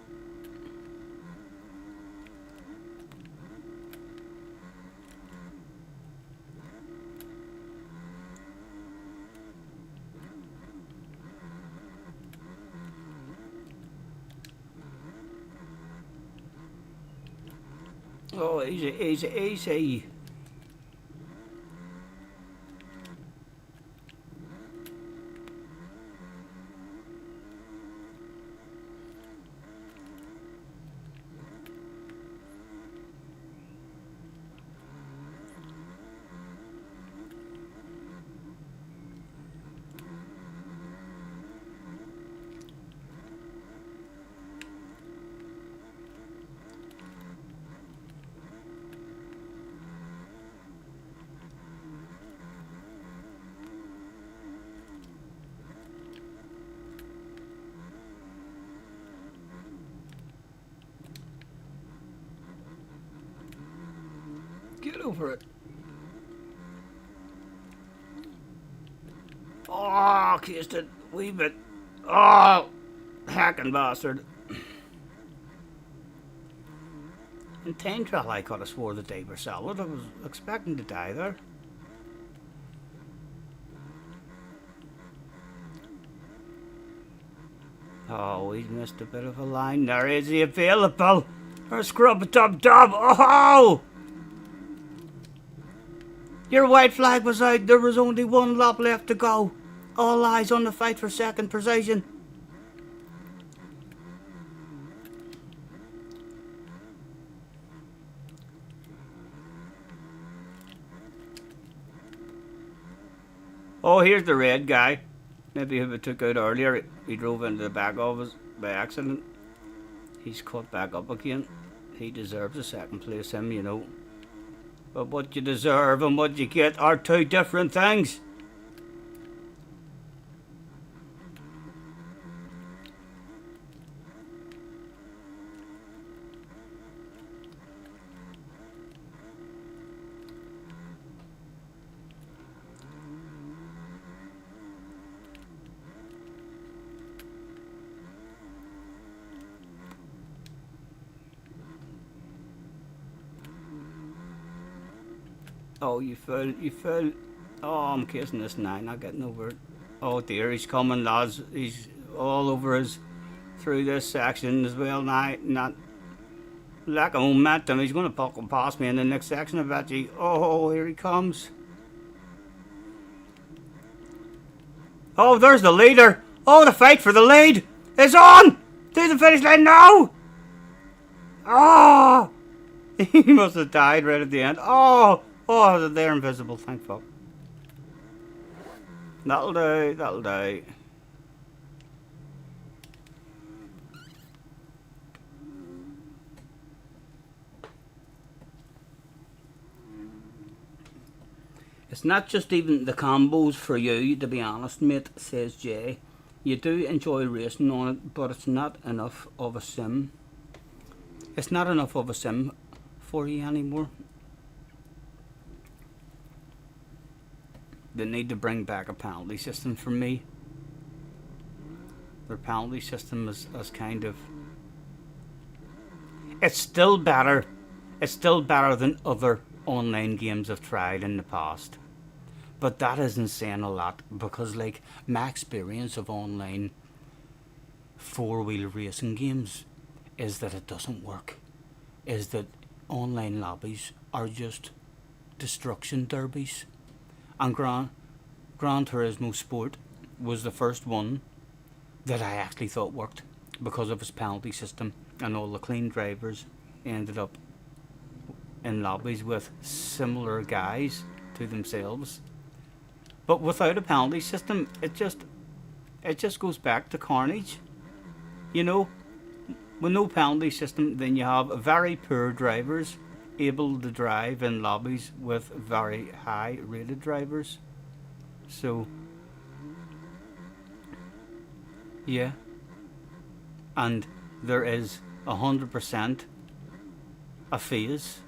Speaker 1: Oh, easy, easy, easy. Get over it. Oh, kissed it. Wee bit. Oh, hacking bastard. In Taintrell, I could have swore that they were solid. I was expecting to die there. Oh, he's missed a bit of a line there. Is he available? Or scrub dub dub. Oh! Your white flag was out. There was only one lap left to go. All eyes on the fight for second position. Oh, here's the red guy. Maybe if it took out earlier, he drove into the back of us by accident. He's caught back up again. He deserves a second place, him, you know. But what you deserve and what you get are two different things. Oh, you fool, you fool. Oh, I'm kissing this now, not getting over it. Oh dear, he's coming, lads. He's all over us through this section as well now. Not lack of momentum. He's going to fucking pass me in the next section, I bet you. Oh, here he comes. Oh, there's the leader. Oh, the fight for the lead is on. To the finish line now. Oh, he must have died right at the end. Oh. Oh, they're invisible, thank fuck. That'll do, that'll do. It's not just even the combos for you, to be honest, mate, says Jay. You do enjoy racing on it, but it's not enough of a sim. It's not enough of a sim for you anymore. They need to bring back a penalty system for me. Their penalty system is kind of... It's still better. It's still better than other online games I've tried in the past. But that isn't saying a lot, because like my experience of online four-wheel racing games is that it doesn't work. Is that online lobbies are just destruction derbies. And Gran Turismo Sport was the first one that I actually thought worked because of its penalty system, and all the clean drivers ended up in lobbies with similar guys to themselves. But without a penalty system, it just goes back to carnage. You know, with no penalty system, then you have very poor drivers able to drive in lobbies with very high rated drivers. So yeah, and there is 100% a phase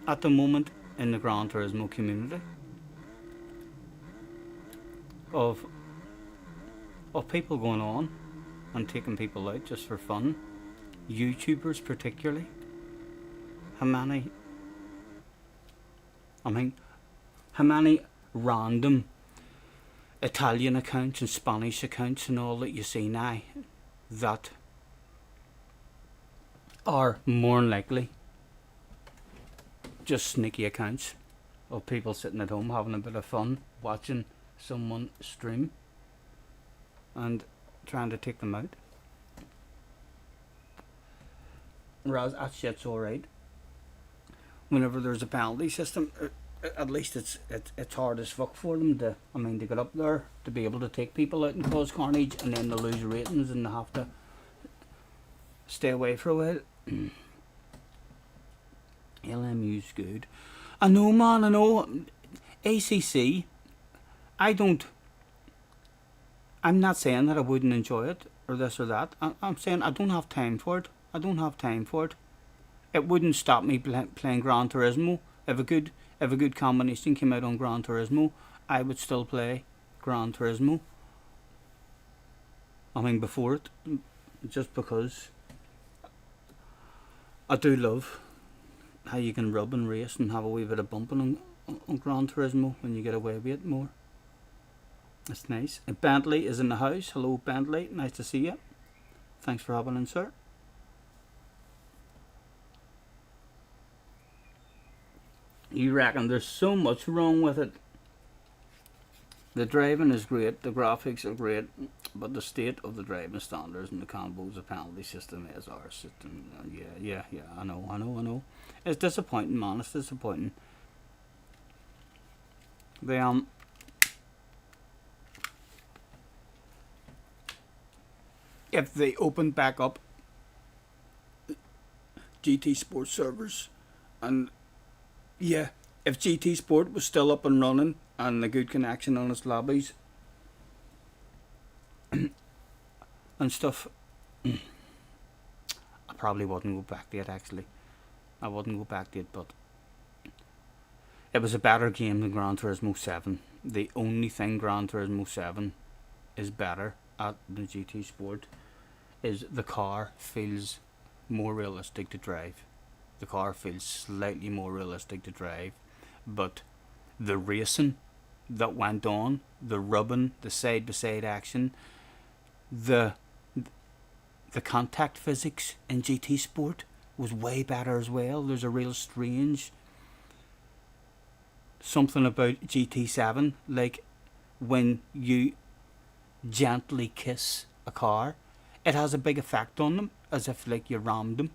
Speaker 1: at the moment in the Gran Turismo community of people going on and taking people out just for fun. YouTubers particularly. How many? I mean, how many random Italian accounts and Spanish accounts and all that you see now that are more than likely just sneaky accounts of people sitting at home having a bit of fun watching someone stream and trying to take them out. Whereas that shit's alright. Whenever there's a penalty system, at least it's hard as fuck for them to get up there to be able to take people out and cause carnage, and then they lose ratings and they have to stay away for a while. LMU's good. I know, man, I know. ACC, I'm not saying that I wouldn't enjoy it or this or that. I'm saying I don't have time for it. It wouldn't stop me playing Gran Turismo. If a good combination came out on Gran Turismo, I would still play Gran Turismo. I mean, before it, just because I do love how you can rub and race and have a wee bit of bumping on Gran Turismo when you get away with it more. That's nice. And Bentley is in the house. Hello, Bentley. Nice to see you. Thanks for hopping in, sir. You reckon there's so much wrong with it? The driving is great, the graphics are great, but the state of the driving standards and the combos, the penalty system is our system. Yeah, I know. It's disappointing, man. It's disappointing. If they opened back up GT Sport servers, and yeah, if GT Sport was still up and running and a good connection on its lobbies and stuff, I probably wouldn't go back to it, actually. I wouldn't go back to it, but it was a better game than Gran Turismo 7. The only thing Gran Turismo 7 is better at than GT Sport is the car feels more realistic to drive. The car feels slightly more realistic to drive, but the racing that went on, the rubbing, the side-by-side action, the contact physics in GT Sport was way better as well. There's a real strange something about GT7, like when you gently kiss a car, it has a big effect on them, as if like you rammed them.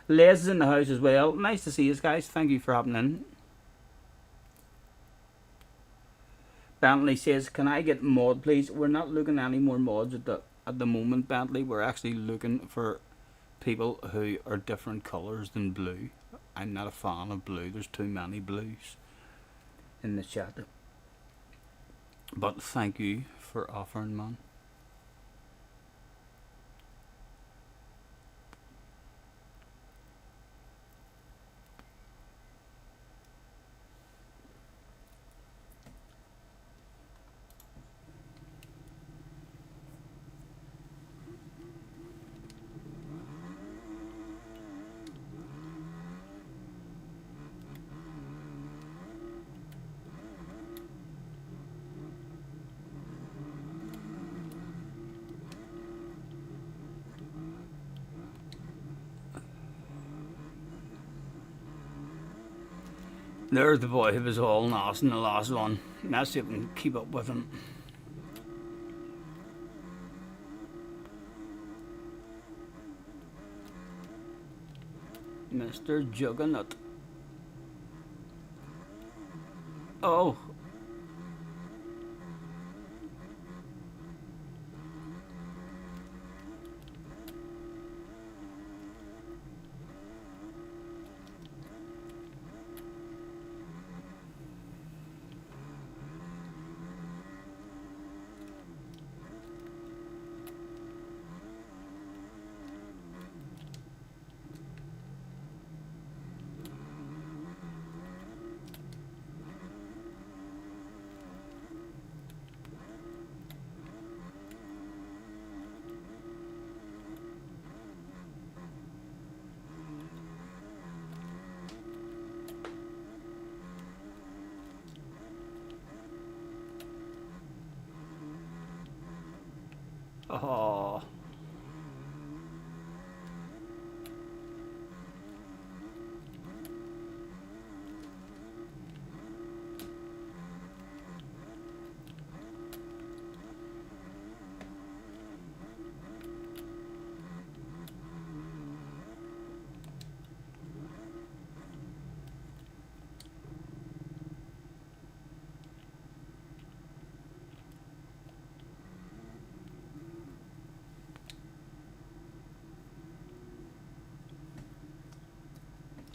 Speaker 1: Les is in the house as well. Nice to see you guys. Thank you for hopping in. Bentley says, can I get mod please? We're not looking at any more mods at the moment, Bentley. We're actually looking for people who are different colours than blue. I'm not a fan of blue. There's too many blues in the chat. But thank you for offering, man. There's the boy who was all nice in the last one. Let's see if we can keep up with him. Mr. Juggernaut. Oh. Oh.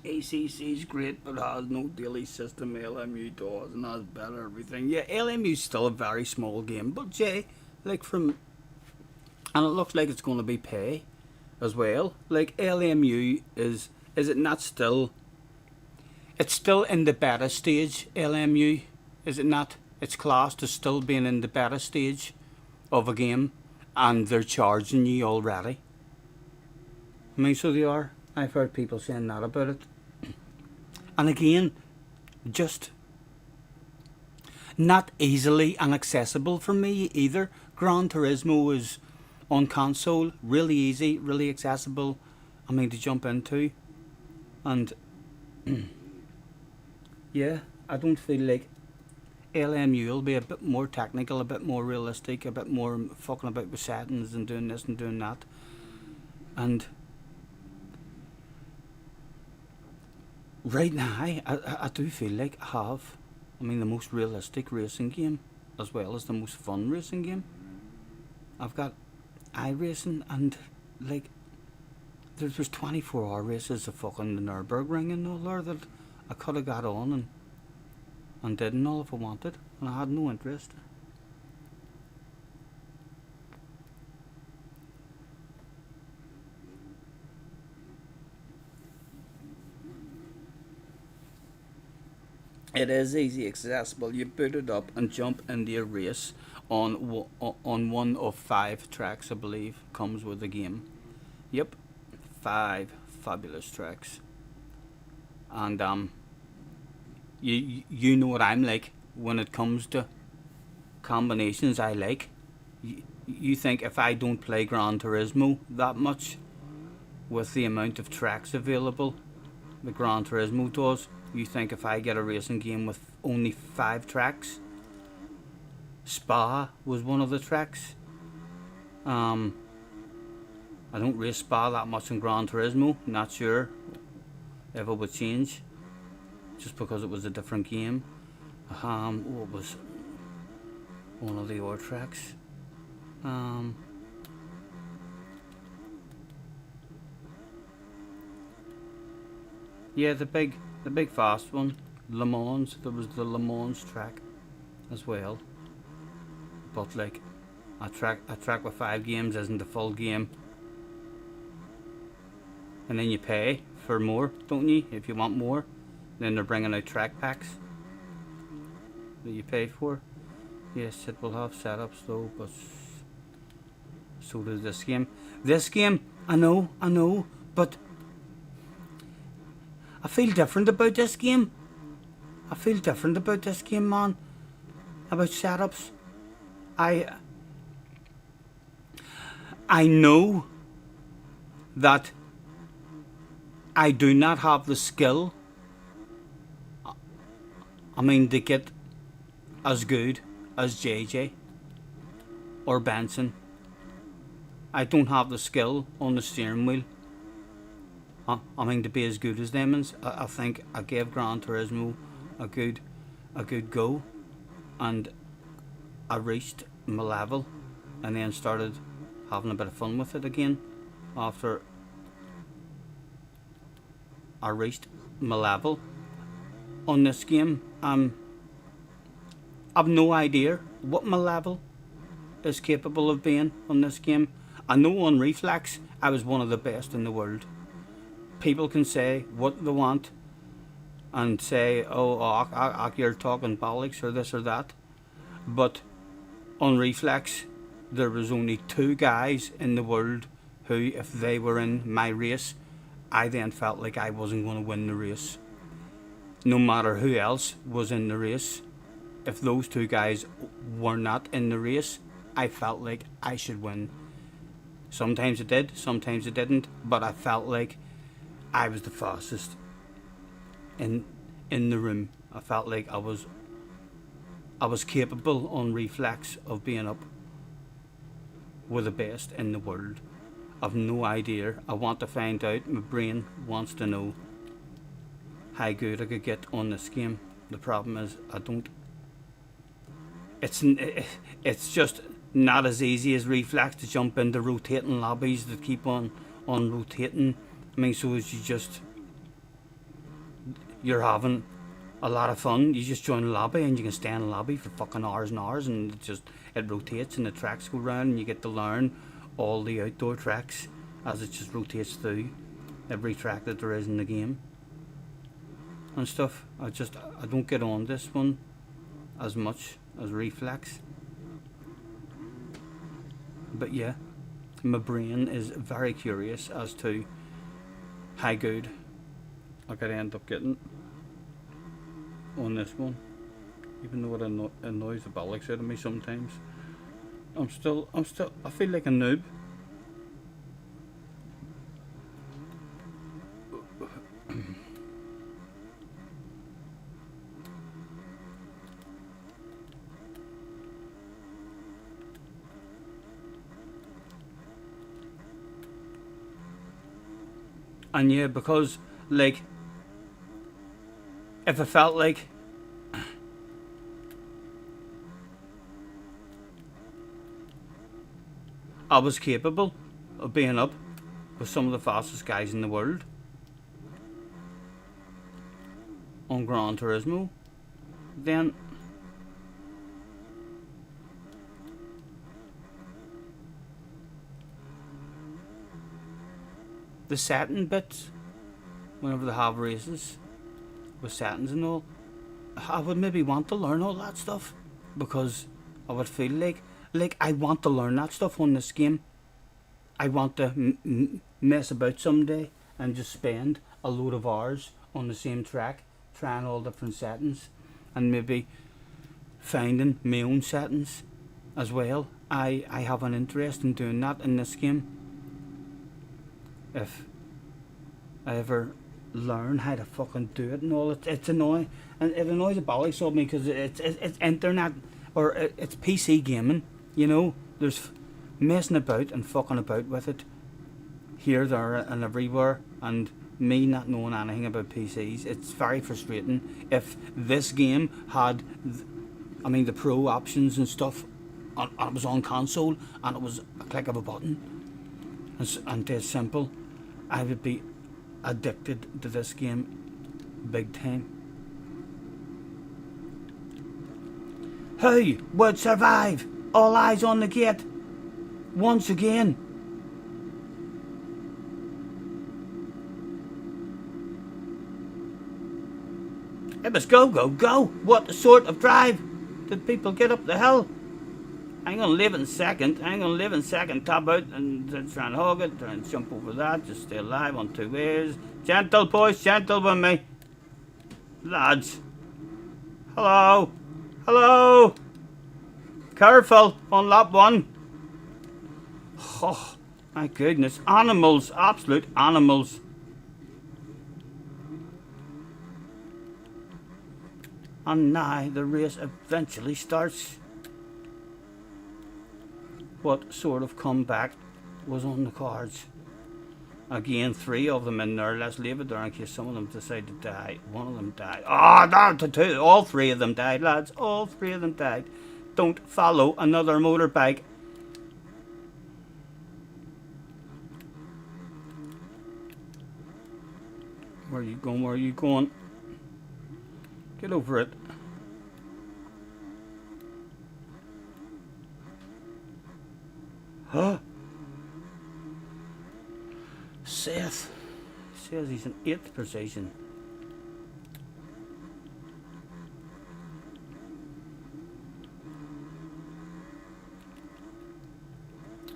Speaker 1: ACC's great, but has no daily system. LMU does, and has better everything. Yeah, LMU's still a very small game, but Jay, like from, and it looks like it's going to be pay, as well. Like LMU is it not still? It's still in the beta stage. LMU, is it not? It's classed as still being in the beta stage of a game, and they're charging you already. I mean, so they are. I've heard people saying that about it. And again, just not easily inaccessible for me either. Gran Turismo is on console, really easy, really accessible. I mean, to jump into. And yeah, I don't feel like LMU will be a bit more technical, a bit more realistic, a bit more fucking about with settings and doing this and doing that. And right now, I do feel like I have, I mean, the most realistic racing game as well as the most fun racing game. I've got iRacing and like there's 24-hour races of fucking the Nürburgring and all there that I could have got on and didn't all if I wanted, and I had no interest. It is easy accessible. You boot it up and jump into a race on one of 5 tracks, I believe, comes with the game. Yep, 5 fabulous tracks. And you know what I'm like when it comes to combinations. I like. You think if I don't play Gran Turismo that much, with the amount of tracks available, the Gran Turismo does, you think if I get a racing game with only 5 tracks, Spa was one of the tracks. I don't race Spa that much in Gran Turismo. Not sure if it would change, just because it was a different game. What was one of the other tracks? Yeah, the big fast one, Le Mans. There was the Le Mans track as well. But like a track with 5 games isn't the full game. And then you pay for more, don't you? If you want more, then they're bringing out track packs that you pay for. Yes, it will have setups though, but so does this game. This game, I know, but I feel different about this game. Man. About setups. I know that I do not have the skill, I mean, to get as good as JJ or Benson. I don't have the skill on the steering wheel. I mean, to be as good as them. I think I gave Gran Turismo a good go, and I reached my level, and then started having a bit of fun with it again after I reached my level on this game. I've no idea what my level is capable of being on this game. I know on Reflex I was one of the best in the world. People can say what they want and say, oh, you're talking bollocks or this or that, but on Reflex there was only 2 guys in the world who, if they were in my race, I then felt like I wasn't going to win the race. No matter who else was in the race, if those 2 guys were not in the race, I felt like I should win. Sometimes it did, sometimes it didn't, but I felt like I was the fastest in the room. I felt like I was capable on reflex of being up with the best in the world. I've no idea. I want to find out. My brain wants to know how good I could get on this game. The problem is I don't. It's just not as easy as reflex to jump into rotating lobbies that keep on rotating. I mean, so as you're having a lot of fun. You just join a lobby and you can stay in a lobby for fucking hours and hours, and it rotates and the tracks go round and you get to learn all the outdoor tracks as it just rotates through every track that there is in the game and stuff. I don't get on this one as much as reflex, but yeah, my brain is very curious as to how good I could end up getting on this one, even though it annoys the bollocks out of me sometimes. I feel like a noob. And yeah, because like if I felt like I was capable of being up with some of the fastest guys in the world on Gran Turismo, then the setting bits, whenever they have races with settings and all, I would maybe want to learn all that stuff, because I would feel like I want to learn that stuff on this game. I want to mess about someday and just spend a load of hours on the same track trying all different settings and maybe finding my own settings as well. I have an interest in doing that in this game. If I ever learn how to fucking do it and all, it's annoying, and it annoys the bollocks of me because it's internet or it's PC gaming. You know, there's messing about and fucking about with it here, there, and everywhere, and me not knowing anything about PCs. It's very frustrating. If this game had, the pro options and stuff, and it was on console, and it was a click of a button, and it's simple, I would be addicted to this game big time. Who would survive? All eyes on the gate once again. It was go, go, go. What sort of drive did people get up the hill? I'm gonna live in second. Top out and try and hog it, try and jump over that, just stay alive on two ways. Gentle, boys, gentle with me. Lads. Hello. Hello. Careful on lap one. Oh, my goodness. Animals, absolute animals. And now the race eventually starts. What sort of comeback was on the cards? Again, 3 of them in there. Let's leave it there in case some of them decide to die. One of them died. No, all 3 of them died, lads. All 3 of them died. Don't follow another motorbike. Where are you going? Where are you going? Get over it. Huh? Seth says he's in 8th position.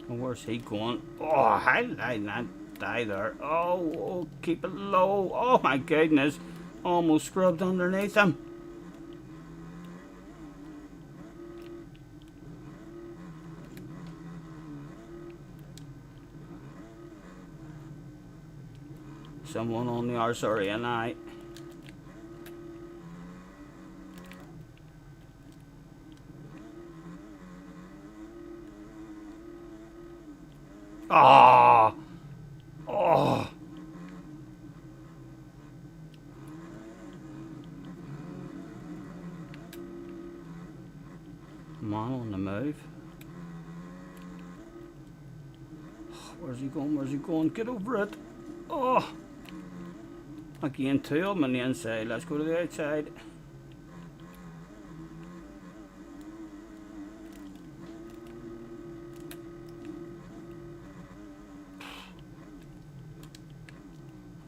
Speaker 1: And where's he going? Oh, how did I not die there? Oh, keep it low. Oh my goodness. Almost scrubbed underneath him. Someone on the arse area now. Ah! Oh! Come on the move. Where's he going? Where's he going? Get over it. Oh! Again, two of them on the inside. Let's go to the outside.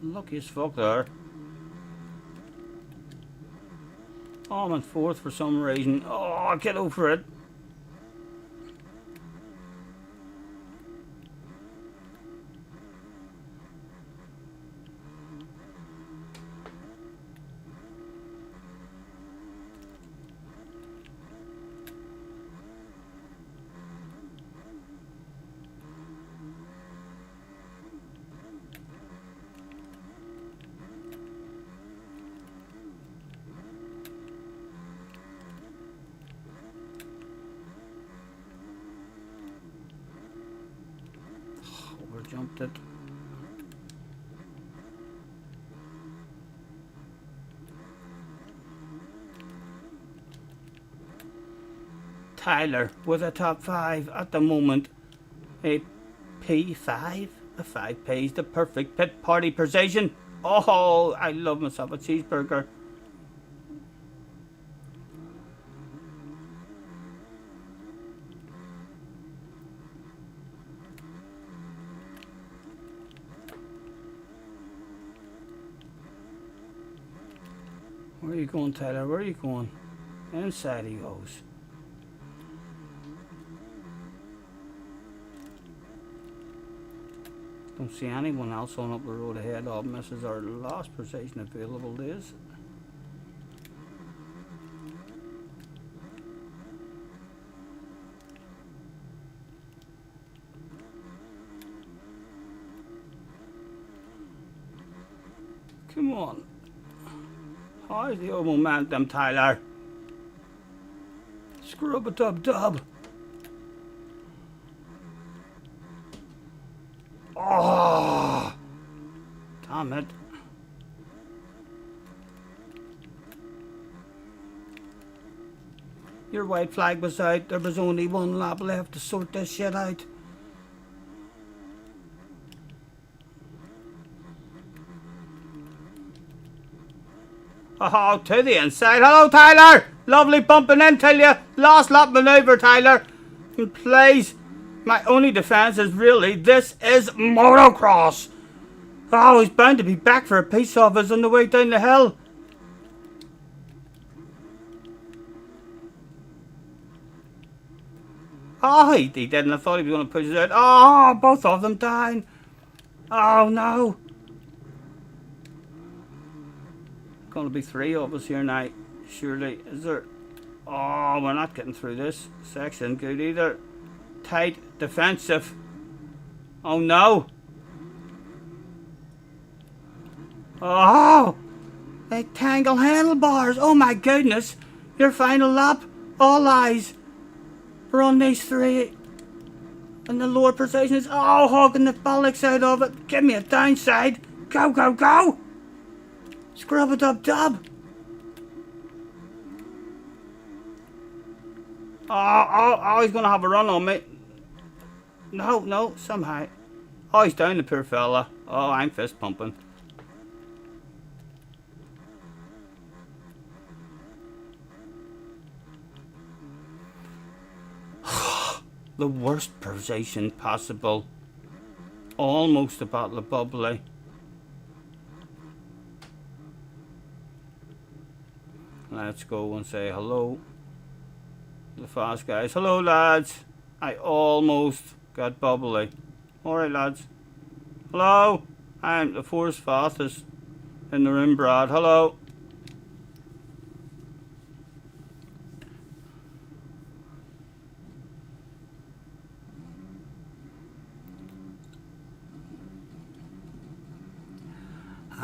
Speaker 1: Lucky as fuck there. Oh, I'm in fourth for some reason. Oh, get over it. Jumped it. Tyler with a top 5 at the moment. A P5? A 5P is the perfect pit party position. Oh, I love myself a cheeseburger. Where are you going, Tyler? Where are you going? Inside he goes. Don't see anyone else on up the road ahead of him. This is our last position available, is. Come on. How's the old momentum, Tyler? Scrub-a-dub-dub. Oh! Damn it. Your white flag was out. There was only one lap left to sort this shit out. Oh, to the inside. Hello, Tyler. Lovely bumping into you. Last lap maneuver, Tyler. And please, my only defence is really this is motocross. Oh, he's bound to be back for a piece of us on the way down the hill. Oh, he didn't. I thought he was going to push it out. Oh, both of them down. Oh, no. Going to be 3 of us here now, surely. Is there? Oh, we're not getting through this section good either. Tight, defensive. Oh no. Oh, they tangle handlebars. Oh my goodness. Your final lap. All eyes are on these 3. And the lower position is hogging the bollocks out of it. Give me a downside. Go, go, go. Scrub-a-dub-dub. Oh, he's going to have a run on me. No, somehow. Oh, he's down, the poor fella. Oh, I'm fist pumping. The worst position possible. Almost a bottle of bubbly. Let's go and say hello. The fast guys. Hello, lads. I almost got bubbly. Alright, lads. Hello. I'm the 4th fastest in the room, Brad. Hello.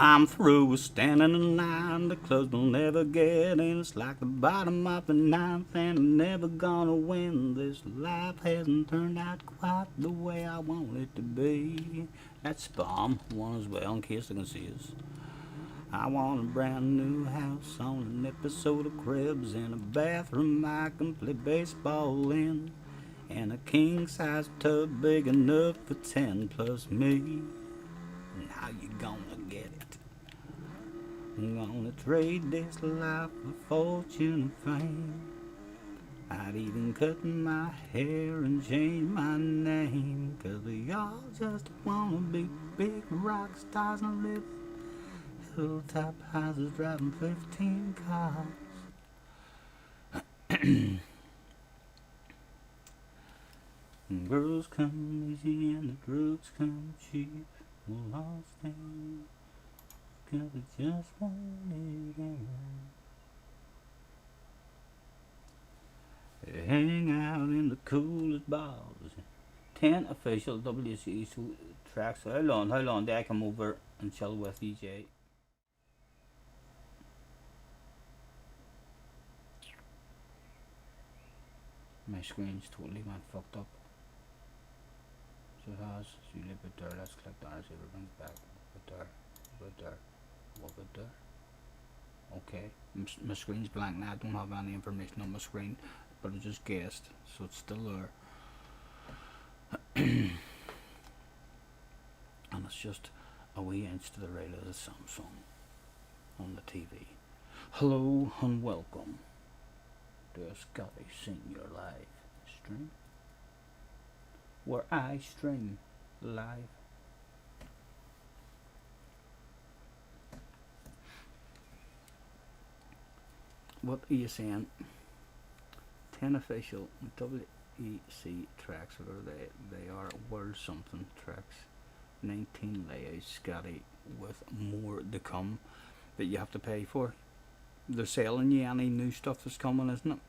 Speaker 1: I'm through with standing in line. The clubs will never get in. It's like the bottom of the ninth, and I'm never gonna win. This life hasn't turned out quite the way I want it to be. That's Bomb one as well, in case they can see us. I want a brand new house on an episode of Cribs, and a bathroom I can play baseball in, and a king-size tub big enough for 10 plus me. And how you gonna get it? I'm gonna trade this life for fortune and fame. I'd even cut my hair and change my name, 'cause we all just wanna be big rock stars and live hilltop houses driving 15 cars. Girls come easy and the drugs come cheap. We'll all stay 'cause we just want it all. Hang out in the coolest bars. 10 official WC tracks. Hold on, there I come over and chill with EJ. My screen's totally went fucked up. So it has. So you leave it there. Let's click there. See if it brings back. Right there. What it there? Okay. My screen's blank now. I don't have any information on my screen, but I just guessed, so it's still there. And it's just a wee inch to the right of the Samsung on the TV. Hello and welcome to a Scotty Senior Live stream, where I stream live. What are you saying? 10 official WEC tracks, what are they? They are world something tracks. 19 layouts, Scotty, with more to come that you have to pay for. They're selling you any new stuff that's coming, isn't it?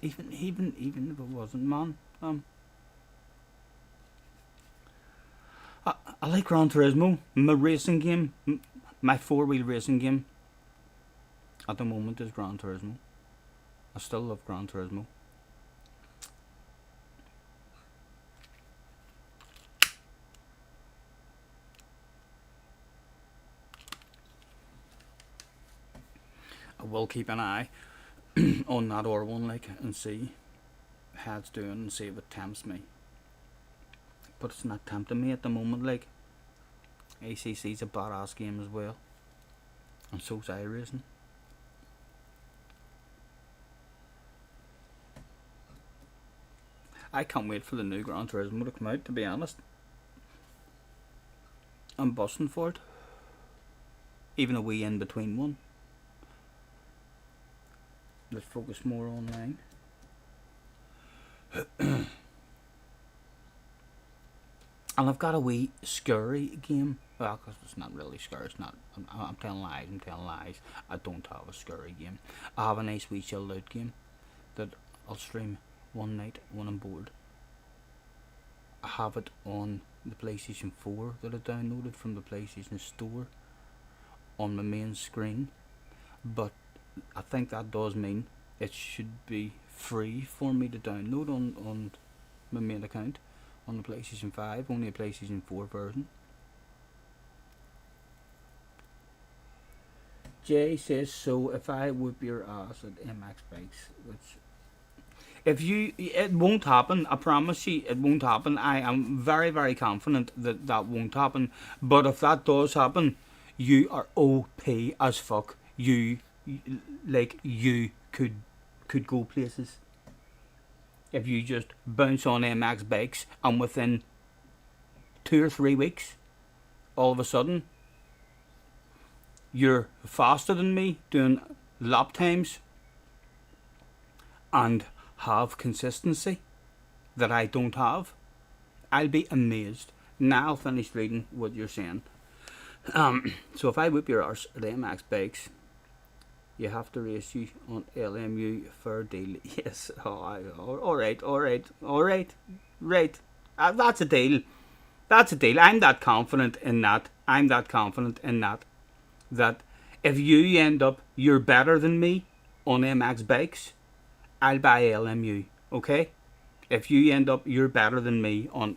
Speaker 1: Even if it wasn't, man. I like Gran Turismo, my racing game, my 4-wheel racing game. At the moment is Gran Turismo. I still love Gran Turismo. I will keep an eye on that R1 like and see how it's doing and see if it tempts me. But it's not tempting me at the moment. Like, ACC's a badass game as well, and so's iRacing. I can't wait for the new Gran Turismo to come out, to be honest. I'm busting for it. Even a wee in between one. Let's focus more online. And I've got a wee scurry game. Well, because it's not really scurry. It's not. I'm telling lies. I don't have a scurry game. I have a nice wee chilled out game that I'll stream one night when I'm bored. I have it on the PlayStation 4 that I downloaded from the PlayStation Store on my main screen, but I think that does mean it should be free for me to download on my main account on the PlayStation 5, only a PlayStation 4 version. Jay says, so if I whip your ass at MX Bikes, which it won't happen. I promise you, it won't happen. I am very, very confident that that won't happen. But if that does happen, you are OP as fuck. You could go places if you just bounce on MX Bikes, and within 2 or 3 weeks, all of a sudden, you're faster than me doing lap times and have consistency that I don't have. I'll be amazed. Now I'll finish reading what you're saying. So if I whip your arse at MX Bikes, you have to race you on LMU. Fair deal. Yes. Alright. Right. That's a deal. I'm that confident in that I'm that confident in that if you end up you're better than me on MX bikes, I'll buy LMU. Okay? If you end up you're better than me on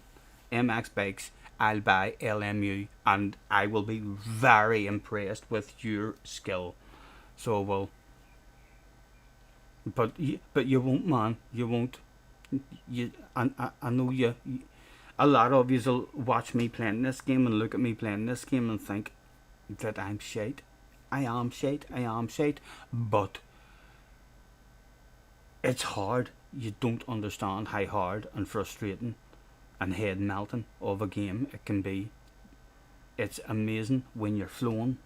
Speaker 1: MX bikes, I'll buy LMU, and I will be very impressed with your skill. So well, but you won't, man. You won't. I know you. A lot of you'll watch me playing this game and look at me playing this game and think that I'm shite. I am shite. I am shite. But it's hard. You don't understand how hard and frustrating and head melting of a game it can be. It's amazing when you're flowing.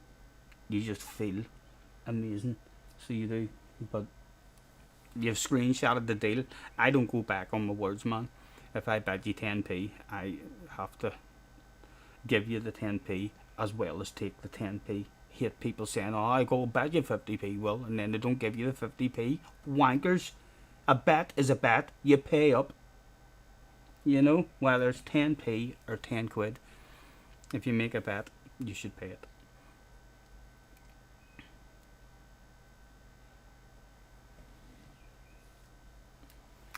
Speaker 1: You just feel amazing. So you do. But you've screenshotted the deal. I don't go back on my words, man. If I bet you 10p, I have to give you the 10p as well as take the 10p. Hate people saying, oh, I go bet you 50p, well, and then they don't give you the 50p. Wankers. A bet is a bet. You pay up. You know, whether it's 10p or 10 quid. If you make a bet, you should pay it.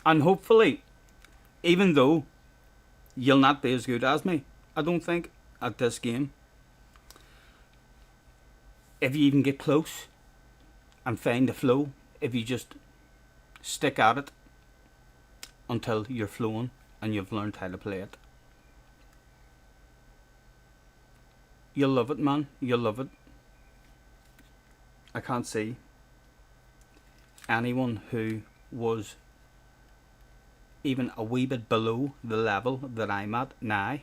Speaker 1: And hopefully, even though you'll not be as good as me, I don't think, at this game, if you even get close and find the flow, if you just stick at it until you're flowing and you've learned how to play it, you'll love it, man. You'll love it. I can't see anyone who was even a wee bit below the level that I'm at now.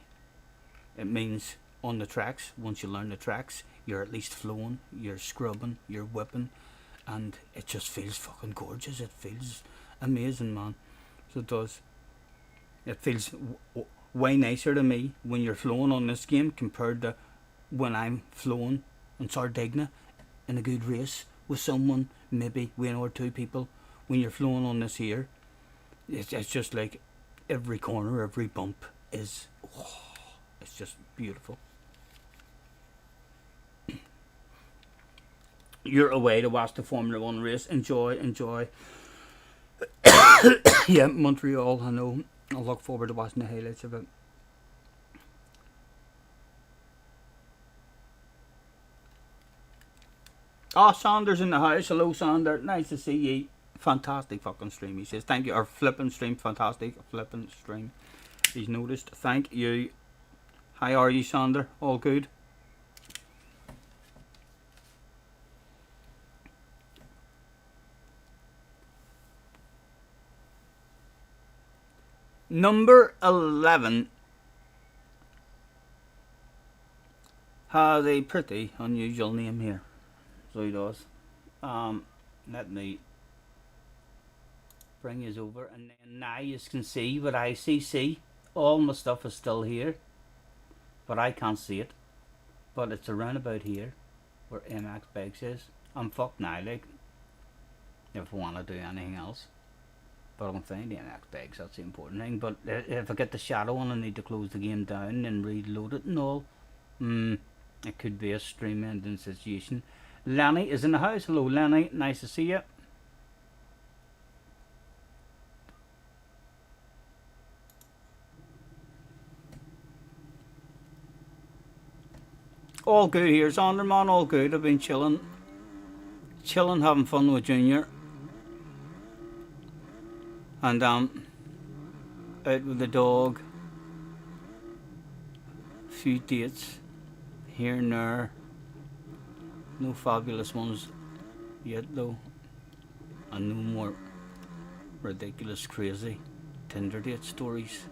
Speaker 1: It means on the tracks, once you learn the tracks, you're at least flowing, you're scrubbing, you're whipping, and it just feels fucking gorgeous. It feels amazing, man. So it does. It feels way nicer to me when you're flowing on this game compared to when I'm flowing on Sardigna in a good race with someone, maybe one or two people. When you're flowing on this here, it's just like every corner, every bump is, oh, it's just beautiful. You're away to watch the Formula 1 race. Enjoy. Yeah, Montreal, I know. I'll look forward to watching the highlights of it. Oh, Sander's in the house. Hello, Sander. Nice to see you. Fantastic fucking stream, he says. Thank you. Our flipping stream. Fantastic flipping stream. He's noticed. Thank you. How are you, Sander? All good? Number 11 has a pretty unusual name here. So he does. Let me bring you over, and then now you can see what I see. See, all my stuff is still here, but I can't see it. But it's around about here where MX Bikes is. I'm fucked now, like, if I want to do anything else. But I can find the MX Bikes, that's the important thing. But if I get the shadow on, I need to close the game down and reload it and all. It could be a stream ending situation. Lenny is in the house. Hello, Lenny. Nice to see you. All good here, Zonderman. All good. I've been chilling, having fun with Junior, and out with the dog. A few dates here and there. No fabulous ones yet, though, and no more ridiculous, crazy Tinder date stories.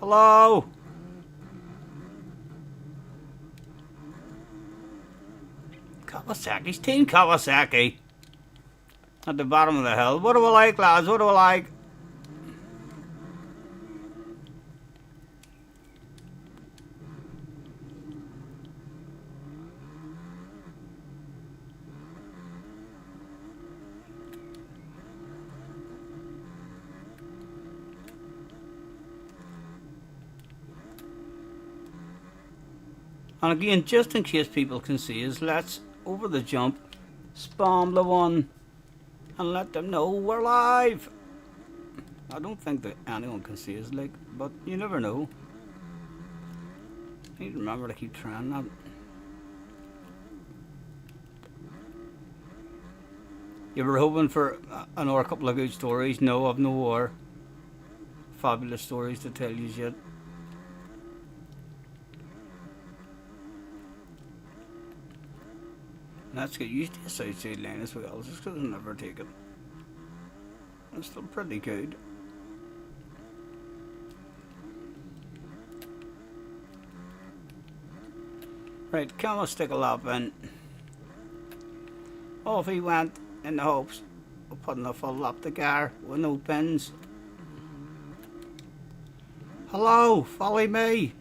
Speaker 1: Hello. Kawasaki's Team Kawasaki at the bottom of the hill. What do we like, lads? What do we like? And again, just in case people can see us, let's, over the jump, spam the one and let them know we're live. I don't think that anyone can see us, like, but you never know. I need to remember to keep trying that. You were hoping for another couple of good stories. No, I've no more fabulous stories to tell you yet. Let's get used to the Southside line as well, just because I've never taken it. It's still pretty good. Right, can we stick a lap in? Off he went in the hopes of putting a full lap to car with no pins. Hello, follow me.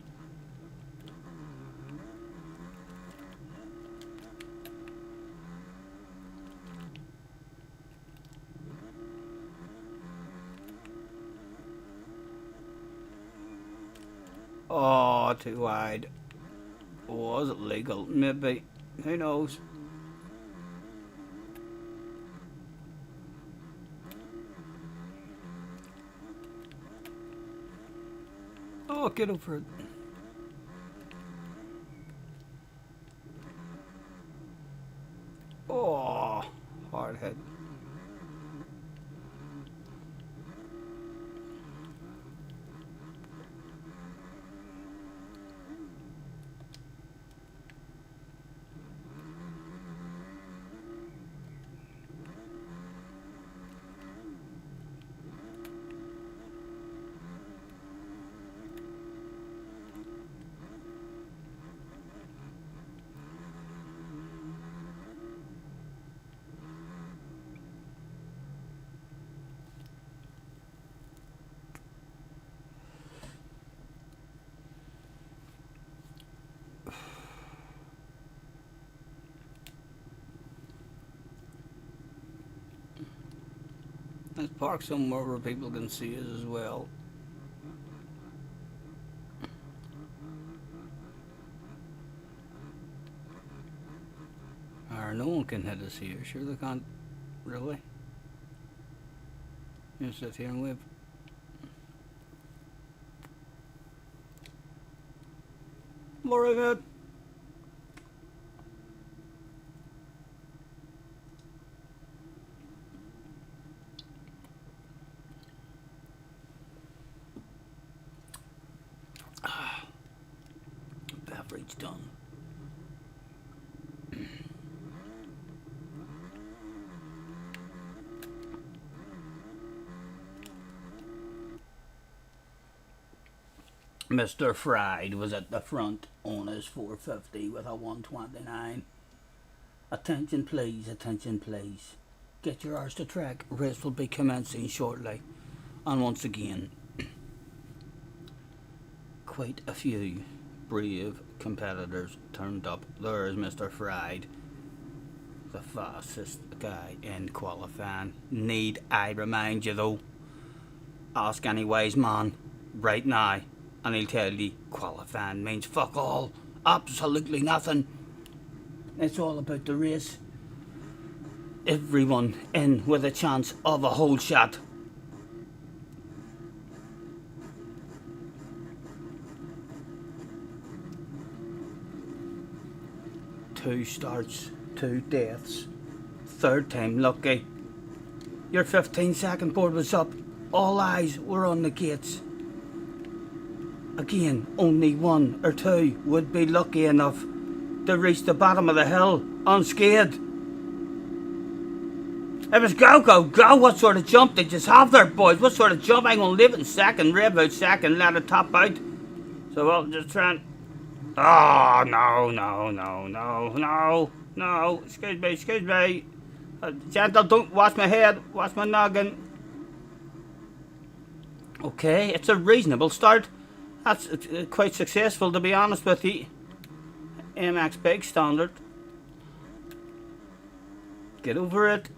Speaker 1: Oh, too wide. Was it legal? Maybe. Who knows? Oh, get over it. Oh, hard hit. Let's park somewhere where people can see us as well. Or no one can hit us here. Sure they can't. Really? Just sit here and wave. Very good. Beverage done. Mr. Fried was at the front on his 450 with a 129. Attention please, attention please. Get your arse to track. Race will be commencing shortly. And once again, quite a few brave competitors turned up. There's Mr. Fried, the fastest guy in qualifying. Need I remind you though, ask any wise man right now and he'll tell you qualifying means fuck all, absolutely nothing. It's all about the race. Everyone in with a chance of a whole shot. Two starts, two deaths. Third time lucky. Your 15-second board was up. All eyes were on the gates. Again, only one or two would be lucky enough to reach the bottom of the hill unscathed. It was go, go, go. What sort of jump did you have there, boys? What sort of jump? I'm going to live in second, rev out second, let it top out. So I'll just try and... Oh, no. Excuse me. Gentle, don't wash my head, wash my noggin. Okay, it's a reasonable start. That's quite successful, to be honest with you. MX Big Standard. Get over it.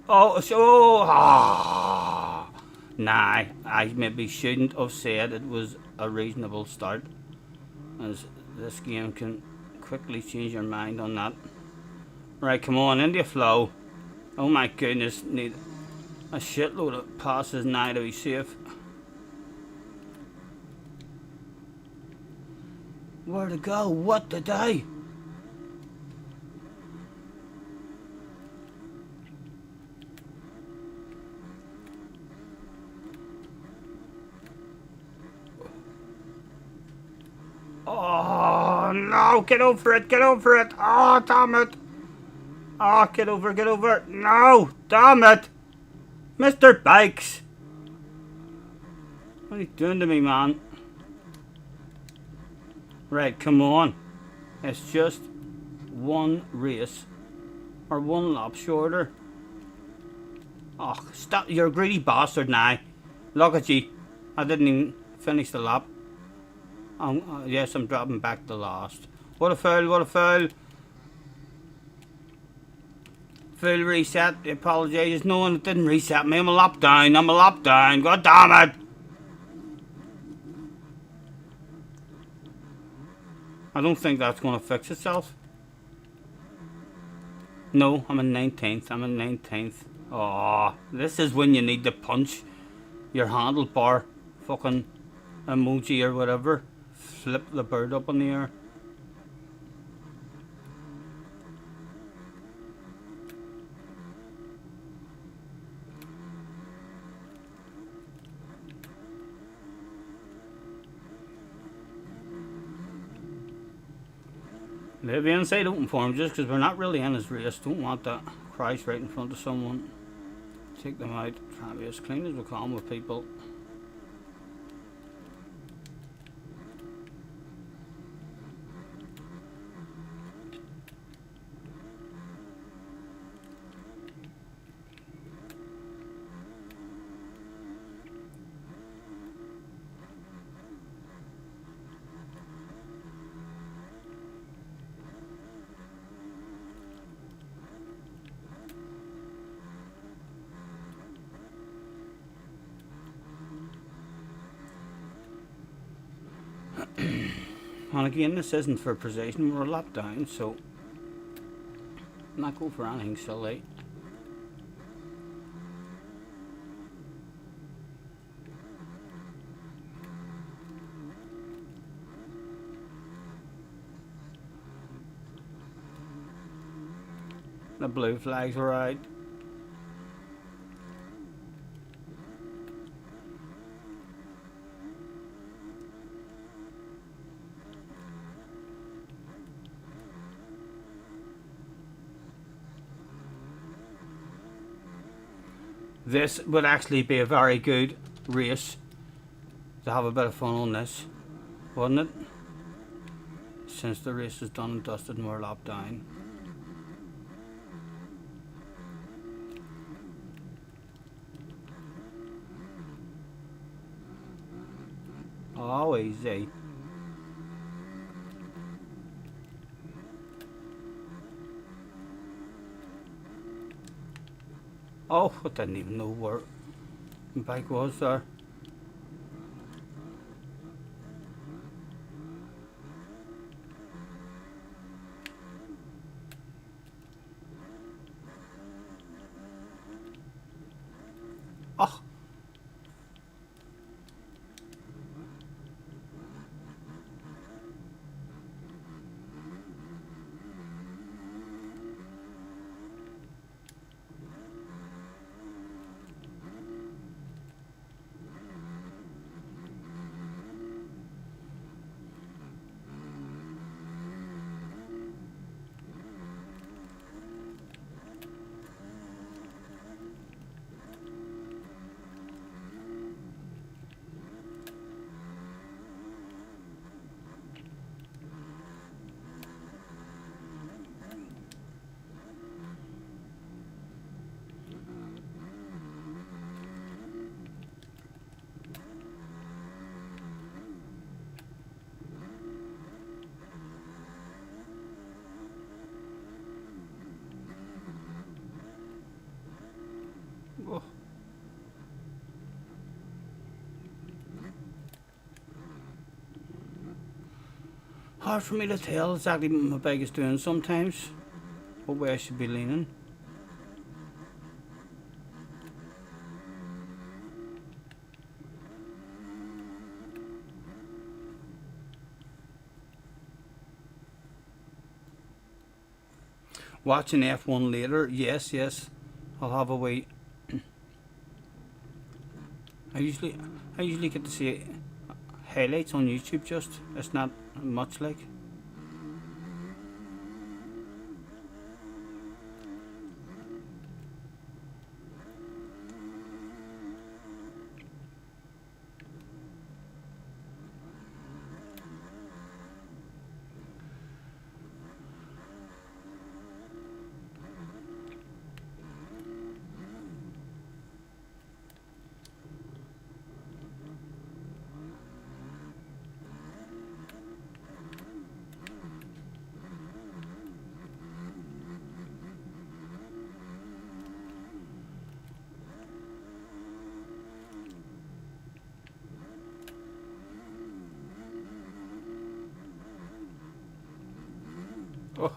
Speaker 1: Oh, so... Nah, I maybe shouldn't have said it was a reasonable start, as this game can quickly change your mind on that. Right, come on, into flow. Oh my goodness, need a shitload of passes now to be safe. Where to go? What to do? Oh no, get over it, get over it. Oh, damn it. Oh, get over it. No, damn it. Mr. Bikes. What are you doing to me, man? Right, come on. It's just one race. Or one lap shorter. Oh, stop. You're a greedy bastard now. Look at you. I didn't even finish the lap. Yes, I'm dropping back the last. What a foul, what a foul. Full reset. I apologise. No one didn't reset me. I'm a lap down. God damn it. I don't think that's going to fix itself. No, I'm in 19th. Oh, this is when you need to punch your handlebar fucking emoji or whatever. Flip the bird up in the air. Leave the inside open for him just because we're not really in his race. Don't want that Christ right in front of someone. Take them out. Try to be as clean as we can with people. And again, this isn't for precision, we're a lap down, so not go for anything silly. The blue flags are out. This would actually be a very good race to have a bit of fun on this, wouldn't it? Since the race is done and dusted and we're a lap down. Oh, easy. Oh, I didn't even know where the bike was there. Oh. Hard for me to tell exactly what my bike is doing sometimes. What way I should be leaning. Watching F1 later, yes, yes. I'll have a wee. I usually get to see highlights on YouTube. Just it's not much like. Oh,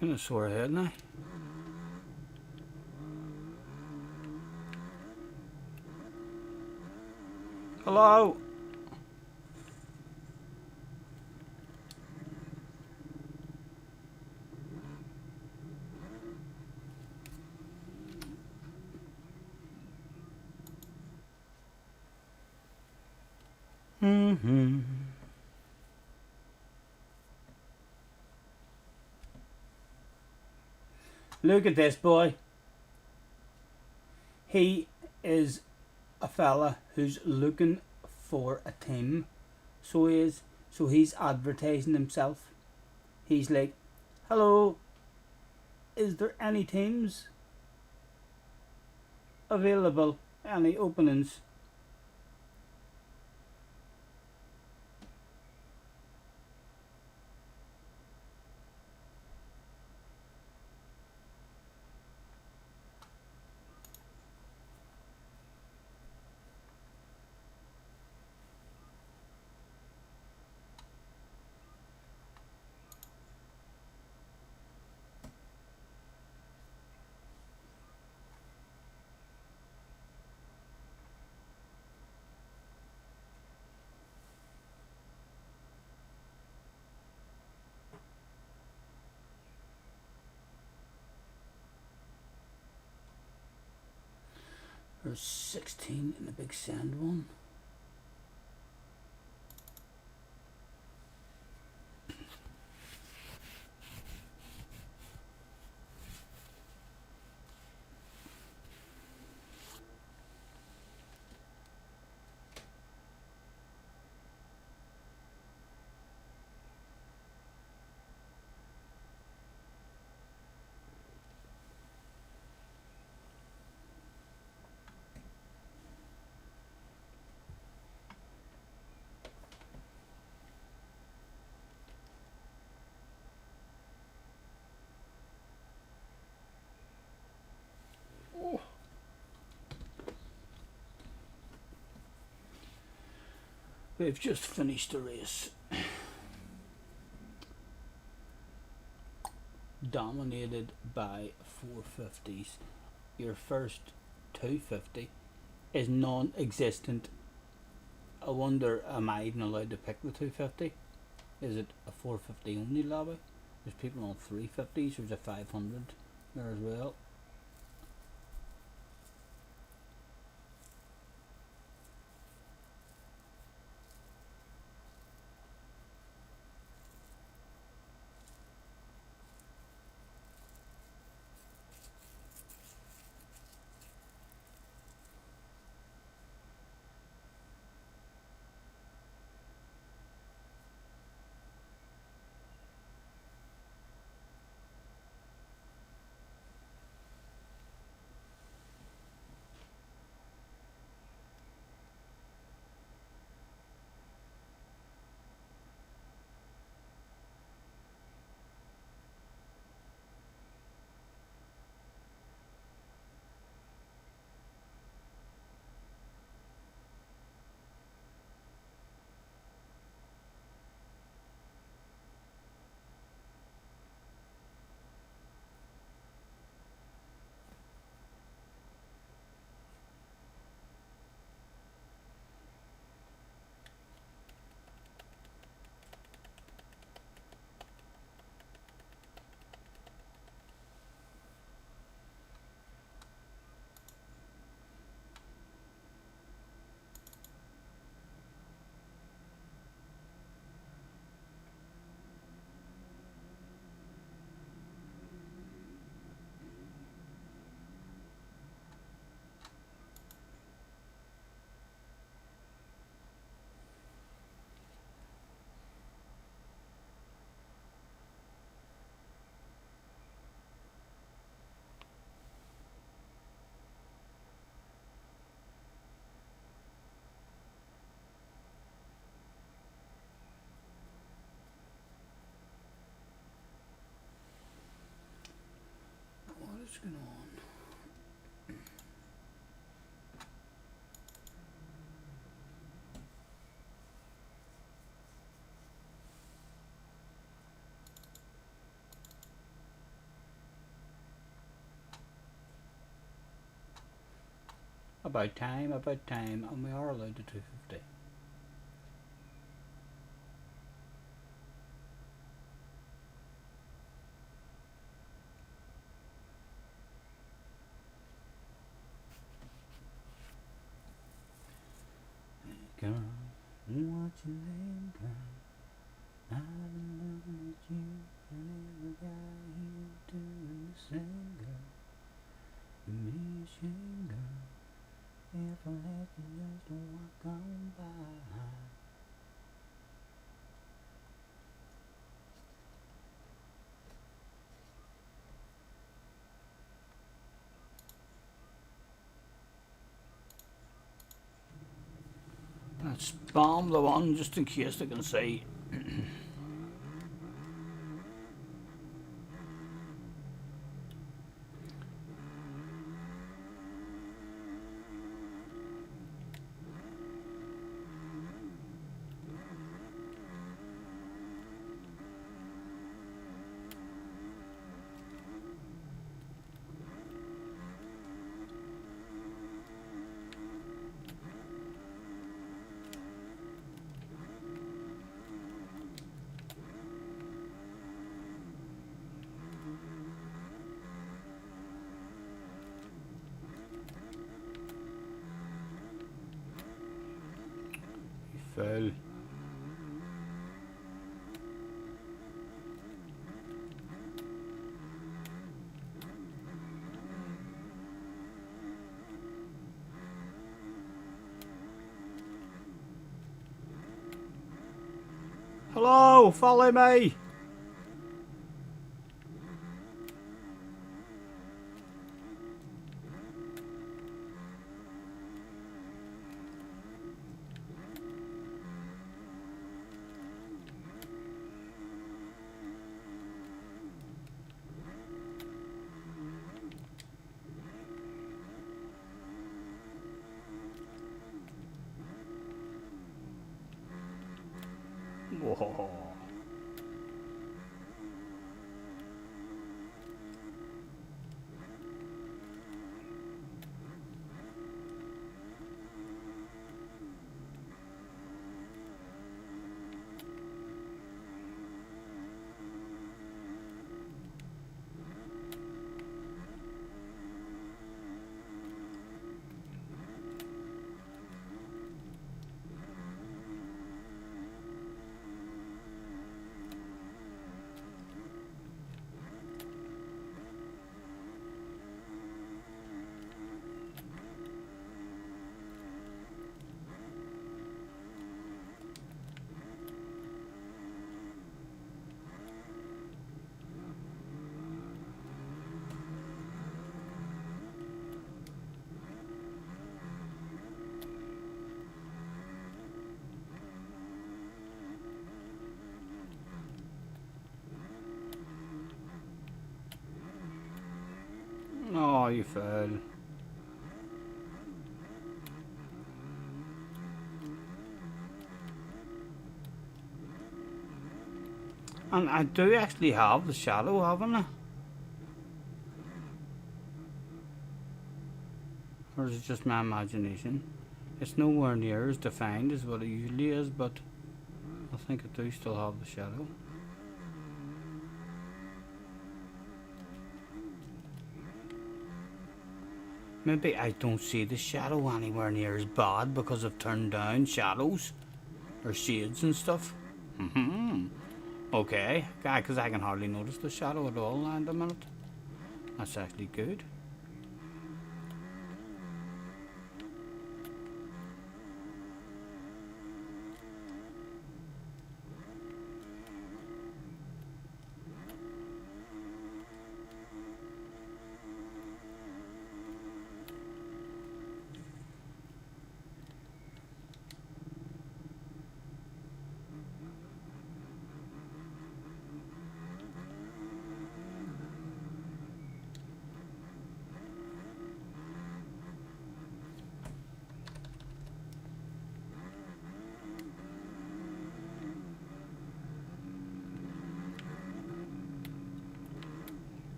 Speaker 1: in a sore head now. Hello. Look at this boy. He is a fella who's looking for a team. So he is. So he's advertising himself. He's like, hello, is there any teams available? Any openings? There's 16 in the big sand one. We've just finished the race. Dominated by 450s. Your first 250 is non-existent. I wonder, am I even allowed to pick the 250? Is it a 450 only lobby? There's people on 350s, there's a 500 there as well. About time, and we are allowed to 250. Girl, what you think, girl? I've been looking at you, and every guy here doing the same, girl. You may shame, girl, if I let you just walk on by. Let's bomb the one just in case they can see. You fell. Hello, follow me. Whoa. Oh, you fell. And I do actually have the shadow, haven't I? Or is it just my imagination? It's nowhere near as defined as what it usually is, but I think I do still have the shadow. Maybe I don't see the shadow anywhere near as bad because I've turned down shadows or shades and stuff. Okay, because I can hardly notice the shadow at all now at the minute. That's actually good.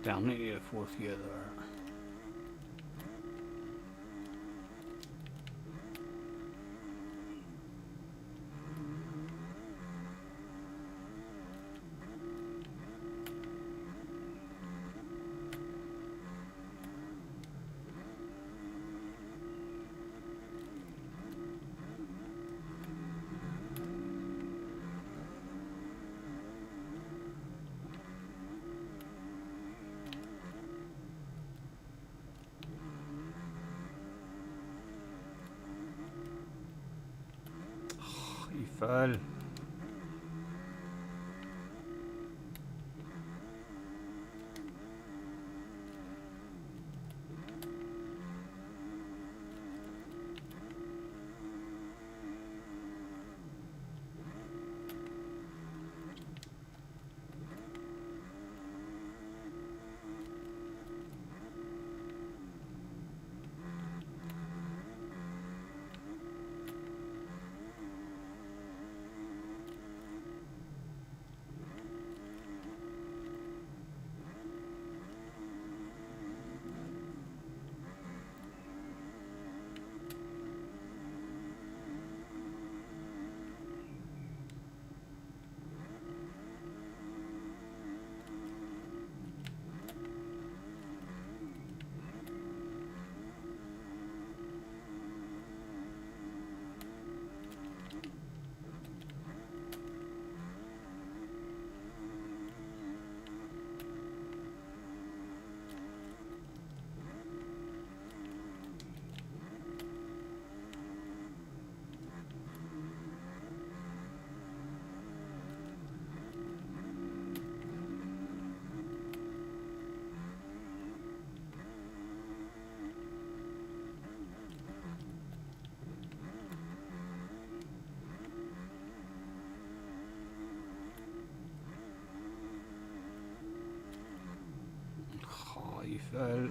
Speaker 1: Down nearly a fourth gear there. He fell. Oh, he fell.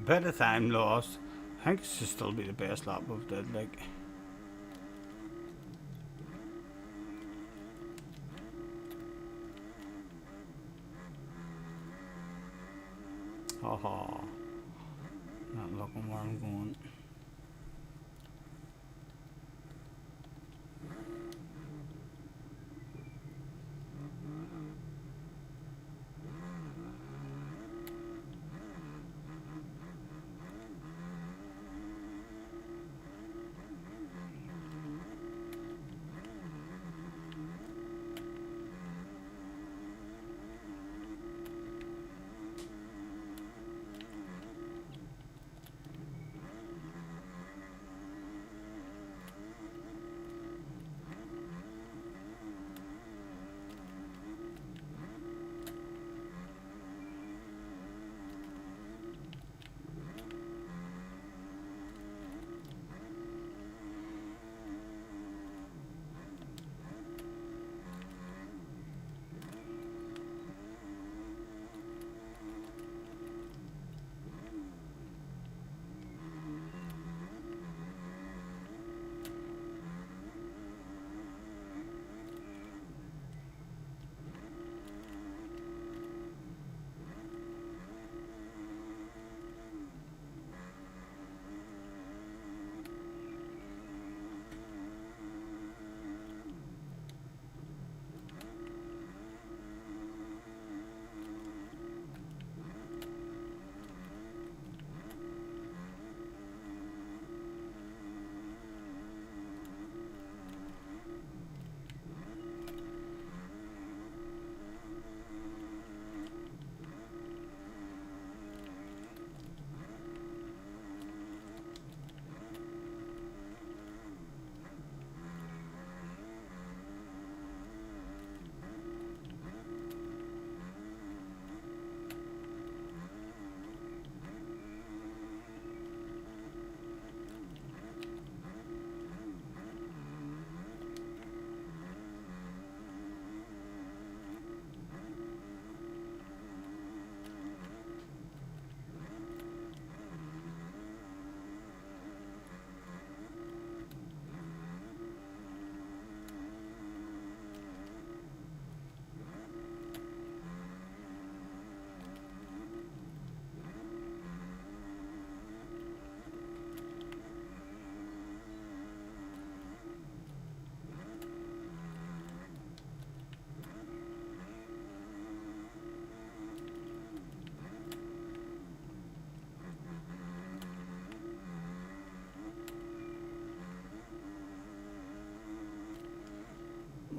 Speaker 1: Bit of time lost. I think it should still be the best lap we've did, like. Haha. Not looking where I'm going.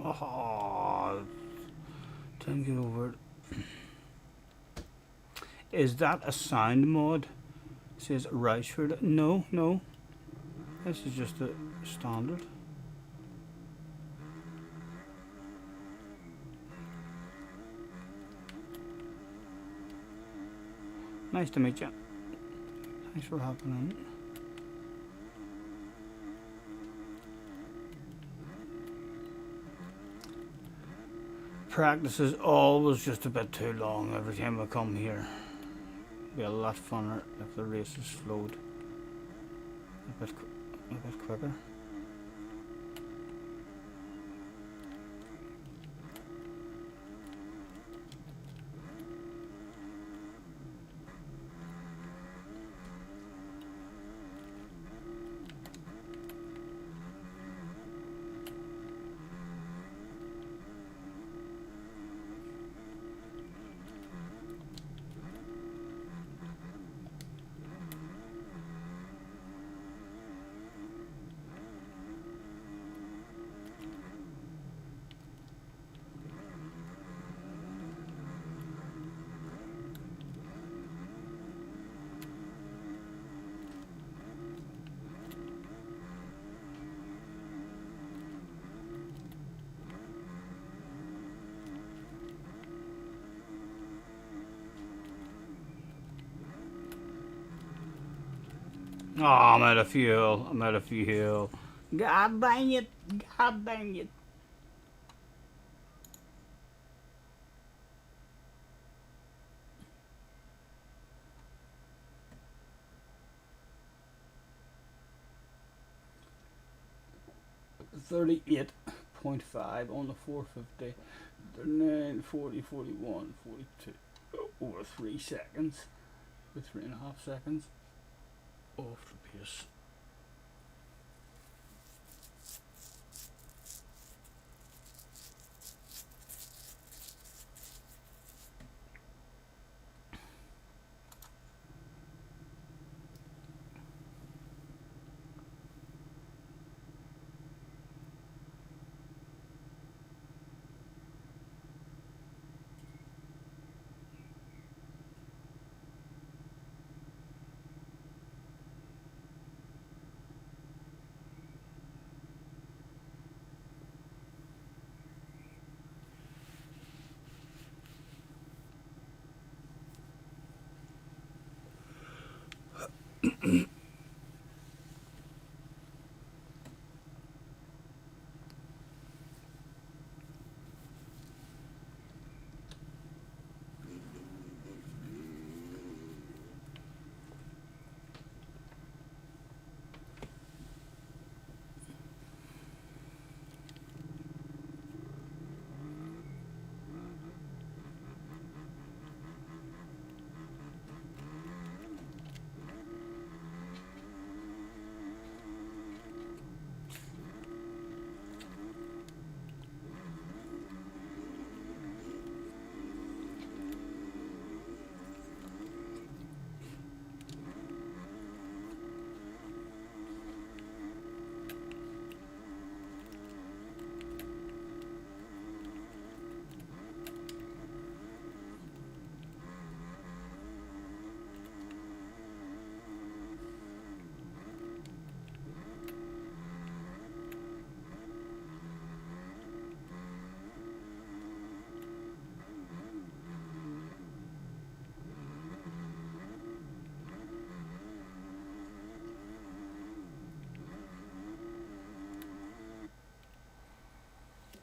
Speaker 1: Oh, didn't get over it. Is that a sound mod? It says Rashford. No, no. This is just a standard. Nice to meet you. Thanks for hopping on. Practice is always just a bit too long every time I come here. Be a lot funner if the race is slowed a bit quicker. Oh, I'm out of fuel. I'm out of fuel. God dang it. God dang it. 38.5 on the 450. 39, 40, 41, 42. Over 3 seconds. With 3.5 seconds. Off the pace.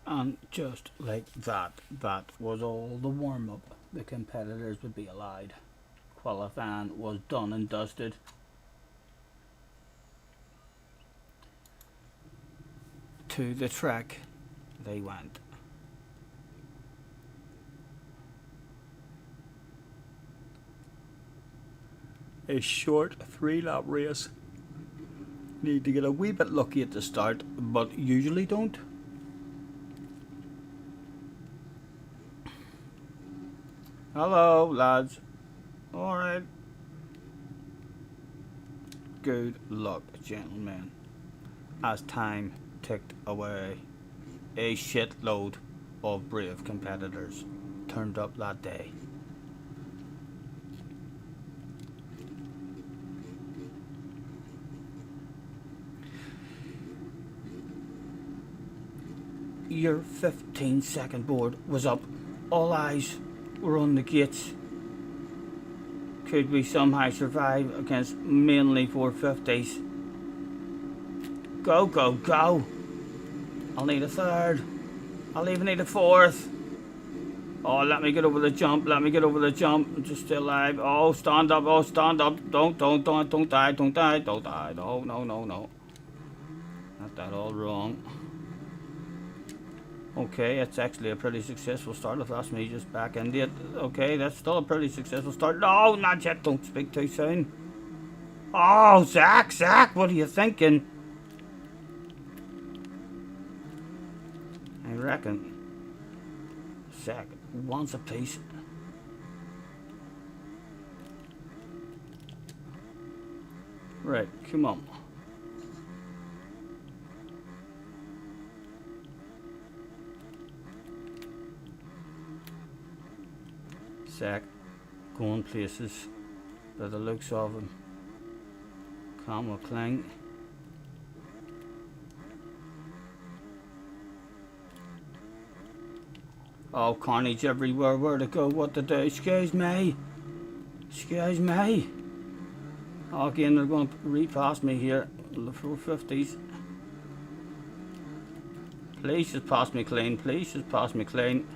Speaker 1: And just like that, that was all the warm-up the competitors would be allowed. Qualifying was done and dusted. To the track they went. A short 3-lap race. Need to get a wee bit lucky at the start, but usually don't. Hello, lads. Alright. Good luck, gentlemen. As time ticked away, a shitload of brave competitors turned up that day. Your 15-second board was up. All eyes were on the gates. Could we somehow survive against mainly 450s? Go, go, go! I'll need a third. I'll even need a fourth. Oh, let me get over the jump. Let me get over the jump. I'm just still alive. Oh, stand up. Oh, stand up. Don't die. Don't die. Don't die. No, no, no, no. Not that all wrong. Okay, it's actually a pretty successful start. If that's me just back in it. Okay, that's still a pretty successful start. No, not yet. Don't speak too soon. Oh, Zach, what are you thinking? I reckon Zach wants a piece. Right, come on. Zach going places by the looks of him. Calm Kling. Oh, carnage everywhere. Where to go? What to do? Excuse me. Excuse me. Oh, again, they're going to repass me here. The 450s. Please just pass me clean. Please just pass me clean.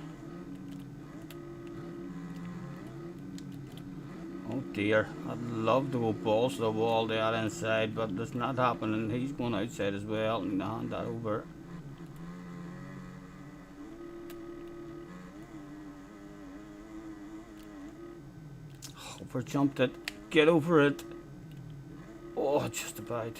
Speaker 1: Oh dear. I'd love to go balls to the wall there inside, but that's not happening. He's going outside as well. And hand that over. over jumped it. Get over it. Oh, just about.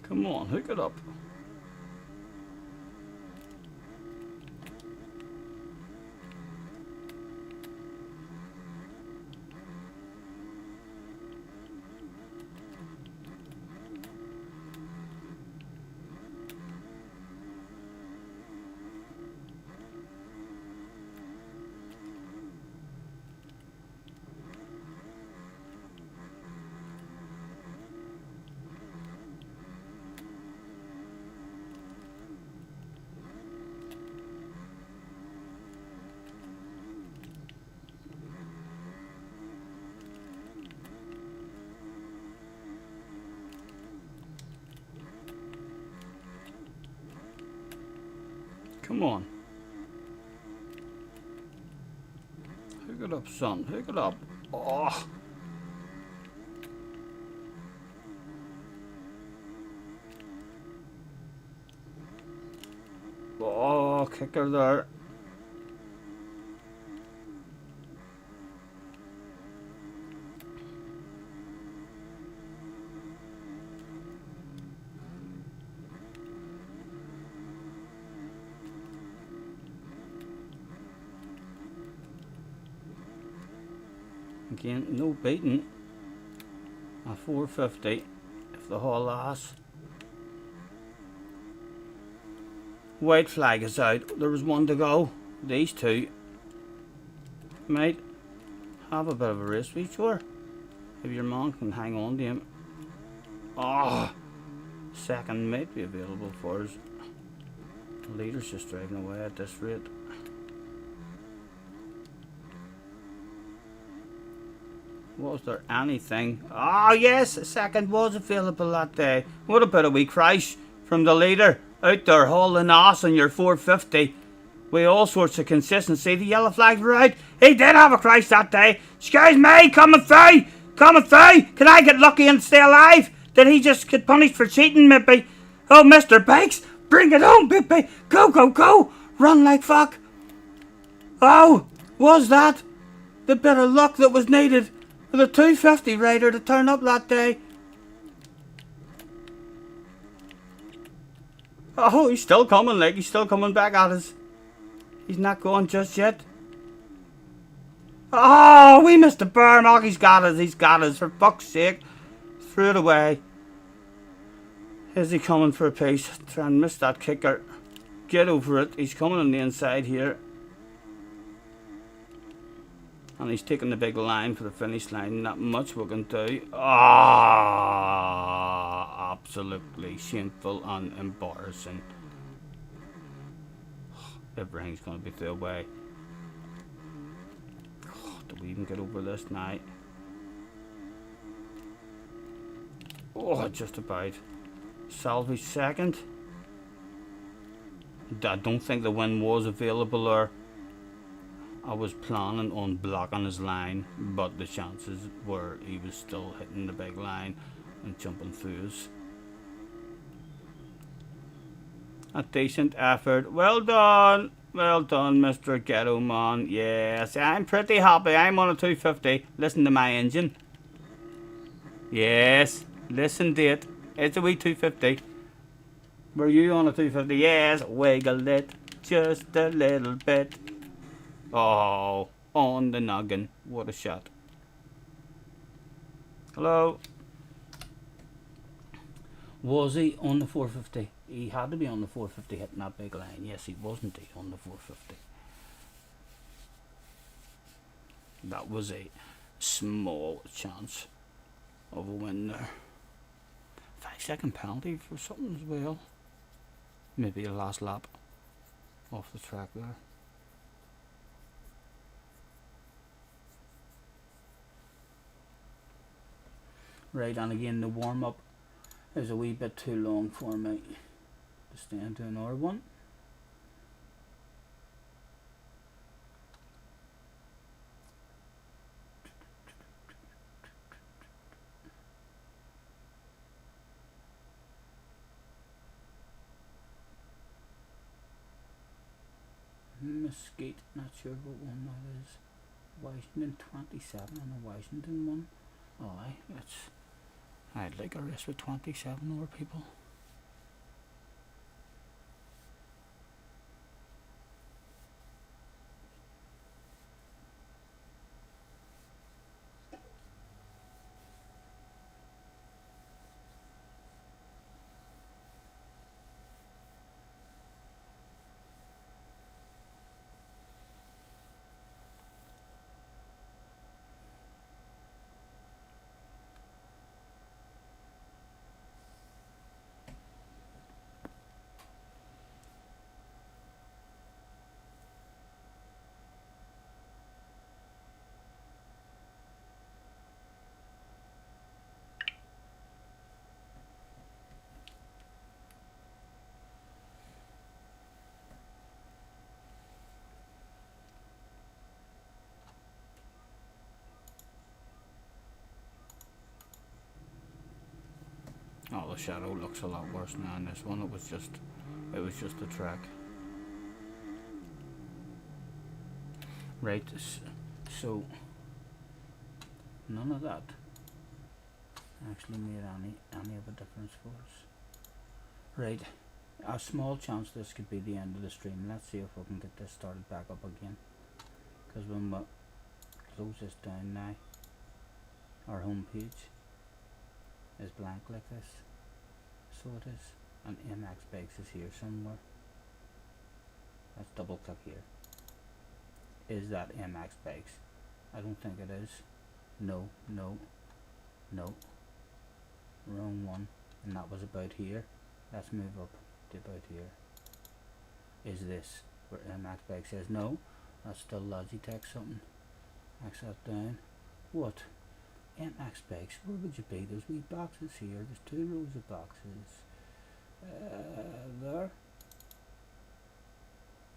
Speaker 1: Come on, hook it up. Come on. Hook it up, son. Hook it up. Oh. Oh, kicker there. Again, no beating a 450 if the haul lasts. White flag is out. There was one to go. These two might have a bit of a race with each other if your man can hang on to him. Oh, second might be available for us. The leader's just driving away at this rate. Was there anything? Oh yes, a second was available that day. What about a wee crash from the leader out there hauling ass on your 450 with all sorts of consistency. The yellow flags were out. He did have a crash that day. Excuse me, coming through. Can I get lucky and stay alive? Did he just get punished for cheating, maybe? Oh, Mr. Bikes, bring it home, baby. Go, go, go. Run like fuck. Oh, was that the bit of luck that was needed for the 250 rider to turn up that day? Oh, he's still coming, like, he's still coming back at us. He's not going just yet. Oh, we missed the berm. Oh, he's got us, for fuck's sake. Threw it away. Is he coming for a piece? Try and miss that kicker. Get over it. He's coming on the inside here. And he's taking the big line for the finish line. Not much we can do. Ah, absolutely shameful and embarrassing. Everything's going to be thrown away. Oh, do we even get over this now? Oh, just about. Salvage second. I don't think the win was available, or I was planning on blocking his line, but the chances were he was still hitting the big line and jumping through us. A decent effort. Well done, Mr. Ghetto Man. Yes, I'm pretty happy. I'm on a 250. Listen to my engine. Yes, listen to it. It's a wee 250. Were you on a 250? Yes, wiggle it just a little bit. Oh, on the noggin. What a shot. Hello. Was he on the 450? He had to be on the 450 hitting that big line. Yes, he wasn't he on the 450. That was a small chance of a win there. 5-second penalty for something as well. Maybe a last lap. off the track there. Right, and again the warm up is a wee bit too long for me to stay into another one. Mesquite, not sure what one that is. Washington 27 and a Washington one. Oh, I'd like a race with 27 more people. Oh, the shadow looks a lot worse now in this one. It was just a track. Right, so none of that actually made any of a difference for us. Right, a small chance this could be the end of the stream. Let's see if we can get this started back up again. Because when we close this down now, our home page is blank like this. So it is. And MX Bikes is here somewhere. Let's double click here. Is that MX Bikes? I don't think it is. No, no, no. Wrong one. And that was about here. Let's move up to about here. Is this where MX Bikes says no? That's still Logitech something. X that down. What? MX Bikes, where would you be? There's wee boxes here. There's 2 rows of boxes. There.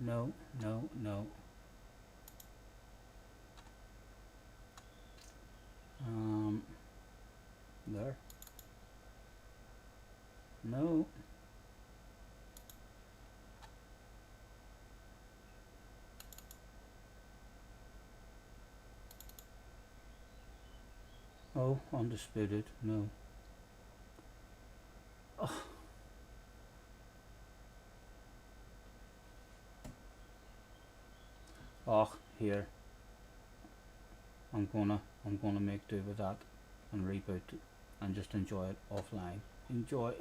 Speaker 1: No, no, no. There. No. Oh, undisputed. No. Oh. Oh, here. I'm gonna make do with that and reboot it and just enjoy it offline. Enjoy.